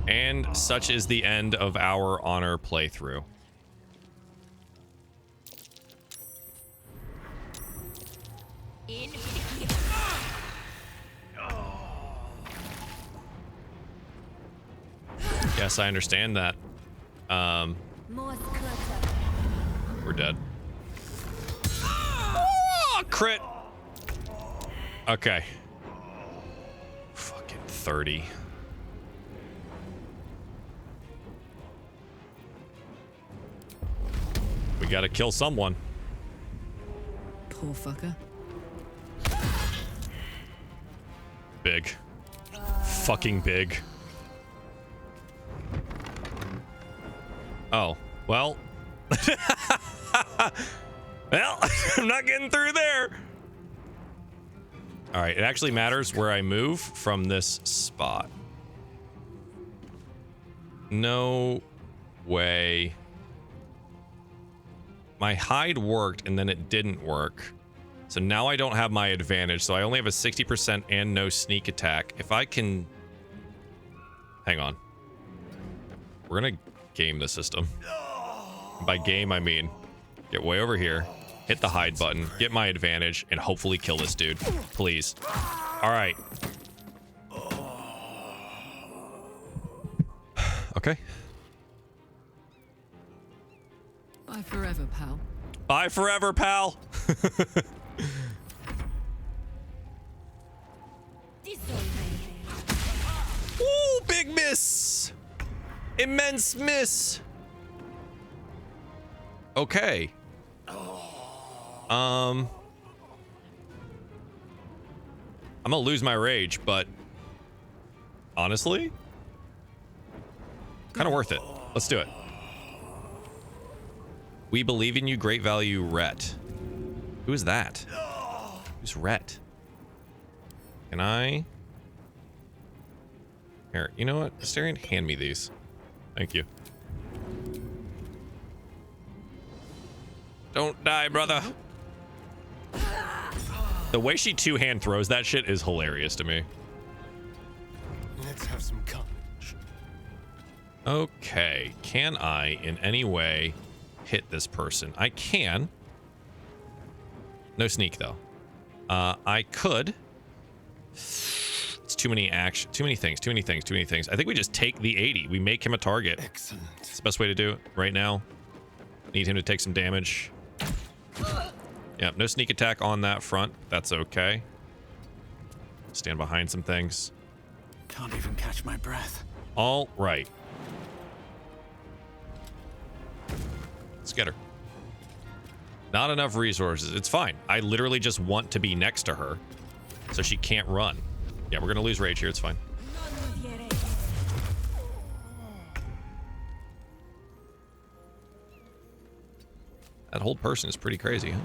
[SPEAKER 1] And such is the end of our honor playthrough. Yes, I understand that. We're dead. Oh, crit. Okay. Fucking 30. We gotta kill someone.
[SPEAKER 10] Poor fucker.
[SPEAKER 1] Big. Fucking big. Oh, well. Well, I'm not getting through there. All right, it actually matters where I move from this spot. No way. My hide worked and then it didn't work. So now I don't have my advantage. So I only have a 60% and no sneak attack. If I can... Hang on. We're gonna game the system. By game, I mean get way over here, hit the hide button, get my advantage, and hopefully kill this dude. Please. All right. Okay.
[SPEAKER 10] Bye forever, pal.
[SPEAKER 1] Bye forever, pal. Ooh, big miss. Immense miss. Okay. I'm gonna lose my rage, but honestly, kind of worth it. Let's do it. We believe in you, great value, Rhett. Who is that? Who's Rhett? Can I? Here, you know what? Astarion, hand me these. Thank you. Don't die, brother. The way she two-hand throws that shit is hilarious to me.
[SPEAKER 11] Let's have some courage.
[SPEAKER 1] Okay, can I in any way hit this person? I can. No sneak though. I could. It's too many action, too many things. I think we just take the 80. We make him a target.
[SPEAKER 11] Excellent.
[SPEAKER 1] It's the best way to do it right now. Need him to take some damage. Yeah, no sneak attack on that front. That's okay. Stand behind some things.
[SPEAKER 2] Can't even catch my breath.
[SPEAKER 1] All right. Let's get her. Not enough resources. It's fine. I literally just want to be next to her so she can't run. Yeah, we're going to lose rage here. It's fine. That whole person is pretty crazy, huh?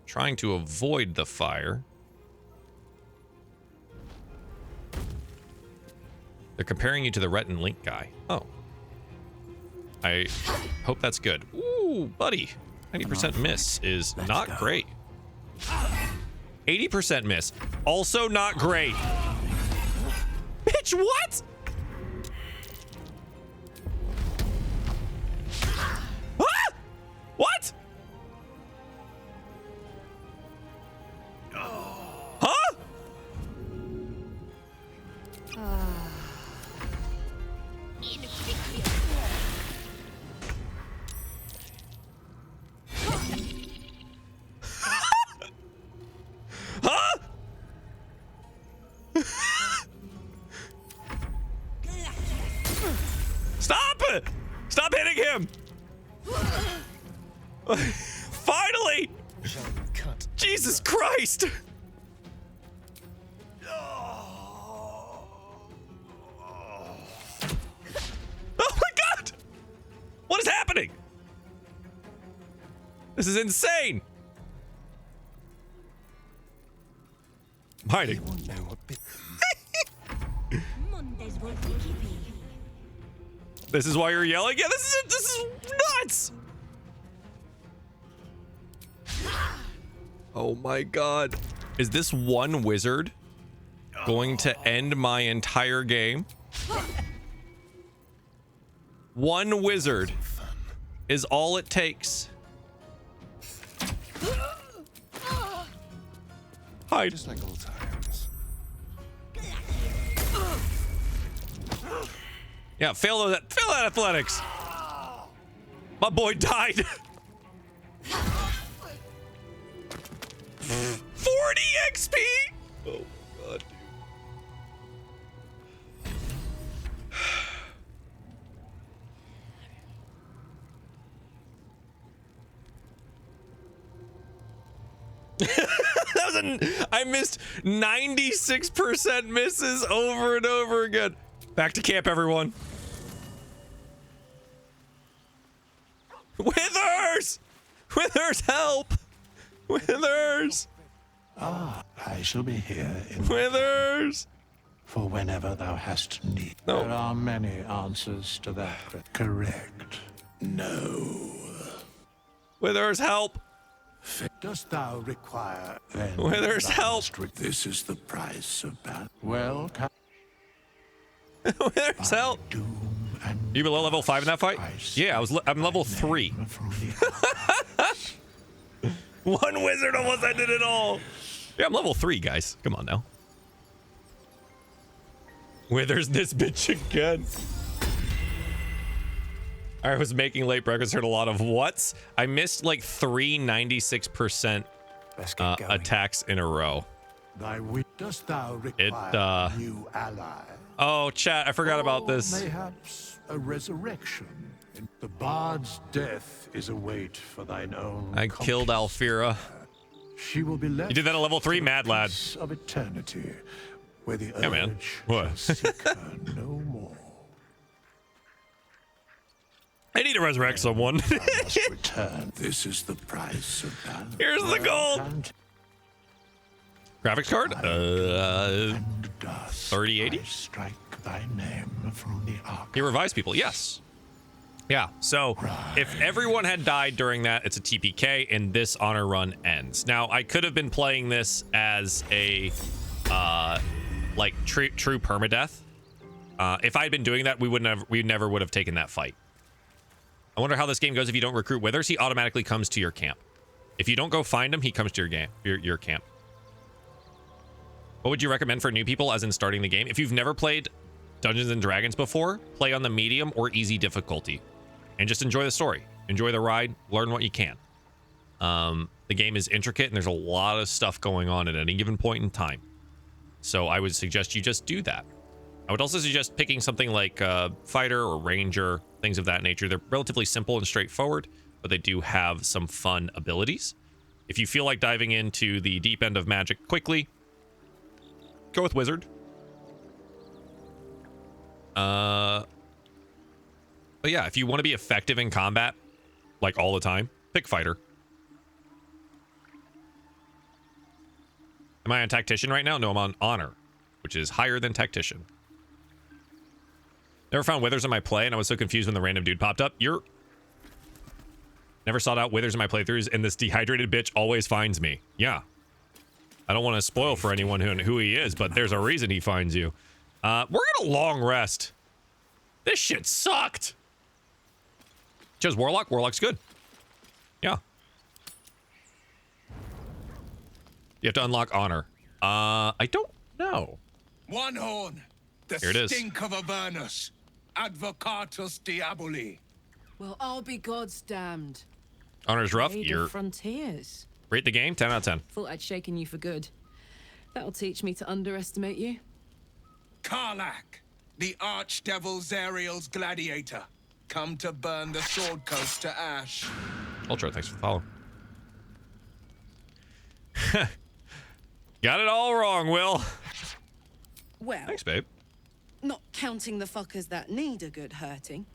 [SPEAKER 1] Trying to avoid the fire. They're comparing you to the Rhett and Link guy. Oh. I hope that's good. Ooh, buddy. 90% miss is not great. 80% miss. Also not great. Bitch, what? Ah! What? Huh? Huh? Stop it! Stop hitting him! Finally! Jesus Christ! Oh my God! What is happening? This is insane! I'm hiding. This is why you're yelling? Yeah, this is nuts! Oh my God. Is this one wizard going to end my entire game? One wizard is all it takes. Hide.
[SPEAKER 11] Just like old times.
[SPEAKER 1] Yeah, fail that athletics. My boy died. 40 XP. Oh God, dude. I missed 96% misses over and over again. Back to camp, everyone. Withers! Withers, help! Withers!
[SPEAKER 14] Ah, I shall be here in
[SPEAKER 1] Withers!
[SPEAKER 14] for whenever thou hast need.
[SPEAKER 1] No.
[SPEAKER 14] There are many answers to that. Correct. No.
[SPEAKER 1] Withers, help!
[SPEAKER 14] Dost thou require then?
[SPEAKER 1] Withers, help!
[SPEAKER 14] This is the price of battle. Well,
[SPEAKER 1] Withers, help! You below level 5 in that fight? Yeah, I'm level 3. One wizard almost ended it all. Yeah, I'm level 3, guys. Come on now. Withers this bitch again. I was making late breakfast, heard a lot of whats. I missed like 3 96% attacks in a row.
[SPEAKER 14] Dost thou require a new ally?
[SPEAKER 1] Oh, chat, I forgot about this.
[SPEAKER 14] Mayhaps a resurrection. The bard's death is a weight for thine own.
[SPEAKER 1] I killed Alfira.
[SPEAKER 14] She will be left.
[SPEAKER 1] You did that at level 3, mad lad.
[SPEAKER 14] Of eternity, where the
[SPEAKER 1] yeah, man. What?
[SPEAKER 14] Seek her no more.
[SPEAKER 1] I need to resurrect someone.
[SPEAKER 14] Return. This is the price of battle.
[SPEAKER 1] Here's the gold. Graphics card? 3080?
[SPEAKER 14] Strike thy name from the arc.
[SPEAKER 1] He revives people, yes. Yeah, so if everyone had died during that, it's a TPK, and this honor run ends. Now, I could have been playing this as a, like, true permadeath. If I had been doing that, we never would have taken that fight. I wonder how this game goes if you don't recruit Withers. He automatically comes to your camp. If you don't go find him, he comes to your camp. What would you recommend for new people, as in starting the game? If you've never played Dungeons and Dragons before, play on the medium or easy difficulty, and just enjoy the story, enjoy the ride, learn what you can. The game is intricate, and there's a lot of stuff going on at any given point in time. So I would suggest you just do that. I would also suggest picking something like Fighter or Ranger, things of that nature. They're relatively simple and straightforward, but they do have some fun abilities. If you feel like diving into the deep end of magic quickly, go with Wizard. But yeah, if you want to be effective in combat, like all the time, pick Fighter. Am I on Tactician right now? No, I'm on Honor, which is higher than Tactician. Never found withers in my play, and I was so confused when the random dude popped up. Never sought out withers in my playthroughs, and this dehydrated bitch always finds me. Yeah. I don't want to spoil for anyone who he is, but there's a reason he finds you. We're gonna long rest. This shit sucked. Chose Warlock. Warlock's good. Yeah. You have to unlock honor. I don't know.
[SPEAKER 6] One horn. The
[SPEAKER 1] Here it is.
[SPEAKER 6] stink of Avernus. Advocatus Diaboli.
[SPEAKER 10] Well, I'll be God's damned.
[SPEAKER 1] Honor's rough.
[SPEAKER 10] Raid
[SPEAKER 1] You're
[SPEAKER 10] of Frontiers.
[SPEAKER 1] rate the game 10 out of 10.
[SPEAKER 10] Thought I'd shaken you for good. That'll teach me to underestimate you.
[SPEAKER 6] Karlach, the archdevil Zariel's gladiator. Come to burn the Sword Coast to ash.
[SPEAKER 1] Ultra, thanks for the follow. Got it all wrong, Will.
[SPEAKER 10] Well,
[SPEAKER 1] Thanks, babe.
[SPEAKER 10] not counting the fuckers that need a good hurting.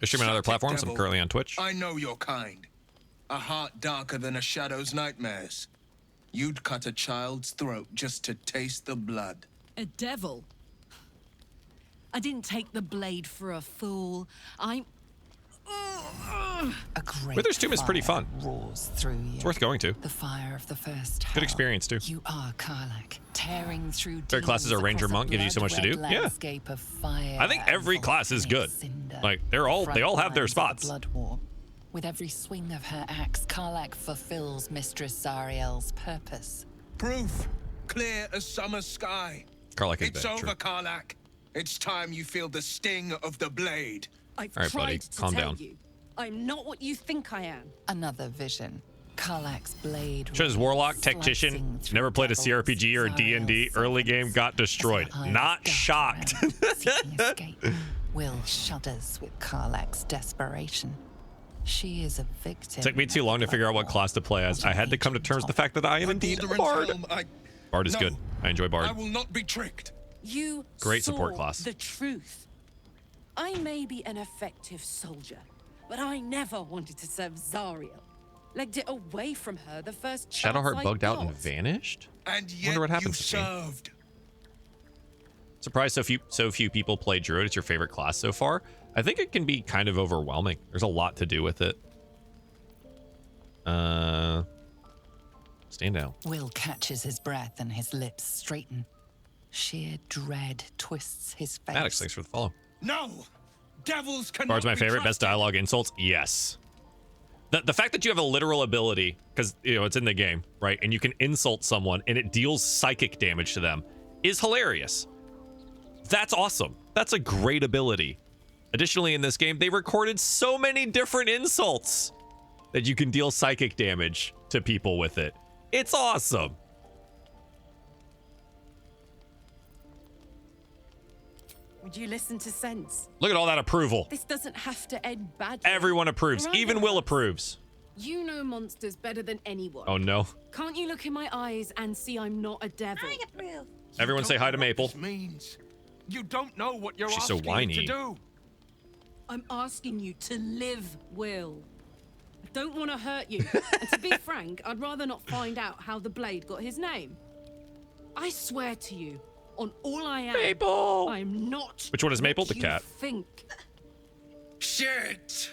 [SPEAKER 1] I stream on other
[SPEAKER 6] Shut it,
[SPEAKER 1] platforms. I'm
[SPEAKER 6] devil.
[SPEAKER 1] currently on Twitch.
[SPEAKER 6] I know your kind. A heart darker than a shadow's nightmares. You'd cut a child's throat just to taste the blood.
[SPEAKER 10] A devil? I didn't take the blade for a fool. I'm...
[SPEAKER 5] A great
[SPEAKER 1] Wither's Tomb is pretty
[SPEAKER 5] fire
[SPEAKER 1] fun.
[SPEAKER 5] roars through you.
[SPEAKER 1] It's worth going to.
[SPEAKER 5] The fire of the first
[SPEAKER 1] Good
[SPEAKER 5] hell.
[SPEAKER 1] experience, too.
[SPEAKER 5] You are Karlach, tearing through
[SPEAKER 1] Their classes are
[SPEAKER 5] demons
[SPEAKER 1] Ranger
[SPEAKER 5] across a
[SPEAKER 1] Monk, gives you so much to do.
[SPEAKER 5] blood-red
[SPEAKER 1] Yeah.
[SPEAKER 5] landscape of fire
[SPEAKER 1] I think every
[SPEAKER 5] and
[SPEAKER 1] class is good.
[SPEAKER 5] volcanic cinder.
[SPEAKER 1] Like, they all have their
[SPEAKER 5] Front lines of the
[SPEAKER 1] spots.
[SPEAKER 5] Blood war. With every swing of her axe, Karlach fulfills Mistress Zariel's purpose.
[SPEAKER 6] Proof. Clear as summer sky.
[SPEAKER 1] Karlach is
[SPEAKER 6] It's
[SPEAKER 1] bad,
[SPEAKER 6] over,
[SPEAKER 1] true.
[SPEAKER 6] Karlach. It's time you feel the sting of the blade.
[SPEAKER 10] I've
[SPEAKER 1] All right,
[SPEAKER 10] tried
[SPEAKER 1] buddy,
[SPEAKER 10] to
[SPEAKER 1] calm
[SPEAKER 10] tell
[SPEAKER 1] down.
[SPEAKER 10] you. I'm not what you think I am.
[SPEAKER 5] Another vision. Karlach's blade.
[SPEAKER 1] Chose Warlock,
[SPEAKER 5] slicing
[SPEAKER 1] Tactician,
[SPEAKER 5] through
[SPEAKER 1] never played a
[SPEAKER 5] devils,
[SPEAKER 1] CRPG or D&D.
[SPEAKER 5] Zariel's
[SPEAKER 1] Early game
[SPEAKER 5] sentence.
[SPEAKER 1] got destroyed.
[SPEAKER 5] As her eyes
[SPEAKER 1] Not
[SPEAKER 5] dart
[SPEAKER 1] shocked.
[SPEAKER 5] around, seeking escape. Will shudders with Karlach's desperation. She is a victim.
[SPEAKER 1] Took me too long to figure out what class to play as. I had to come to terms with the fact that I am indeed a Bard. Bard is
[SPEAKER 6] No.
[SPEAKER 1] good. I enjoy
[SPEAKER 6] I
[SPEAKER 1] Bard.
[SPEAKER 6] will not be tricked.
[SPEAKER 10] You
[SPEAKER 1] Great
[SPEAKER 10] saw
[SPEAKER 1] support class.
[SPEAKER 10] the truth. I may be an effective soldier, but I never wanted to serve Zariel. Legged it away from her the first chance
[SPEAKER 1] Shadowheart
[SPEAKER 10] I
[SPEAKER 1] bugged out and
[SPEAKER 10] got.
[SPEAKER 1] vanished?
[SPEAKER 6] And yet
[SPEAKER 1] Wonder what
[SPEAKER 6] you
[SPEAKER 1] happens to me.
[SPEAKER 6] served.
[SPEAKER 1] Surprised so few people play Druid. It's your favorite class so far. I think it can be kind of overwhelming. There's a lot to do with it. Stand down.
[SPEAKER 5] Will catches his breath and his lips straighten. Sheer dread twists his face.
[SPEAKER 1] Maddox, thanks for the follow.
[SPEAKER 6] No! Devils cannot
[SPEAKER 1] Bard's my
[SPEAKER 6] be
[SPEAKER 1] favorite. Best
[SPEAKER 6] trusted.
[SPEAKER 1] dialogue insults? Yes. The fact that you have a literal ability, because it's in the game, right? And you can insult someone and it deals psychic damage to them is hilarious. That's awesome. That's a great ability. Additionally, in this game, they recorded so many different insults that you can deal psychic damage to people with it. It's awesome.
[SPEAKER 10] Would you listen to sense?
[SPEAKER 1] Look at all that approval.
[SPEAKER 10] This doesn't have to end badly.
[SPEAKER 1] Everyone approves.
[SPEAKER 10] Right,
[SPEAKER 1] Even Will approves.
[SPEAKER 10] You know monsters better than anyone.
[SPEAKER 1] Oh, no.
[SPEAKER 10] Can't you look in my eyes and see I'm not a devil? I approve.
[SPEAKER 1] Everyone say hi to Maple.
[SPEAKER 6] This means you don't know what you're
[SPEAKER 1] She's so
[SPEAKER 6] asking me
[SPEAKER 1] whiny.
[SPEAKER 6] to do.
[SPEAKER 10] I'm asking you to live, Will. I don't want to hurt you. And to be frank, I'd rather not find out how the blade got his name. I swear to you, on all I am,
[SPEAKER 1] Maple!
[SPEAKER 10] I'm not.
[SPEAKER 1] Which one is Maple?
[SPEAKER 10] what
[SPEAKER 1] The
[SPEAKER 10] you
[SPEAKER 1] cat.
[SPEAKER 10] Think.
[SPEAKER 6] Shit!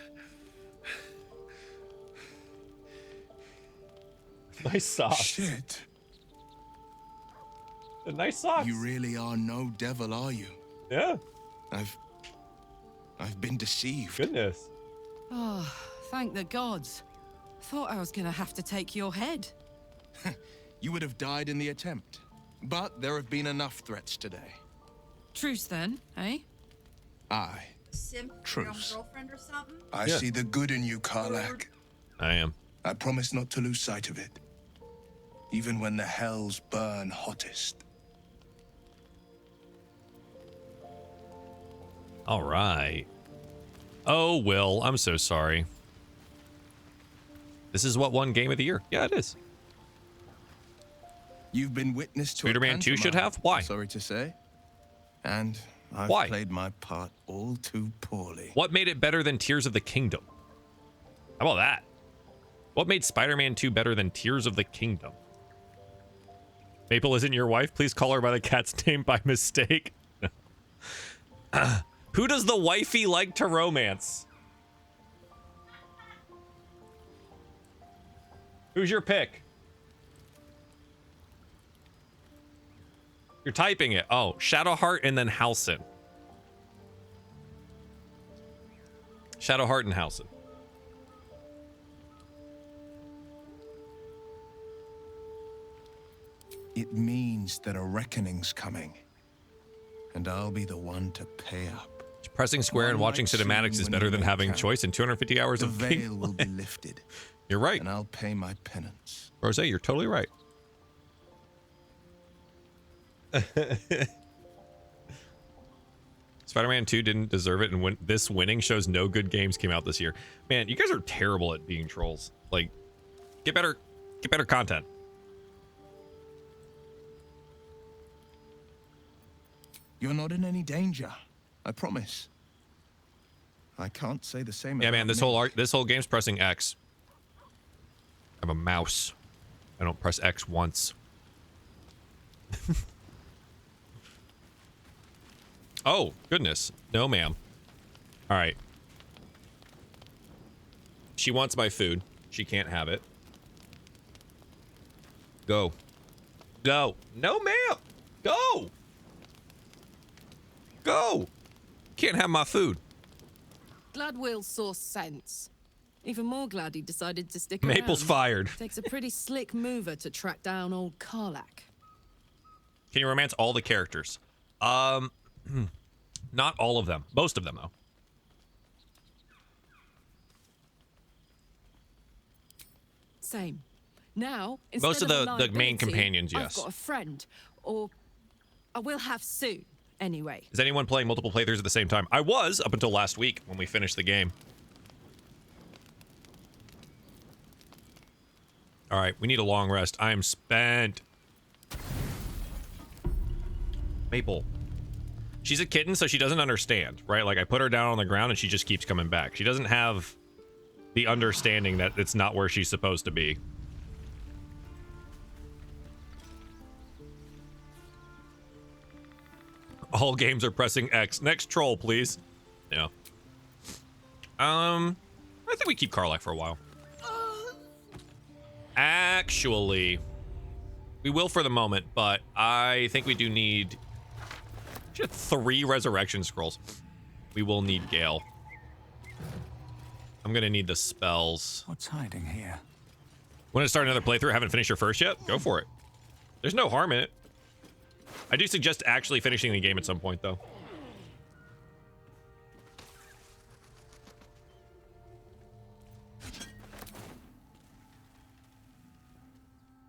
[SPEAKER 1] Nice socks.
[SPEAKER 6] Shit.
[SPEAKER 1] Nice socks.
[SPEAKER 6] You really are no devil, are you?
[SPEAKER 1] Yeah.
[SPEAKER 6] I've been deceived.
[SPEAKER 1] Goodness.
[SPEAKER 10] Oh, thank the gods. Thought I was gonna have to take your head.
[SPEAKER 6] You would have died in the attempt. But there have been enough threats today.
[SPEAKER 10] Truce then, eh?
[SPEAKER 6] Aye.
[SPEAKER 15] Simp
[SPEAKER 6] Truce.
[SPEAKER 15] girlfriend or something?
[SPEAKER 6] I
[SPEAKER 1] Yeah.
[SPEAKER 6] see the good in you, Karlach.
[SPEAKER 1] I am.
[SPEAKER 6] I promise not to lose sight of it. Even when the hells burn hottest.
[SPEAKER 1] All right. Oh, Will, I'm so sorry. This is what won Game of the Year. Yeah, it is.
[SPEAKER 6] You've been witness to
[SPEAKER 1] Spider-Man 2 should have? Why?
[SPEAKER 6] Sorry to say. And I've
[SPEAKER 1] Why?
[SPEAKER 6] played my part all too poorly.
[SPEAKER 1] What made it better than Tears of the Kingdom? How about that? What made Spider-Man 2 better than Tears of the Kingdom? Maple isn't your wife? Please call her by the cat's name by mistake. Who does the wifey like to romance? Who's your pick? You're typing it. Oh, Shadowheart and then Halsin. Shadowheart and Halsin.
[SPEAKER 6] It means that a reckoning's coming. And I'll be the one to pay up.
[SPEAKER 1] Pressing square and watching cinematics is better than having choice in 250 hours
[SPEAKER 6] The
[SPEAKER 1] of
[SPEAKER 6] veil
[SPEAKER 1] gameplay.
[SPEAKER 6] will be lifted.
[SPEAKER 1] You're right.
[SPEAKER 6] And I'll pay my penance.
[SPEAKER 1] Rose, you're totally right. Spider-Man 2 didn't deserve it, and this winning shows no good games came out this year. Man, you guys are terrible at being trolls. Like, get better content.
[SPEAKER 6] You're not in any danger. I promise. I can't say the same.
[SPEAKER 1] Yeah,
[SPEAKER 6] about
[SPEAKER 1] man, this whole game's pressing X. I'm a mouse. I don't press X once. Oh, goodness. No, ma'am. All right. She wants my food. She can't have it. Go. Go. No, ma'am. Go. Go. Can't have my food.
[SPEAKER 10] Glad Will saw sense. Even more glad he decided to stick
[SPEAKER 1] Maple's
[SPEAKER 10] around.
[SPEAKER 1] fired.
[SPEAKER 10] Takes a pretty slick mover to track down old Karlak.
[SPEAKER 1] Can you romance all the characters? Not all of them. Most of them, though.
[SPEAKER 10] Same. Now,
[SPEAKER 1] Most
[SPEAKER 10] instead
[SPEAKER 1] of the main
[SPEAKER 10] liability,
[SPEAKER 1] companions, yes.
[SPEAKER 10] I've got a friend, or I will have soon. Anyway.
[SPEAKER 1] Is anyone playing multiple playthroughs at the same time? I was up until last week when we finished the game. All right, we need a long rest. I am spent. Maple. She's a kitten, so she doesn't understand, right? Like, I put her down on the ground and she just keeps coming back. She doesn't have the understanding that it's not where she's supposed to be. All games are pressing X. Next troll, please. Yeah. I think we keep Karlak for a while. Actually, we will for the moment, but I think we do need just 3 resurrection scrolls. We will need Gale. I'm gonna need the spells.
[SPEAKER 15] What's hiding here?
[SPEAKER 1] Want to start another playthrough? Haven't finished your first yet? Go for it. There's no harm in it. I do suggest actually finishing the game at some point, though.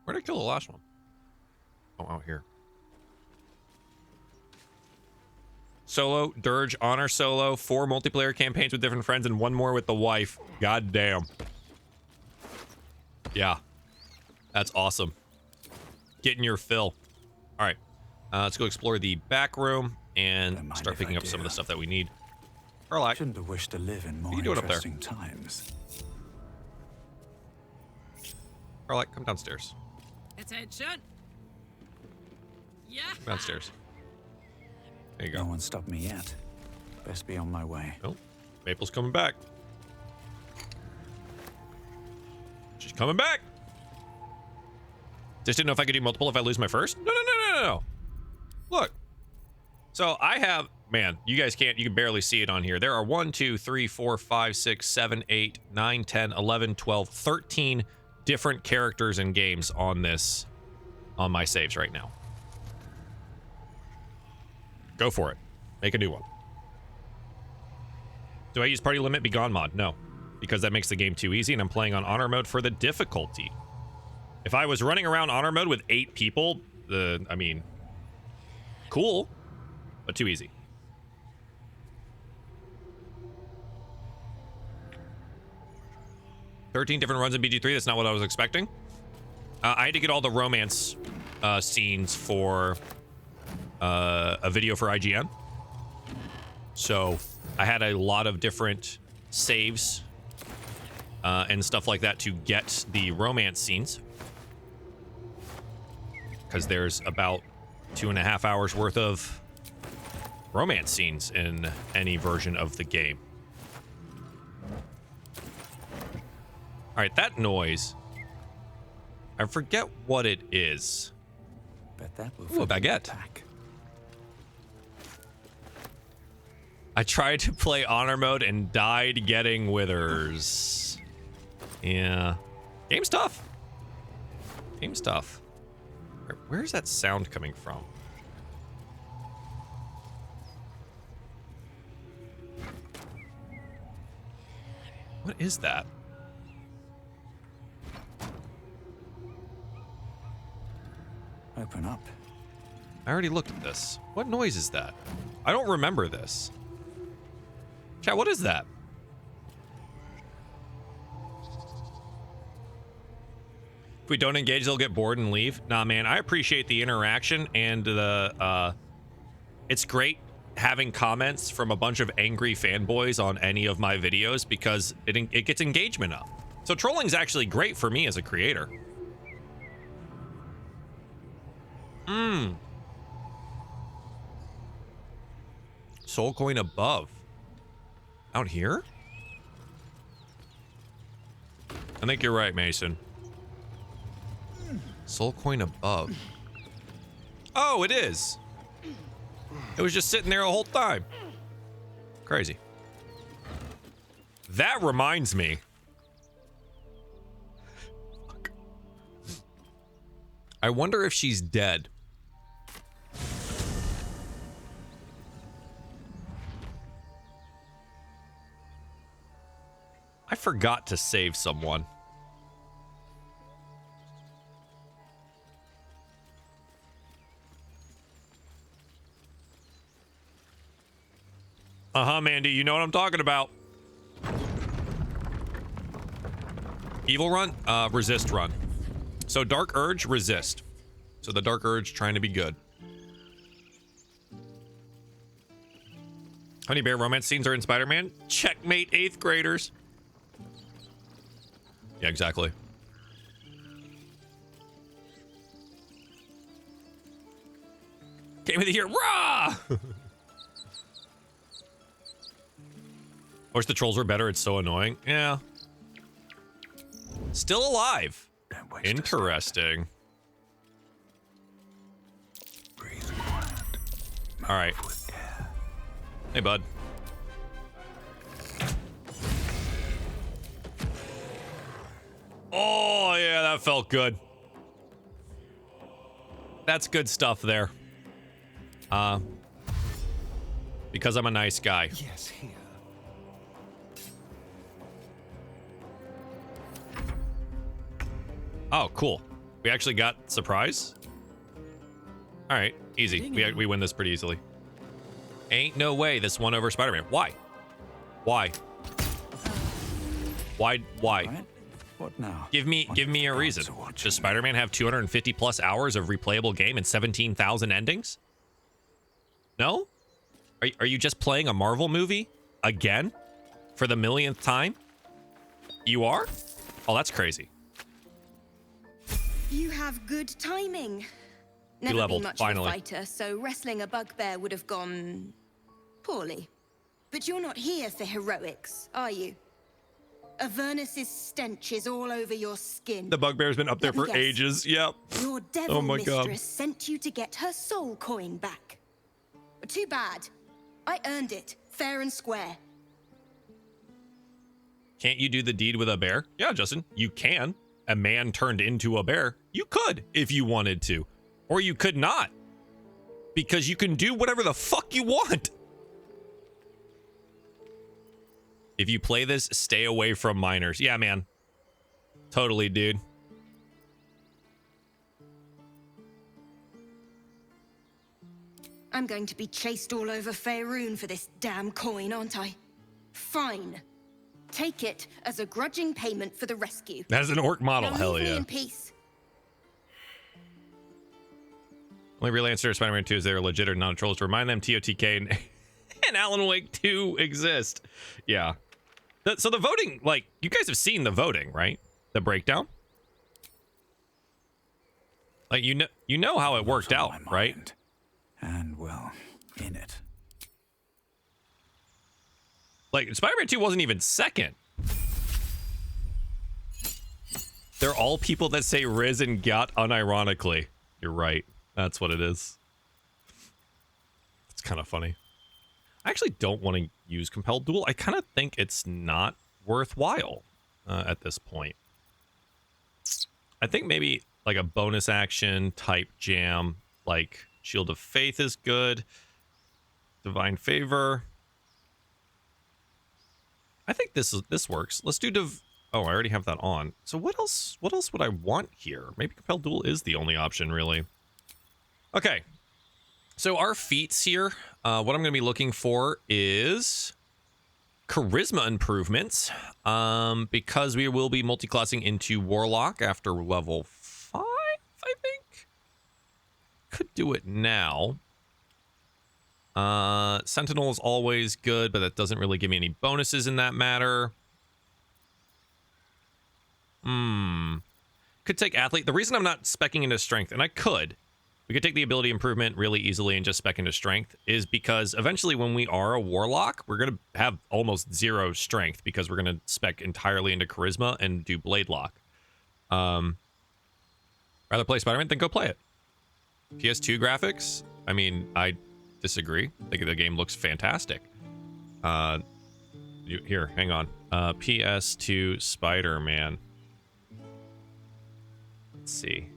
[SPEAKER 1] Where'd I kill the last one? Oh, out here. Solo, Dirge, Honor Solo, 4 multiplayer campaigns with different friends, and 1 more with the wife. God damn. Yeah. That's awesome. Getting your fill. All right. Let's go explore the back room and start picking up some of the stuff that we need. Karlak.
[SPEAKER 15] Shouldn't have wished to live in more
[SPEAKER 1] What are you doing up there?
[SPEAKER 15] interesting times.
[SPEAKER 1] Karlak, come downstairs.
[SPEAKER 13] Attention. Yeah.
[SPEAKER 1] Come downstairs. There you go.
[SPEAKER 15] No one stopped me yet. Best be on my way.
[SPEAKER 1] Oh, Maple's coming back. She's coming back. Just didn't know if I could do multiple if I lose my first. No. Look. So I have, man, you guys can't, you can barely see it on here. There are 1, 2, 3, 4, 5, 6, 7, 8, 9, 10, 11, 12, 13 different characters and games on this, on my saves right now. Go for it. Make a new one. Do I use party limit be gone mod? No, because that makes the game too easy and I'm playing on honor mode for the difficulty. If I was running around honor mode with 8 people, I mean, cool, but too easy. $13 different runs in BG3. That's not what I was expecting. I had to get all the romance scenes for a video for IGN. So I had a lot of different saves and stuff like that to get the romance scenes. Because there's about 2.5 hours worth of romance scenes in any version of the game. All right, that noise. I forget what it is.
[SPEAKER 15] Bet that will
[SPEAKER 1] Ooh, a baguette. I tried to play honor mode and died getting withers. Yeah. Game's tough. Game's tough. Where's that sound coming from? What is that?
[SPEAKER 15] Open up.
[SPEAKER 1] I already looked at this. What noise is that? I don't remember this. Chat, what is that? If we don't engage, they'll get bored and leave. Nah, man, I appreciate the interaction and the, it's great having comments from a bunch of angry fanboys on any of my videos because it gets engagement up. So trolling's actually great for me as a creator. Soul coin above. Out here? I think you're right, Mason. Soul coin above. Oh, it is. It was just sitting there the whole time. Crazy. That reminds me. Fuck. I wonder if she's dead. I forgot to save someone. Uh-huh, Mandy, you know what I'm talking about. Evil run, resist run. So Dark Urge, resist. So the Dark Urge trying to be good. Honey Bear romance scenes are in Spider-Man. Checkmate 8th graders. Yeah, exactly. Game of the year, rah! Wish the trolls were better, it's so annoying. Yeah. Still alive. Interesting. All right. Hey, bud. Oh, yeah, that felt good. That's good stuff there. Because I'm a nice guy.
[SPEAKER 11] Yes, here.
[SPEAKER 1] Oh, cool. We actually got surprise. All right, easy. We win this pretty easily. Ain't no way this won over Spider-Man. Why? Why? Why?
[SPEAKER 15] What now?
[SPEAKER 1] Give me a reason. Does Spider-Man have 250 plus hours of replayable game and 17,000 endings? No? Are you just playing a Marvel movie again for the millionth time? You are? Oh, that's crazy.
[SPEAKER 16] You have good timing. Never
[SPEAKER 1] leveled,
[SPEAKER 16] been much
[SPEAKER 1] finally.
[SPEAKER 16] of a fighter, so wrestling a bugbear would have gone poorly. But you're not here for heroics, are you? Avernus's stench is all over your skin.
[SPEAKER 1] The bugbear's been up there for ages. Yep.
[SPEAKER 16] Your devil
[SPEAKER 1] Oh my
[SPEAKER 16] mistress
[SPEAKER 1] God.
[SPEAKER 16] sent you to get her soul coin back. But too bad. I earned it, fair and square.
[SPEAKER 1] Can't you do the deed with a bear? Yeah, Justin, you can. A man turned into a bear. You could if you wanted to. Or you could not. Because you can do whatever the fuck you want. If you play this, stay away from minors. Yeah, man. Totally, dude.
[SPEAKER 16] I'm going to be chased all over Faerun for this damn coin, aren't I? Fine. Take it as a grudging payment for the rescue.
[SPEAKER 1] As an orc model,
[SPEAKER 16] Now
[SPEAKER 1] hell
[SPEAKER 16] leave me
[SPEAKER 1] yeah.
[SPEAKER 16] in peace.
[SPEAKER 1] Only real answer to Spider-Man 2 is they are legit or non-trolls. To remind them TOTK and Alan Wake 2 exist. Yeah. So the voting, like, you guys have seen the voting, right? The breakdown? Like, you know how it worked out, right?
[SPEAKER 15] And, well, in it.
[SPEAKER 1] Like, Spider-Man 2 wasn't even second. They're all people that say Riz and Got unironically. You're right. That's what it is. It's kind of funny. I actually don't want to use Compelled Duel. I kind of think it's not worthwhile at this point. I think maybe like a bonus action type jam, like Shield of Faith is good. Divine Favor. I think this works. Let's do oh, I already have that on. So what else would I want here? Maybe Compelled Duel is the only option, really. Okay. So our feats here, what I'm going to be looking for is charisma improvements, because we will be multi-classing into Warlock after level 5, I think. Could do it now. Sentinel is always good, but that doesn't really give me any bonuses in that matter. Could take Athlete. The reason I'm not speccing into Strength, and we could take the ability improvement really easily and just spec into Strength, is because eventually when we are a Warlock, we're going to have almost 0 Strength because we're going to spec entirely into Charisma and do Blade Lock. Rather play Spider-Man than go play it. PS2 graphics? I mean, I disagree. I think the game looks fantastic. Here, hang on. PS2 Spider-Man. Let's see.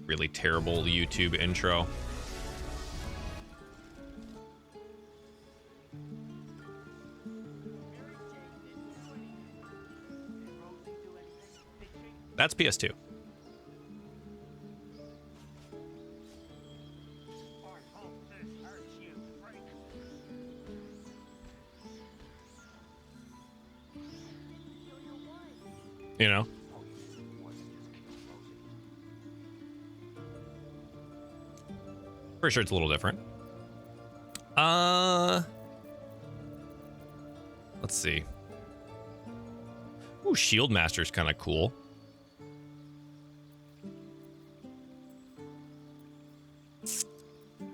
[SPEAKER 1] Really terrible YouTube intro. That's PS2. You know? Pretty sure it's a little different. Let's see. Ooh, Shield Master's kind of cool.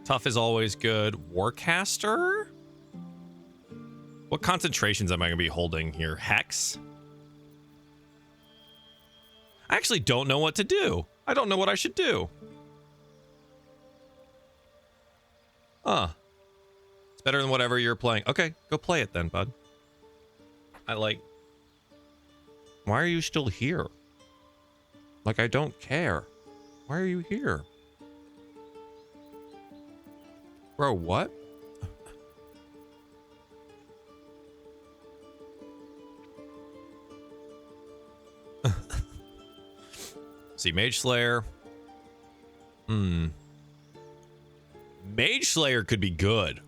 [SPEAKER 1] Tough is always good. Warcaster? What concentrations am I going to be holding here? Hex? I actually don't know what to do. I don't know what I should do. Huh. It's better than whatever you're playing. Okay, go play it then, bud. Why are you still here? Like, I don't care. Why are you here? Bro, what? See, Mage Slayer. Mage Slayer could be good.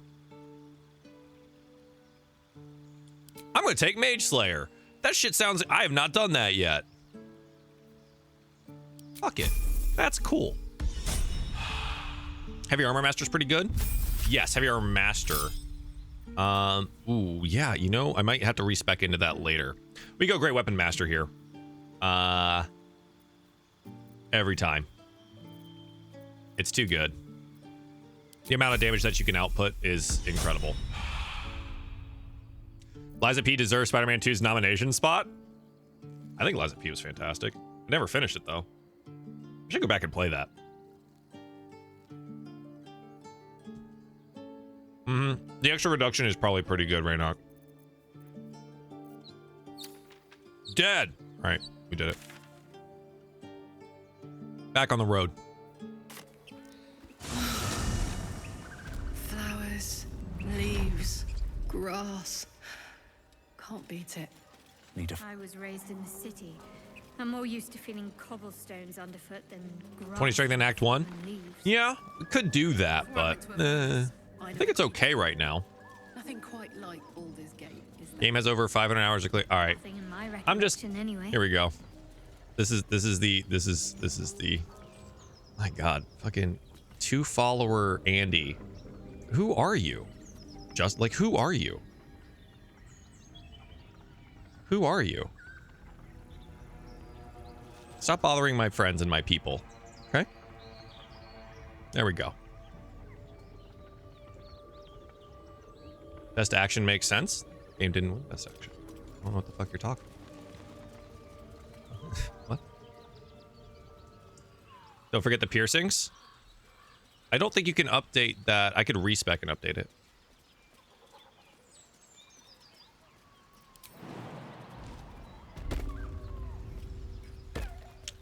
[SPEAKER 1] I'm going to take Mage Slayer. That shit sounds... I have not done that yet. Fuck it. That's cool. Heavy Armor Master's pretty good. Yes, Heavy Armor Master. Ooh, yeah, you know, I might have to respec into that later. We go Great Weapon Master here. Every time. It's too good. The amount of damage that you can output is incredible. Liza P deserves Spider-Man 2's nomination spot. I think Liza P was fantastic. I never finished it, though. I should go back and play that. The extra reduction is probably pretty good, Raynok. Dead! All right, we did it. Back on the road.
[SPEAKER 5] Flowers, leaves, grass. Can't beat it.
[SPEAKER 8] I was raised in the city. I'm more used to feeling cobblestones underfoot than grass.
[SPEAKER 1] 20 strength in Act 1? Yeah, we could do that, but I think it's okay right now.
[SPEAKER 5] Nothing quite like Baldur's Gate, is there?
[SPEAKER 1] Game has over 500 hours to clear. All right. I'm just...
[SPEAKER 8] Anyway.
[SPEAKER 1] Here we go. This is the... My God. Fucking 2-follower Andy. Who are you? Just, like, who are you? Who are you? Stop bothering my friends and my people. Okay? There we go. Best action makes sense. Game didn't win best action. I don't know what the fuck you're talking about. What? Don't forget the piercings. I don't think you can update that. I could respec and update it.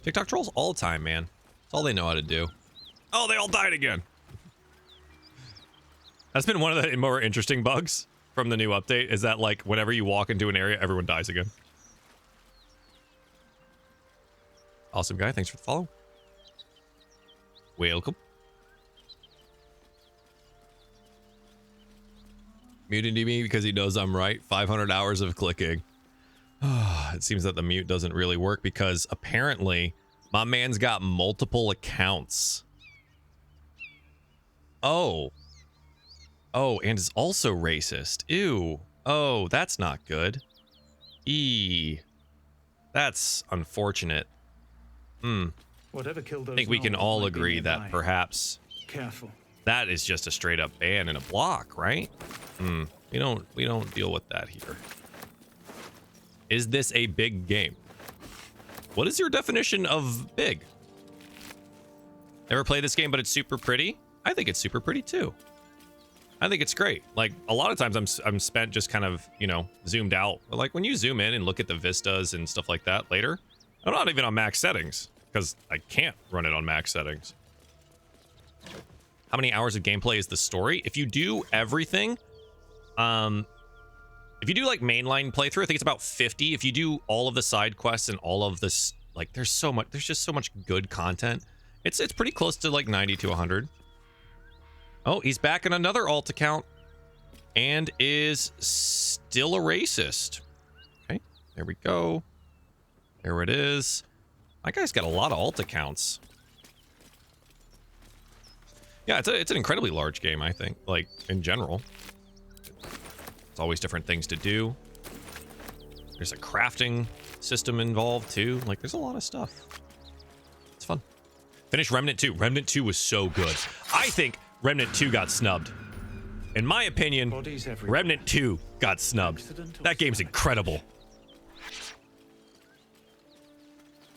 [SPEAKER 1] TikTok trolls all the time, man. That's all they know how to do. Oh, they all died again. That's been one of the more interesting bugs from the new update, is that like whenever you walk into an area, everyone dies again. Awesome guy, thanks for the follow. Welcome. Muting me because he knows I'm right. 500 hours of clicking. It seems that the mute doesn't really work because apparently my man's got multiple accounts. Oh, and is also racist. Ew. Oh, that's not good. That's unfortunate.
[SPEAKER 15] Whatever killed those
[SPEAKER 1] I think we can
[SPEAKER 15] gnolls
[SPEAKER 1] all
[SPEAKER 15] might be
[SPEAKER 1] agree that
[SPEAKER 15] nearby.
[SPEAKER 1] perhaps
[SPEAKER 15] Careful.
[SPEAKER 1] that is just a straight up ban and a block, right? We don't deal with that here. Is this a big game? What is your definition of big? Never played this game, but it's super pretty. I think it's super pretty too. I think it's great. Like a lot of times I'm spent just kind of, you know, zoomed out. But like when you zoom in and look at the vistas and stuff like that later, I'm not even on max settings because I can't run it on max settings. How many hours of gameplay is the story? If you do everything, if you do like mainline playthrough, I think it's about 50. If you do all of the side quests and all of this, like there's just so much good content. It's pretty close to like 90 to 100. Oh, he's back in another alt account and is still a racist. Okay, there we go. There it is. My guy's got a lot of alt accounts. Yeah, it's an incredibly large game, I think, like in general. There's always different things to do. There's a crafting system involved too. Like there's a lot of stuff. It's fun. Finish Remnant 2. Remnant 2 was so good. I think Remnant 2 got snubbed. In my opinion, Remnant 2 got snubbed. That game's incredible.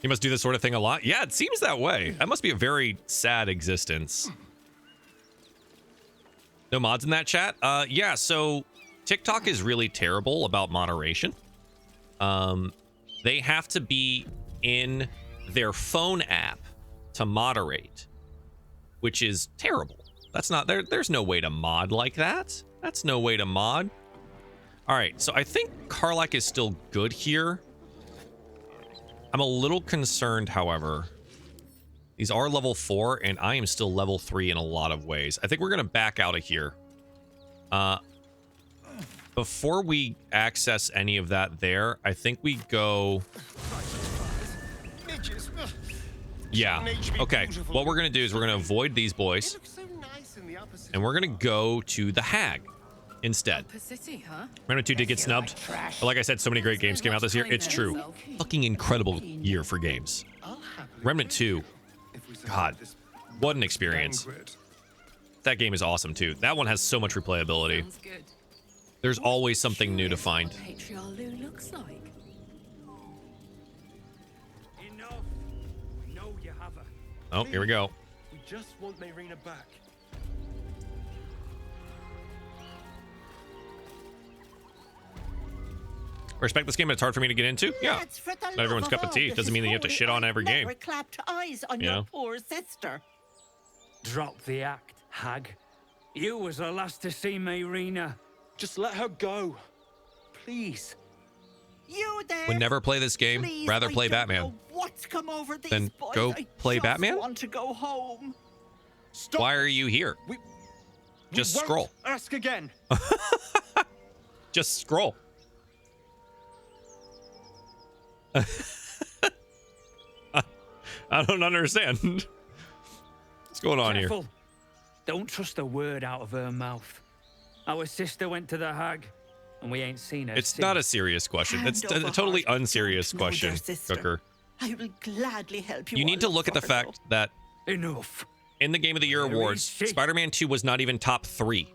[SPEAKER 1] You must do this sort of thing a lot? Yeah, it seems that way. That must be a very sad existence. No mods in that chat? Yeah, so TikTok is really terrible about moderation. They have to be in their phone app to moderate, which is terrible. That's not there. There's no way to mod like that. That's no way to mod. All right, so I think Karlak is still good here. I'm a little concerned, however. These are level 4, and I am still level 3 in a lot of ways. I think we're gonna back out of here. Before we access any of that there, I think we go... Yeah, okay. What we're gonna do is we're gonna avoid these boys. And we're gonna go to the Hag instead. Remnant 2 did get snubbed. But like I said, so many great games came out this year. It's true. Fucking incredible year for games. Remnant 2. God, what an experience. That game is awesome too. That one has so much replayability. There's always something new to find. Oh, here we go.
[SPEAKER 11] We just want Mayrina back.
[SPEAKER 1] Respect this game, but it's hard for me to get into. Yeah, not everyone's cup of tea. Doesn't mean that you have to shit on every game.
[SPEAKER 17] Clapped eyes on your poor sister.
[SPEAKER 15] Drop the act, hag. You was the last to see Mayrina.
[SPEAKER 11] Just let her go. Please.
[SPEAKER 17] You there?
[SPEAKER 1] Would never play this game.
[SPEAKER 17] Please,
[SPEAKER 1] Rather
[SPEAKER 17] I
[SPEAKER 1] play
[SPEAKER 17] don't
[SPEAKER 1] Batman.
[SPEAKER 17] know what's come over these
[SPEAKER 1] Then
[SPEAKER 17] boys.
[SPEAKER 1] go
[SPEAKER 17] I
[SPEAKER 1] play
[SPEAKER 17] just
[SPEAKER 1] Batman?
[SPEAKER 17] want to go home.
[SPEAKER 11] Stop.
[SPEAKER 1] Why are you here? Just
[SPEAKER 11] won't
[SPEAKER 1] scroll.
[SPEAKER 11] Ask again.
[SPEAKER 1] Just scroll. I don't understand. What's going on
[SPEAKER 15] Careful.
[SPEAKER 1] here?
[SPEAKER 15] Don't trust a word out of her mouth. Our sister went to the Hag, and we ain't seen her
[SPEAKER 1] It's
[SPEAKER 15] since.
[SPEAKER 1] not a serious question. It's a totally unserious question, Cooker.
[SPEAKER 17] I will gladly help you.
[SPEAKER 1] You need to look at the fact that
[SPEAKER 15] Enough.
[SPEAKER 1] in the Game of the Year awards, Spider-Man 2 was not even top 3.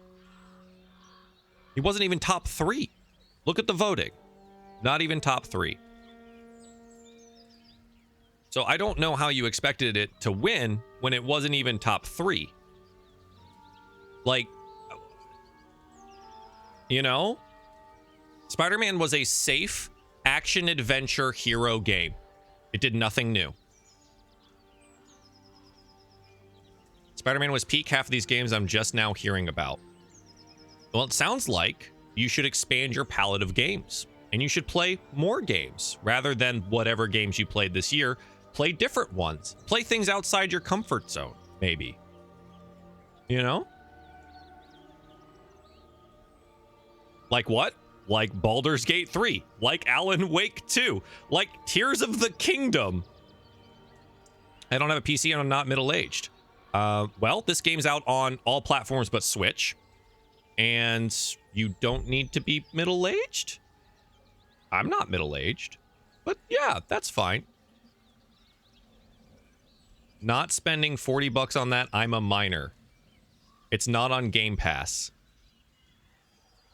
[SPEAKER 1] He wasn't even top 3. Look at the voting. Not even top 3. So I don't know how you expected it to win when it wasn't even top 3. Like, you know? Spider-Man was a safe action-adventure hero game. It did nothing new. Spider-Man was peak half of these games I'm just now hearing about. Well, it sounds like you should expand your palette of games. And you should play more games. Rather than whatever games you played this year, play different ones. Play things outside your comfort zone, maybe. You know? Like what? Like Baldur's Gate 3. Like Alan Wake 2. Like Tears of the Kingdom. I don't have a PC and I'm not middle-aged. Well, this game's out on all platforms but Switch. And you don't need to be middle-aged? I'm not middle-aged. But yeah, that's fine. Not spending 40 bucks on that, I'm a minor. It's not on Game Pass.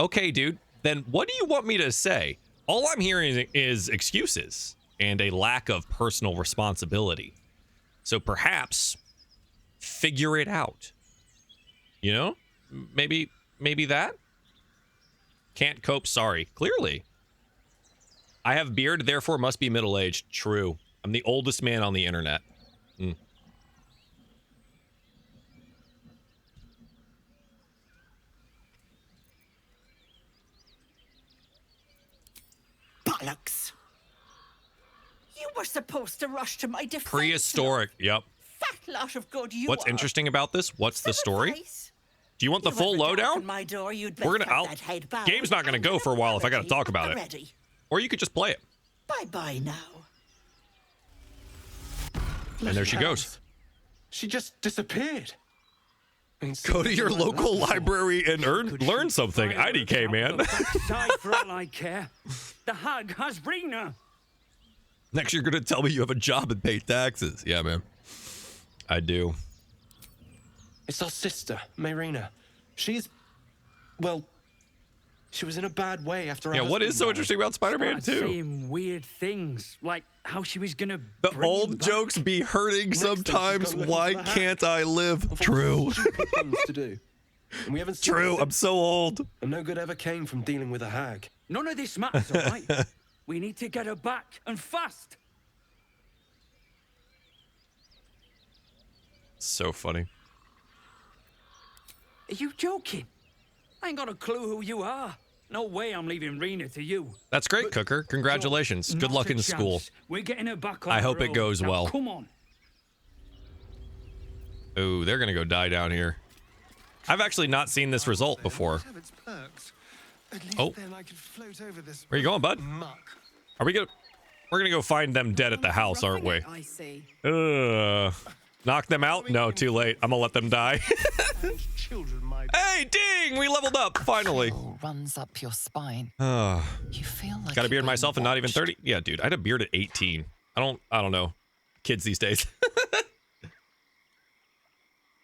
[SPEAKER 1] Okay, dude. Then what do you want me to say? All I'm hearing is excuses and a lack of personal responsibility. So perhaps figure it out. You know? Maybe that? Can't cope, sorry. Clearly. I have beard, therefore must be middle-aged. True. I'm the oldest man on the internet.
[SPEAKER 17] Bollocks. You were supposed to rush to my defense.
[SPEAKER 1] Prehistoric, yep.
[SPEAKER 17] Fat lot of good you
[SPEAKER 1] What's
[SPEAKER 17] are.
[SPEAKER 1] interesting about this? What's the story? Do you want the full lowdown?
[SPEAKER 17] My door, you'd
[SPEAKER 1] We're gonna. Game's not gonna go for a while if I gotta talk about it. Or you could just play it.
[SPEAKER 17] Bye-bye now.
[SPEAKER 1] And there she goes.
[SPEAKER 6] She just disappeared.
[SPEAKER 1] Go to your local library and learn something. IDK, man.
[SPEAKER 15] For all I care, the hag has Rena.
[SPEAKER 1] Next, you're gonna tell me you have a job and pay taxes. Yeah, man. I do.
[SPEAKER 6] It's our sister, Mayrina. She's, well, she was in a bad way after.
[SPEAKER 1] Yeah, what is so interesting about Spider-Man 2?
[SPEAKER 15] Saying weird things, like how she was gonna.
[SPEAKER 1] The old jokes be hurting sometimes. Why can't I live? True.
[SPEAKER 6] Things to do. And we haven't seen
[SPEAKER 1] True. I'm so old.
[SPEAKER 6] And no good ever came from dealing with a hag.
[SPEAKER 15] None of this matters, all right? We need to get her back, and fast.
[SPEAKER 1] So funny.
[SPEAKER 15] Are you joking? I ain't got a clue who you are. No way I'm leaving Rena to you.
[SPEAKER 1] That's great, Cooker. Congratulations. Good luck in school.
[SPEAKER 15] We're getting her back on
[SPEAKER 1] I
[SPEAKER 15] her
[SPEAKER 1] hope it
[SPEAKER 15] own.
[SPEAKER 1] goes
[SPEAKER 15] Now,
[SPEAKER 1] well.
[SPEAKER 15] Come on.
[SPEAKER 1] Ooh, they're gonna go die down here. I've actually not seen this result before. Oh, where you going, bud? Are we gonna? We're gonna go find them dead at the house, aren't we?
[SPEAKER 10] I see.
[SPEAKER 1] Knock them out? No, too late. I'm gonna let them die. Hey, ding! We leveled up finally.
[SPEAKER 5] Runs up your spine.
[SPEAKER 1] You
[SPEAKER 5] feel like
[SPEAKER 1] got a beard myself and not even 30. Yeah, dude, I had a beard at 18. I don't know, kids these days.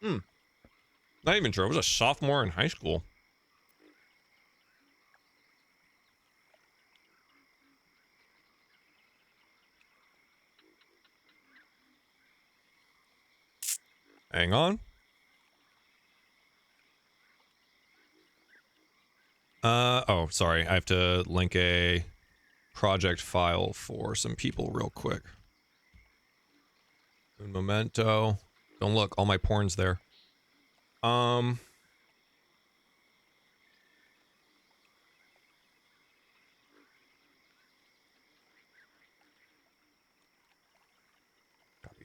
[SPEAKER 1] Not even true. I was a sophomore in high school. Hang on. Oh, sorry. I have to link a project file for some people real quick. Un momento. Don't look. All my porn's there. Copy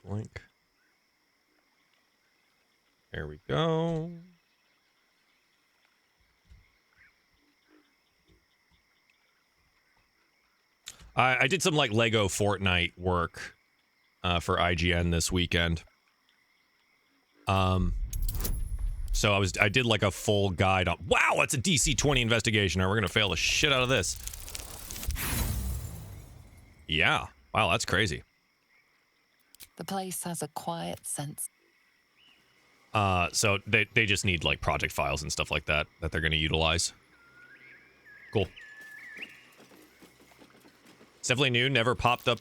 [SPEAKER 1] link. There we go. I did some like Lego Fortnite work for IGN this weekend. So I did like a full guide on. Wow, it's a DC-20 investigation. All right, we're gonna fail the shit out of this. Yeah. Wow, that's crazy.
[SPEAKER 5] The place has a quiet sense.
[SPEAKER 1] So they just need like project files and stuff like that they're going to utilize. Cool. It's definitely new. Never popped up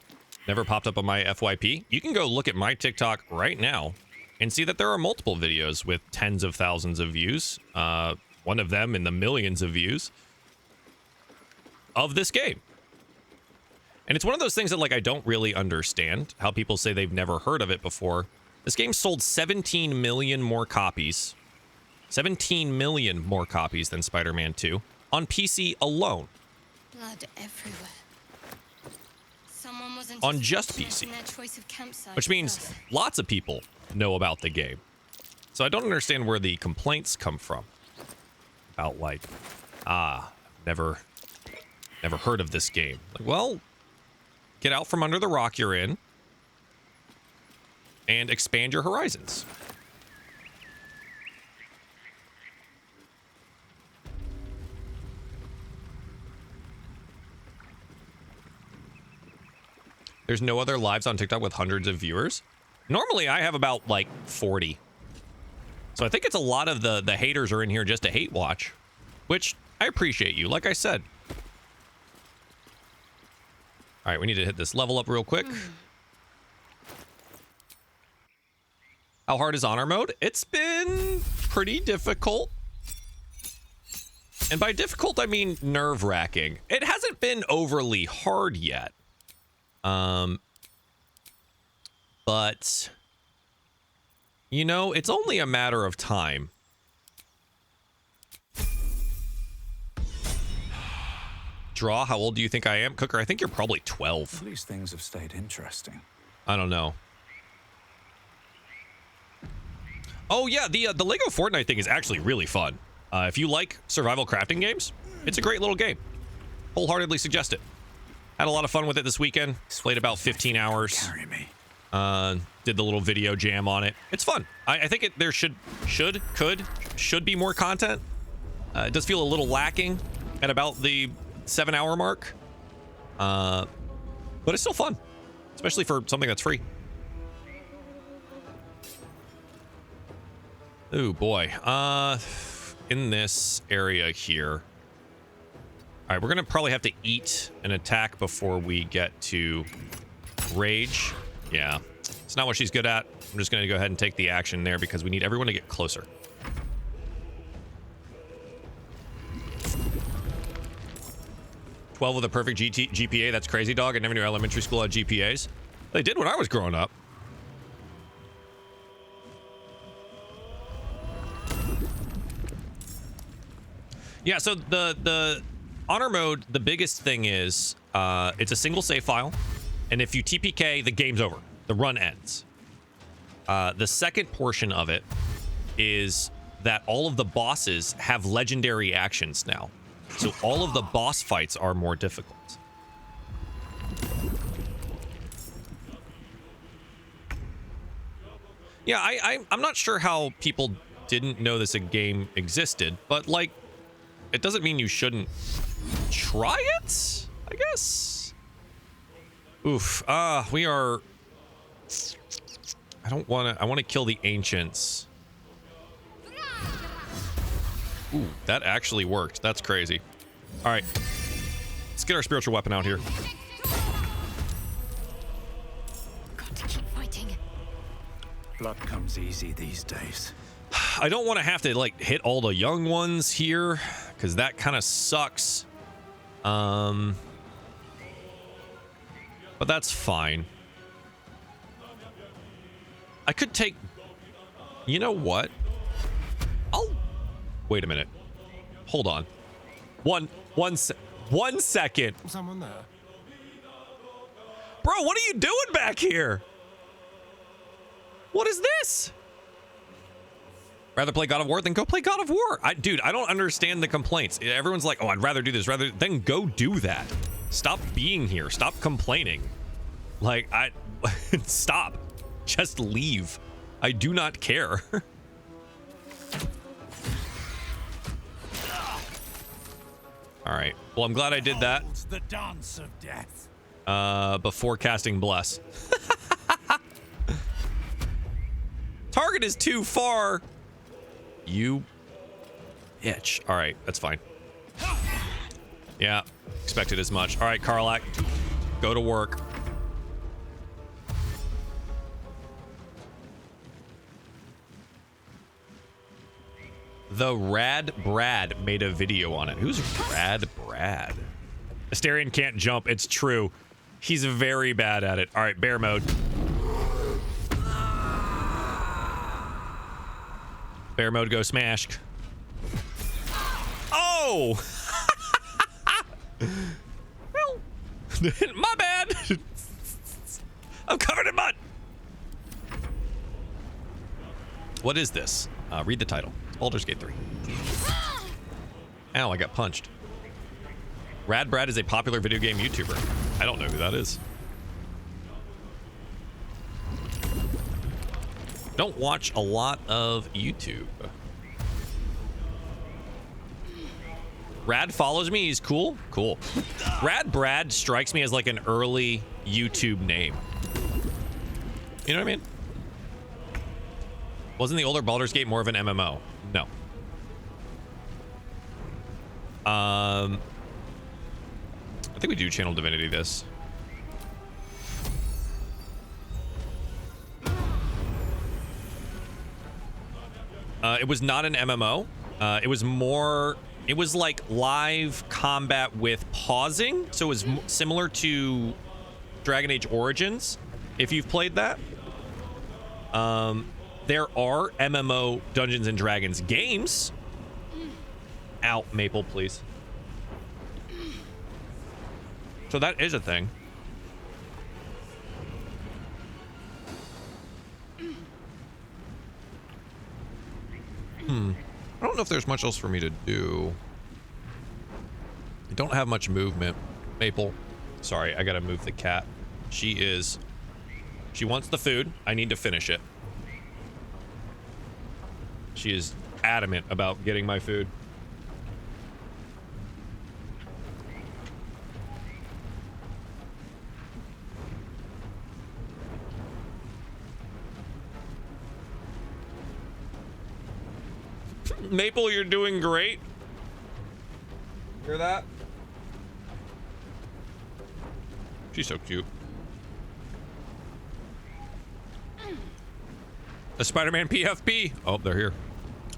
[SPEAKER 1] on my FYP. You can go look at my TikTok right now and see that there are multiple videos with tens of thousands of views. One of them in the millions of views of this game. And it's one of those things that like I don't really understand how people say they've never heard of it before. This game sold 17 million more copies. 17 million more copies than Spider-Man 2 on PC alone.
[SPEAKER 3] Blood everywhere. Someone wasn't
[SPEAKER 1] On just PC.
[SPEAKER 3] in their choice of campsite
[SPEAKER 1] Which means lots of people know about the game. So I don't understand where the complaints come from. About like, never heard of this game. Like, well, get out from under the rock you're in and expand your horizons. There's no other lives on TikTok with hundreds of viewers. Normally I have about like 40. So I think it's a lot of the haters are in here just to hate watch, which I appreciate you, like I said. All right, we need to hit this level up real quick. How hard is honor mode? It's been pretty difficult. And by difficult, I mean nerve-wracking. It hasn't been overly hard yet. But, you know, it's only a matter of time. Draw, how old do you think I am? Cooker, I think you're probably 12.
[SPEAKER 18] At least things have stayed interesting.
[SPEAKER 1] I don't know. Oh yeah, the Lego Fortnite thing is actually really fun. If you like survival crafting games, it's a great little game. Wholeheartedly suggest it. Had a lot of fun with it this weekend. Played about 15 hours.
[SPEAKER 18] Carry me.
[SPEAKER 1] Did the little video jam on it. It's fun. I think there should be more content. It does feel a little lacking at about the 7-hour mark. But it's still fun, especially for something that's free. Oh boy. In this area here. All right, we're gonna probably have to eat an attack before we get to rage. Yeah, it's not what she's good at. I'm just gonna go ahead and take the action there because we need everyone to get closer. With a perfect GPA. That's crazy, dog. I never knew elementary school had GPAs. They did when I was growing up. Yeah, so the honor mode, the biggest thing is it's a single save file, and if you TPK, the game's over. The run ends. The second portion of it is that all of the bosses have legendary actions now. So all of the boss fights are more difficult. Yeah, I'm not sure how people didn't know this game existed, but like, it doesn't mean you shouldn't try it, I guess. Oof. We are... I want to kill the ancients. Ooh, that actually worked. That's crazy. All right. Let's get our spiritual weapon out here.
[SPEAKER 3] Got to keep fighting.
[SPEAKER 18] Blood comes easy these days.
[SPEAKER 1] I don't want to have to like hit all the young ones here because that kind of sucks. But that's fine. I could take... You know what? Wait a minute. Hold on. One second.
[SPEAKER 11] Someone there.
[SPEAKER 1] Bro, what are you doing back here? What is this? Rather play God of War than go play God of War. Dude, I don't understand the complaints. Everyone's like, oh, I'd rather do this. Then go do that. Stop being here. Stop complaining. Like, stop. Just leave. I do not care. All right. Well, I'm glad I did that.
[SPEAKER 11] The dance of death.
[SPEAKER 1] Before casting Bless. Target is too far. You itch. All right, that's fine. Yeah, expected as much. All right, Karlach, go to work. The Rad Brad made a video on it. Who's Rad Brad? Asterion can't jump. It's true. He's very bad at it. All right, bear mode. Bear mode, go smash. Oh! Well, my bad. I'm covered in mud. What is this? Read the title. Baldur's Gate 3. Ow, I got punched. Rad Brad is a popular video game YouTuber. I don't know who that is. Don't watch a lot of YouTube. Rad follows me. He's cool. Cool. Rad Brad strikes me as like an early YouTube name. You know what I mean? Wasn't the older Baldur's Gate more of an MMO? No. I think we do Channel Divinity this. It was not an MMO. It was more... It was like live combat with pausing. So it was similar to Dragon Age Origins, if you've played that. There are MMO Dungeons and Dragons games. Out, Maple, please. So that is a thing. I don't know if there's much else for me to do. I don't have much movement. Maple. Sorry, I gotta move the cat. She wants the food. I need to finish it. She is adamant about getting my food. Maple, you're doing great. Hear that? She's so cute. The Spider-Man PFP. Oh, they're here.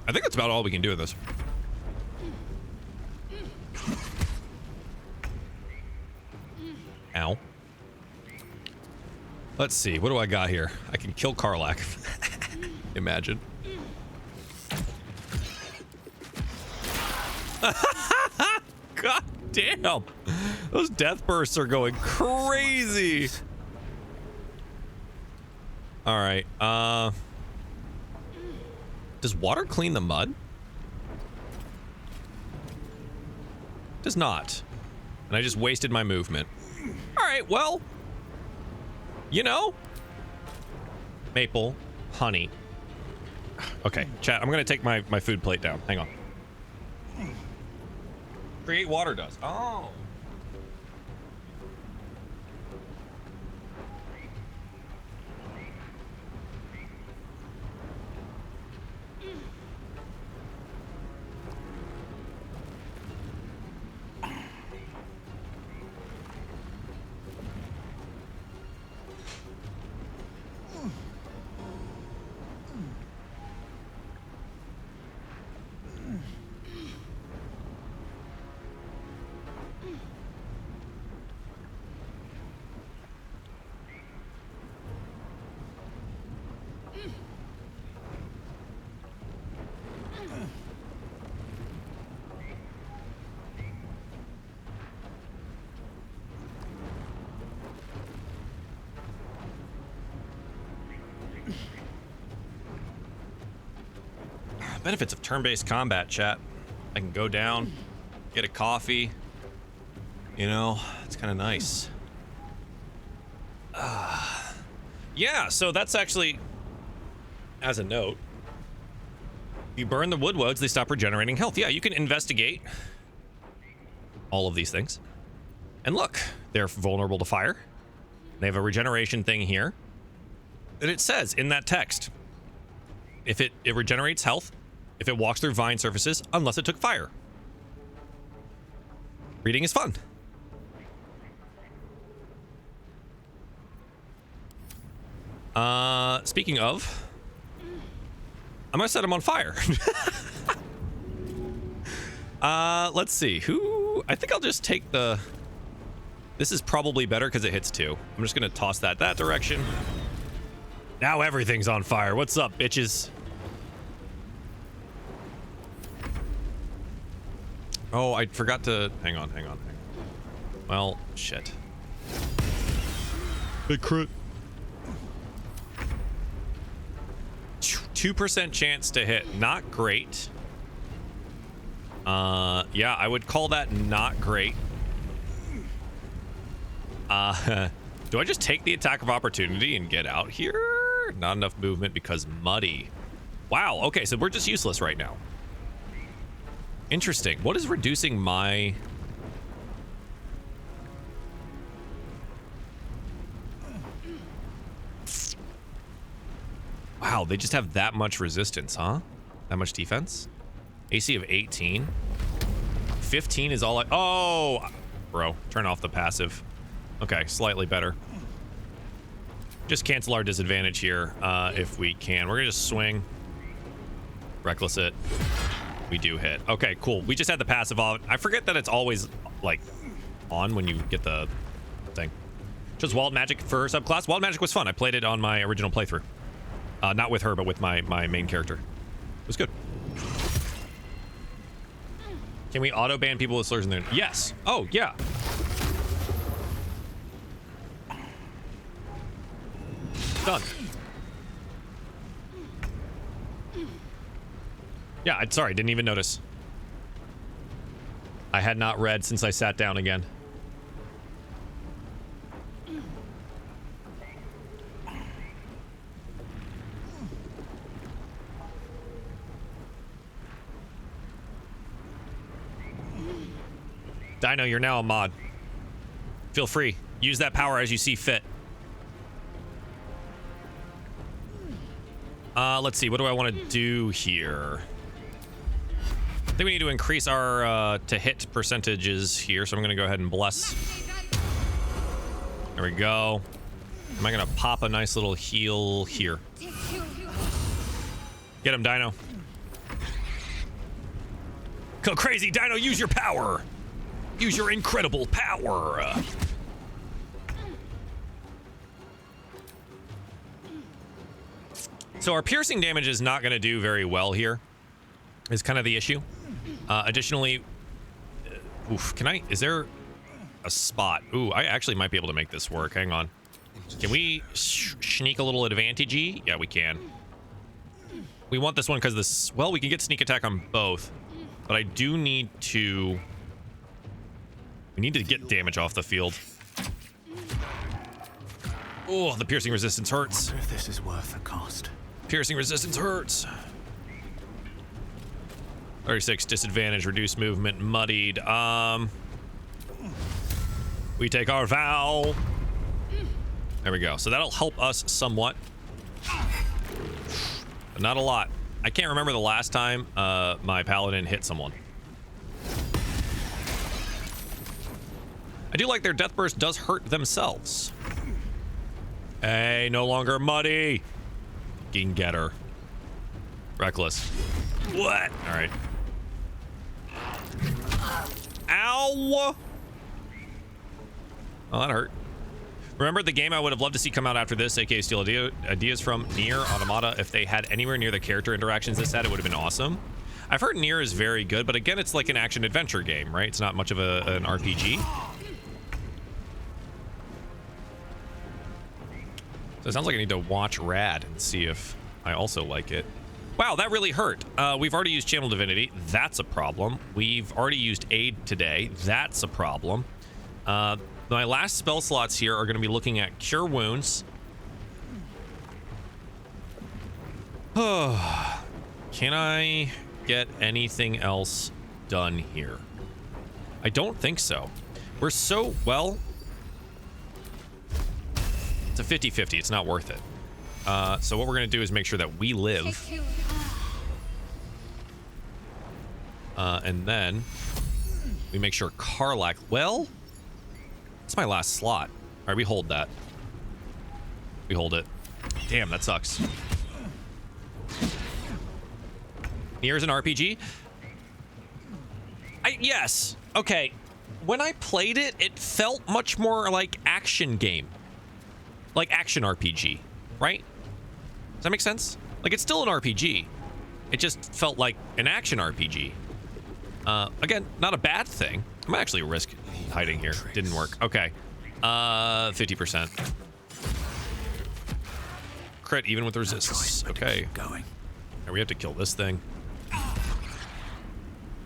[SPEAKER 1] I think that's about all we can do in this. Ow. Let's see. What do I got here? I can kill Karlach. Imagine. God damn. Those death bursts are going crazy. All right. Does water clean the mud? Does not. And I just wasted my movement. All right, well, you know, Maple, honey. Okay, chat, I'm gonna take my food plate down. Hang on. Create water dust. Oh. Benefits of turn-based combat, chat. I can go down, get a coffee. You know, it's kind of nice. Yeah, so that's actually, as a note, you burn the woodwoods, they stop regenerating health. Yeah, you can investigate all of these things. And look, they're vulnerable to fire. They have a regeneration thing here. And it says in that text, if it regenerates health if it walks through vine surfaces unless it took fire. Reading is fun. Speaking of, I'm gonna set him on fire. Let's see. I think I'll just take the... This is probably better because it hits 2. I'm just gonna toss that direction. Now everything's on fire. What's up, bitches? Oh, I forgot to... Hang on. Well, shit. Big crit. 2% chance to hit. Not great. Yeah, I would call that not great. Do I just take the attack of opportunity and get out here? Not enough movement because muddy. Wow, okay, so we're just useless right now. Interesting. What is reducing my... Wow, they just have that much resistance, huh? That much defense? AC of 18. 15 is all I... Oh! Bro, turn off the passive. Okay, slightly better. Just cancel our disadvantage here if we can. We're gonna just swing. Reckless it. We do hit. Okay, cool. We just had the passive off. I forget that it's always, like, on when you get the thing. Just Wild Magic for subclass. Wild Magic was fun. I played it on my original playthrough. Not with her, but with my main character. It was good. Can we auto-ban people with slurs in there? Yes. Oh, yeah. Done. Yeah, sorry, didn't even notice. I had not read since I sat down again. Dino, you're now a mod. Feel free. Use that power as you see fit. Let's see. What do I want to do here? I think we need to increase our to hit percentages here. So I'm going to go ahead and bless. There we go. Am I going to pop a nice little heal here? Get him, Dino. Go crazy, Dino. Use your power. Use your incredible power. So our piercing damage is not going to do very well here. Is kind of the issue. Additionally, oof, is there a spot? Ooh, I actually might be able to make this work. Hang on. Can we sneak a little advantage-y? Yeah, we can. We want this one because this, well, we can get sneak attack on both, but I do need to... We need to get damage off the field. Oh, the piercing resistance hurts.
[SPEAKER 18] I wonder if this is worth the cost.
[SPEAKER 1] Piercing resistance hurts. 36 disadvantage, reduced movement, muddied. We take our vow. There we go. So that'll help us somewhat. But not a lot. I can't remember the last time my paladin hit someone. I do like their death burst does hurt themselves. Hey, no longer muddy. Fucking get her. Reckless. What? All right. Ow! Oh, that hurt. Remember the game I would have loved to see come out after this, aka steal ideas from Nier Automata. If they had anywhere near the character interactions this had, it would have been awesome. I've heard Nier is very good, but again, it's like an action-adventure game, right? It's not much of an RPG. So it sounds like I need to watch Rad and see if I also like it. Wow, that really hurt. We've already used Channel Divinity. That's a problem. We've already used Aid today. That's a problem. My last spell slots here are going to be looking at Cure Wounds. Can I get anything else done here? I don't think so. We're so, well... It's a 50-50. It's not worth it. So what we're going to do is make sure that we live. And then we make sure Karlach... Well, it's my last slot. All right, we hold that. We hold it. Damn, that sucks. Here's an RPG. Yes. Okay. When I played it, it felt much more like action game. Like action RPG, right? Does that make sense? Like, it's still an RPG. It just felt like an action RPG. Again, not a bad thing. I might actually risk hiding here. Didn't work. Okay. 50%. Crit even with resistance. Okay.
[SPEAKER 18] Going.
[SPEAKER 1] Now we have to kill this thing.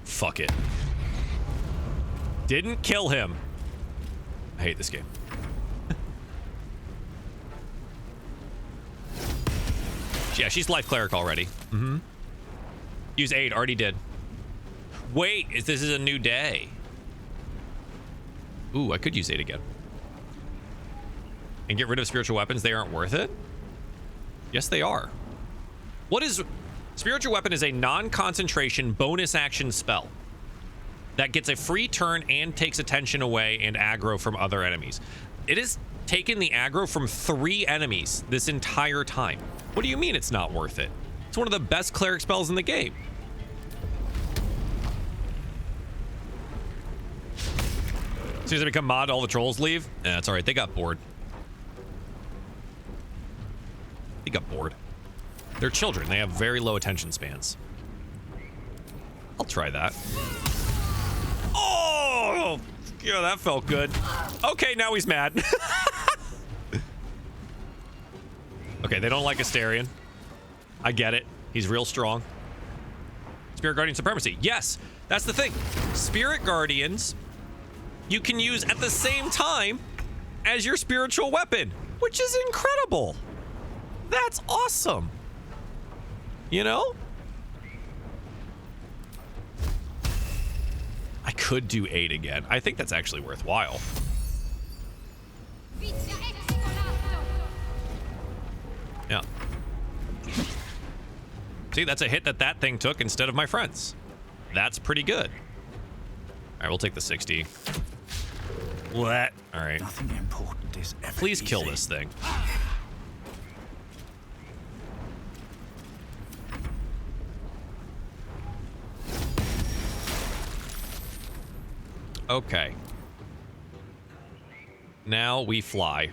[SPEAKER 1] Fuck it. Didn't kill him. I hate this game. Yeah, she's life cleric already. Mm-hmm. Use aid. Already did. Wait, this is a new day. Ooh, I could use aid again. And get rid of spiritual weapons. They aren't worth it? Yes, they are. What is... Spiritual weapon is a non-concentration bonus action spell that gets a free turn and takes attention away and aggro from other enemies. It has taken the aggro from 3 enemies this entire time. What do you mean it's not worth it? It's one of the best cleric spells in the game. As soon as I become mod, all the trolls leave. Yeah, that's all right. They got bored. They got bored. They're children. They have very low attention spans. I'll try that. Oh, yeah, that felt good. Okay, now he's mad. Okay, they don't like Astarion. I get it. He's real strong. Spirit Guardian Supremacy. Yes, that's the thing. Spirit Guardians you can use at the same time as your spiritual weapon, which is incredible. That's awesome. You know? I could do 8 again. I think that's actually worthwhile. Yeah. See, that's a hit that thing took instead of my friends. That's pretty good. All right, we'll take the 60. What? All right.
[SPEAKER 18] Nothing important is ever
[SPEAKER 1] Please kill
[SPEAKER 18] easy.
[SPEAKER 1] this thing. Okay. Now we fly.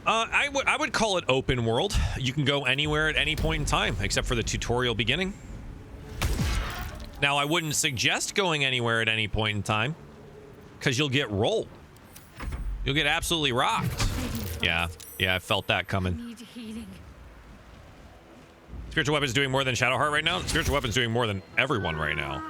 [SPEAKER 1] I would call it open world. You can go anywhere at any point in time, except for the tutorial beginning. Now, I wouldn't suggest going anywhere at any point in time, because you'll get rolled. You'll get absolutely rocked. Yeah, I felt that coming. Spiritual Weapon's doing more than Shadowheart right now? Spiritual Weapon's doing more than everyone right now.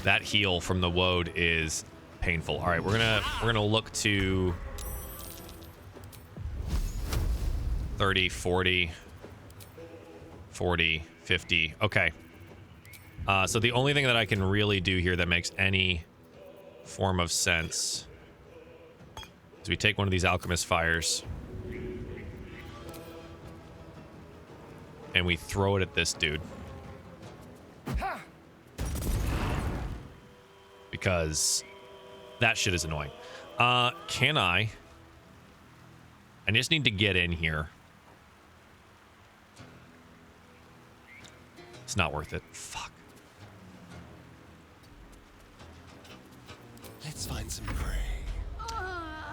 [SPEAKER 1] That heal from the woad is painful. All right, we're gonna look to 30, 40, 40, 50. Okay. So the only thing that I can really do here that makes any form of sense is we take one of these alchemist fires and we throw it at this dude. Because that shit is annoying. Can I just need to get in here. It's not worth it. Fuck.
[SPEAKER 11] Let's find some prey.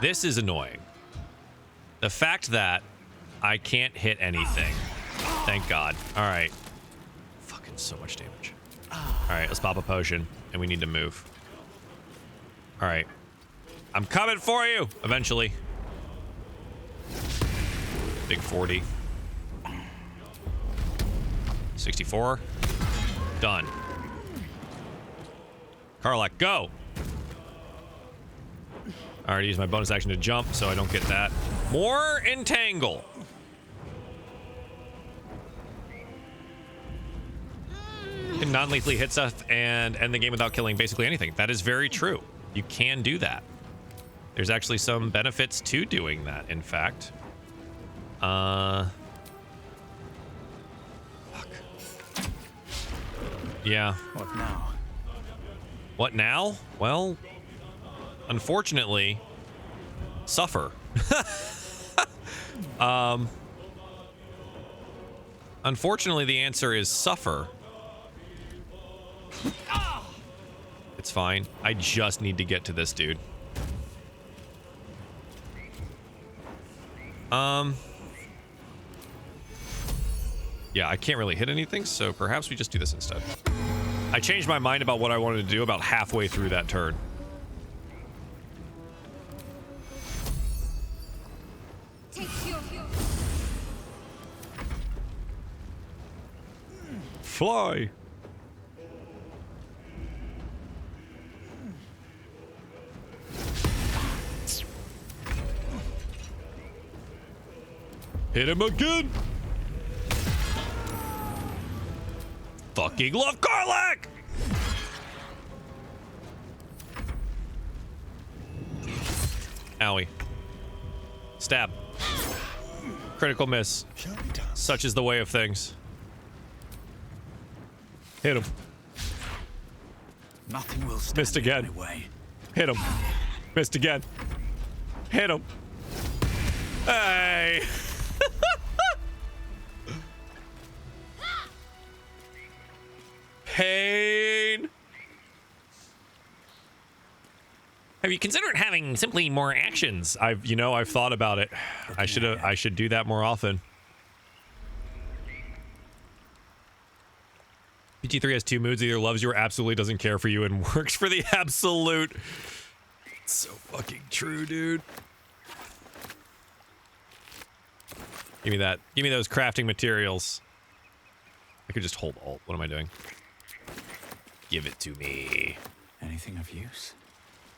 [SPEAKER 1] This is annoying. The fact that I can't hit anything. Thank God. All right. Fucking so much damage. All right, let's pop a potion, and we need to move. All right. I'm coming for you, eventually. Big 40. 64. Done. Karlach, go. I already used my bonus action to jump, so I don't get that. More entangle. non-lethally hit stuff and end the game without killing basically anything. That is very true. You can do that. There's actually some benefits to doing that, in fact. Fuck. Yeah.
[SPEAKER 18] What now?
[SPEAKER 1] What now? Well, unfortunately, suffer. Unfortunately, the answer is suffer. It's fine. I just need to get to this dude. Yeah, I can't really hit anything, so perhaps we just do this instead. I changed my mind about what I wanted to do about halfway through that turn. Fly. Hit him again. Fucking love garlic. Owie. Stab. Critical miss. Such is the way of things. Hit him.
[SPEAKER 18] Nothing will stand
[SPEAKER 1] Missed again.
[SPEAKER 18] in my way.
[SPEAKER 1] Hit him. Missed again. Hit him. Hey. Pain. Have you considered having simply more actions? I've thought about it. I should do that more often. PT3 has two moods: either loves you or absolutely doesn't care for you, and works for the absolute. It's so fucking true, dude. Give me that. Give me those crafting materials. I could just hold alt. What am I doing? Give it to me.
[SPEAKER 18] Anything of use?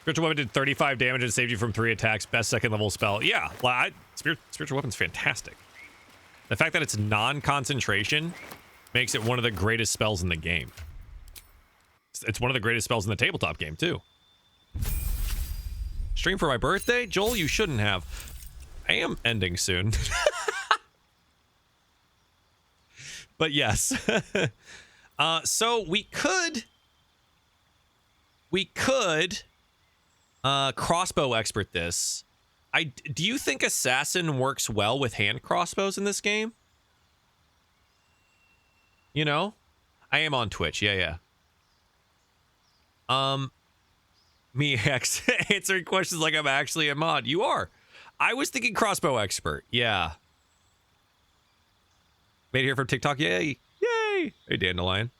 [SPEAKER 1] Spiritual weapon did 35 damage and saved you from 3 attacks. Best second level spell. Yeah, spiritual weapon's fantastic. The fact that it's non-concentration makes it one of the greatest spells in the game. It's one of the greatest spells in the tabletop game too. Stream for my birthday? Joel, you shouldn't have. I am ending soon. But yes. So we could crossbow expert this. Do you think assassin works well with hand crossbows in this game? You know? I am on Twitch. Yeah. Me answering questions like I'm actually a mod. You are. I was thinking crossbow expert. Yeah. Made it here from TikTok. Yay. Yay. Hey, Dandelion.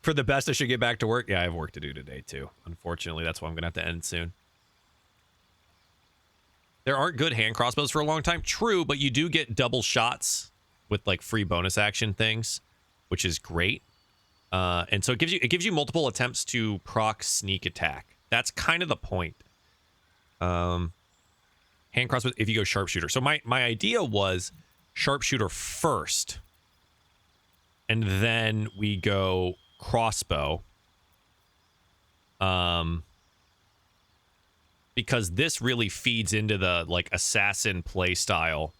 [SPEAKER 1] For the best, I should get back to work. Yeah, I have work to do today, too. Unfortunately, that's why I'm going to have to end soon. There aren't good hand crossbows for a long time. True, but you do get double shots with, like, free bonus action things, which is great. And so it gives you multiple attempts to proc sneak attack. That's kind of the point. Hand crossbow, if you go sharpshooter. So my idea was sharpshooter first, and then we go crossbow, because this really feeds into the like assassin play style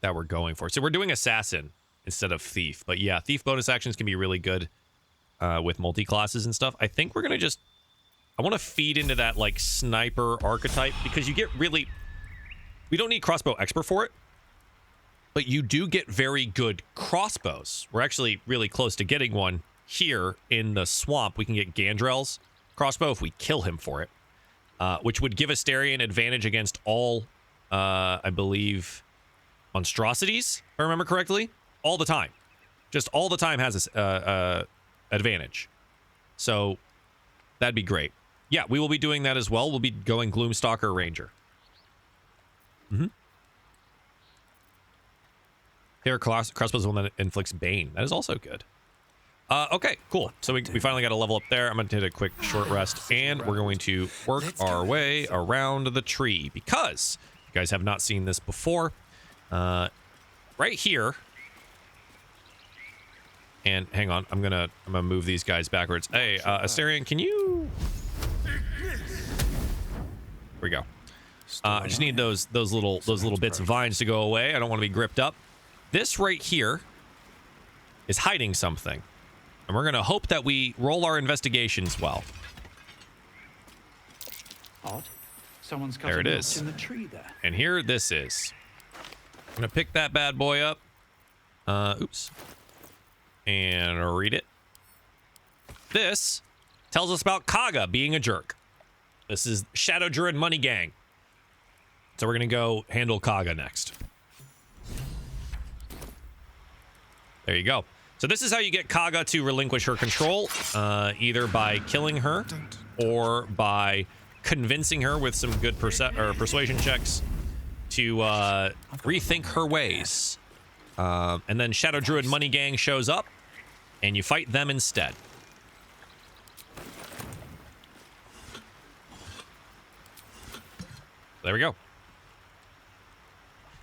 [SPEAKER 1] that we're going for. So we're doing assassin instead of thief, but yeah, thief bonus actions can be really good with multi-classes and stuff. I think we're gonna I want to feed into that like sniper archetype, because you get we don't need crossbow expert for it, but you do get very good crossbows. We're actually really close to getting one here in the swamp. We can get Gandrel's crossbow if we kill him for it, which would give Astarion advantage against all, I believe, monstrosities, if I remember correctly, all the time. Just all the time has this advantage. So that'd be great. Yeah, we will be doing that as well. We'll be going Gloomstalker Ranger. There, crossbows is one that inflicts Bane. That is also good. Okay, cool. So we finally got a level up there. I'm going to take a quick short rest, and we're going to work our way around the tree, because you guys have not seen this before. Right here And hang on, I'm gonna move these guys backwards. Hey, Asterion, can you? Here we go. I just need those little bits of vines to go away. I don't want to be gripped up. This right here is hiding something, and we're gonna hope that we roll our investigations well.
[SPEAKER 18] Odd. Someone's cut
[SPEAKER 1] There it
[SPEAKER 18] a
[SPEAKER 1] is.
[SPEAKER 18] notch in the tree there.
[SPEAKER 1] And here this is. I'm gonna pick that bad boy up. Oops. And read it. This tells us about Kaga being a jerk. This is Shadow Druid Money Gang. So we're gonna go handle Kaga next. There you go. So this is how you get Kaga to relinquish her control, either by killing her or by convincing her with some good persuasion checks to rethink her ways. And then Shadow Druid Money Gang shows up, and you fight them instead. There we go.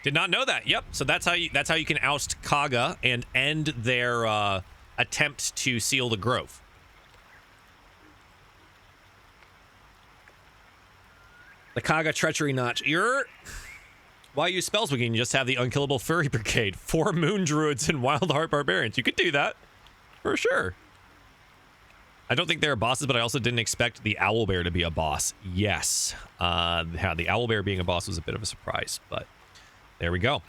[SPEAKER 1] Did not know that. Yep. So that's how you can oust Kaga and end their attempt to seal the grove. The Kaga treachery notch. Why use spells when you can just have the unkillable furry brigade, 4 moon druids and wild heart barbarians? You could do that for sure. I don't think they're bosses, but I also didn't expect the owlbear to be a boss. Yes, the owlbear being a boss was a bit of a surprise, but there we go.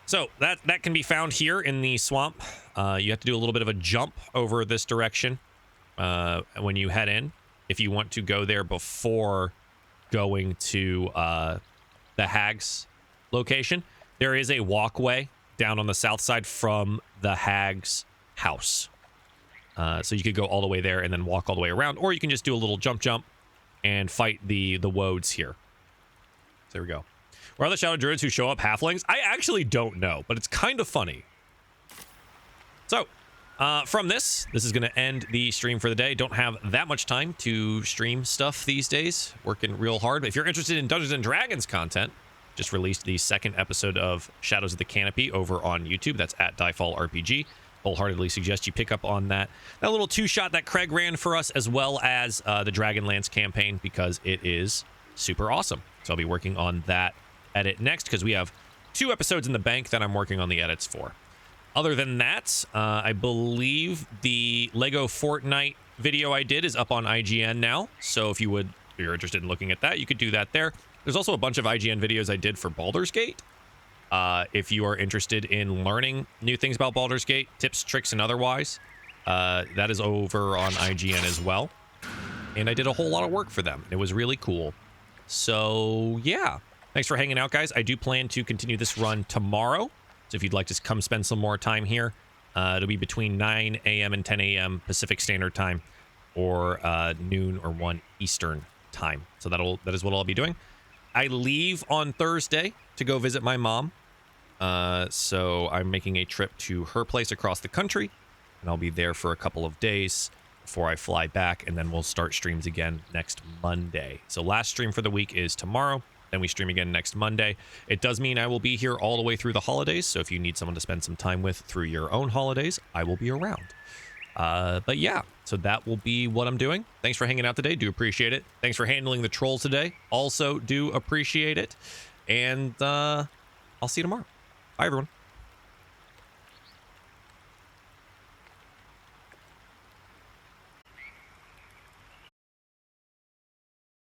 [SPEAKER 1] So that can be found here in the swamp. You have to do a little bit of a jump over this direction when you head in, if you want to go there before going to the hag's location. There is a walkway down on the south side from the hag's house. So you could go all the way there and then walk all the way around, or you can just do a little jump and fight the woads here. So there we go. Where are the Shadow Druids who show up halflings? I actually don't know, but it's kind of funny. So from this is going to end the stream for the day. Don't have that much time to stream stuff these days. Working real hard. But if you're interested in Dungeons & Dragons content, just released the 2nd episode of Shadows of the Canopy over on YouTube. That's at Diefall RPG. Wholeheartedly suggest you pick up on that little 2-shot that Craig ran for us, as well as the Dragonlance campaign, because it is super awesome. So I'll be working on that edit next, because we have 2 episodes in the bank that I'm working on the edits for. Other than that, I believe the Lego Fortnite video I did is up on IGN now. So if you're interested in looking at that, you could do that there. There's also a bunch of IGN videos I did for Baldur's Gate. If you are interested in learning new things about Baldur's Gate, tips, tricks, and otherwise, that is over on IGN as well. And I did a whole lot of work for them. It was really cool. So yeah, thanks for hanging out, guys. I do plan to continue this run tomorrow. So if you'd like to come spend some more time here, it'll be between 9 a.m. and 10 a.m. Pacific Standard Time, or noon or 1 Eastern Time. So that is what I'll be doing. I leave on Thursday to go visit my mom. So I'm making a trip to her place across the country, and I'll be there for a couple of days before I fly back, and then we'll start streams again next Monday. So last stream for the week is tomorrow, then we stream again next Monday. It does mean I will be here all the way through the holidays, so if you need someone to spend some time with through your own holidays, I will be around. But yeah, so that will be what I'm doing. Thanks for hanging out today. Do appreciate it. Thanks for handling the troll today. Also do appreciate it. And I'll see you tomorrow. Bye, everyone.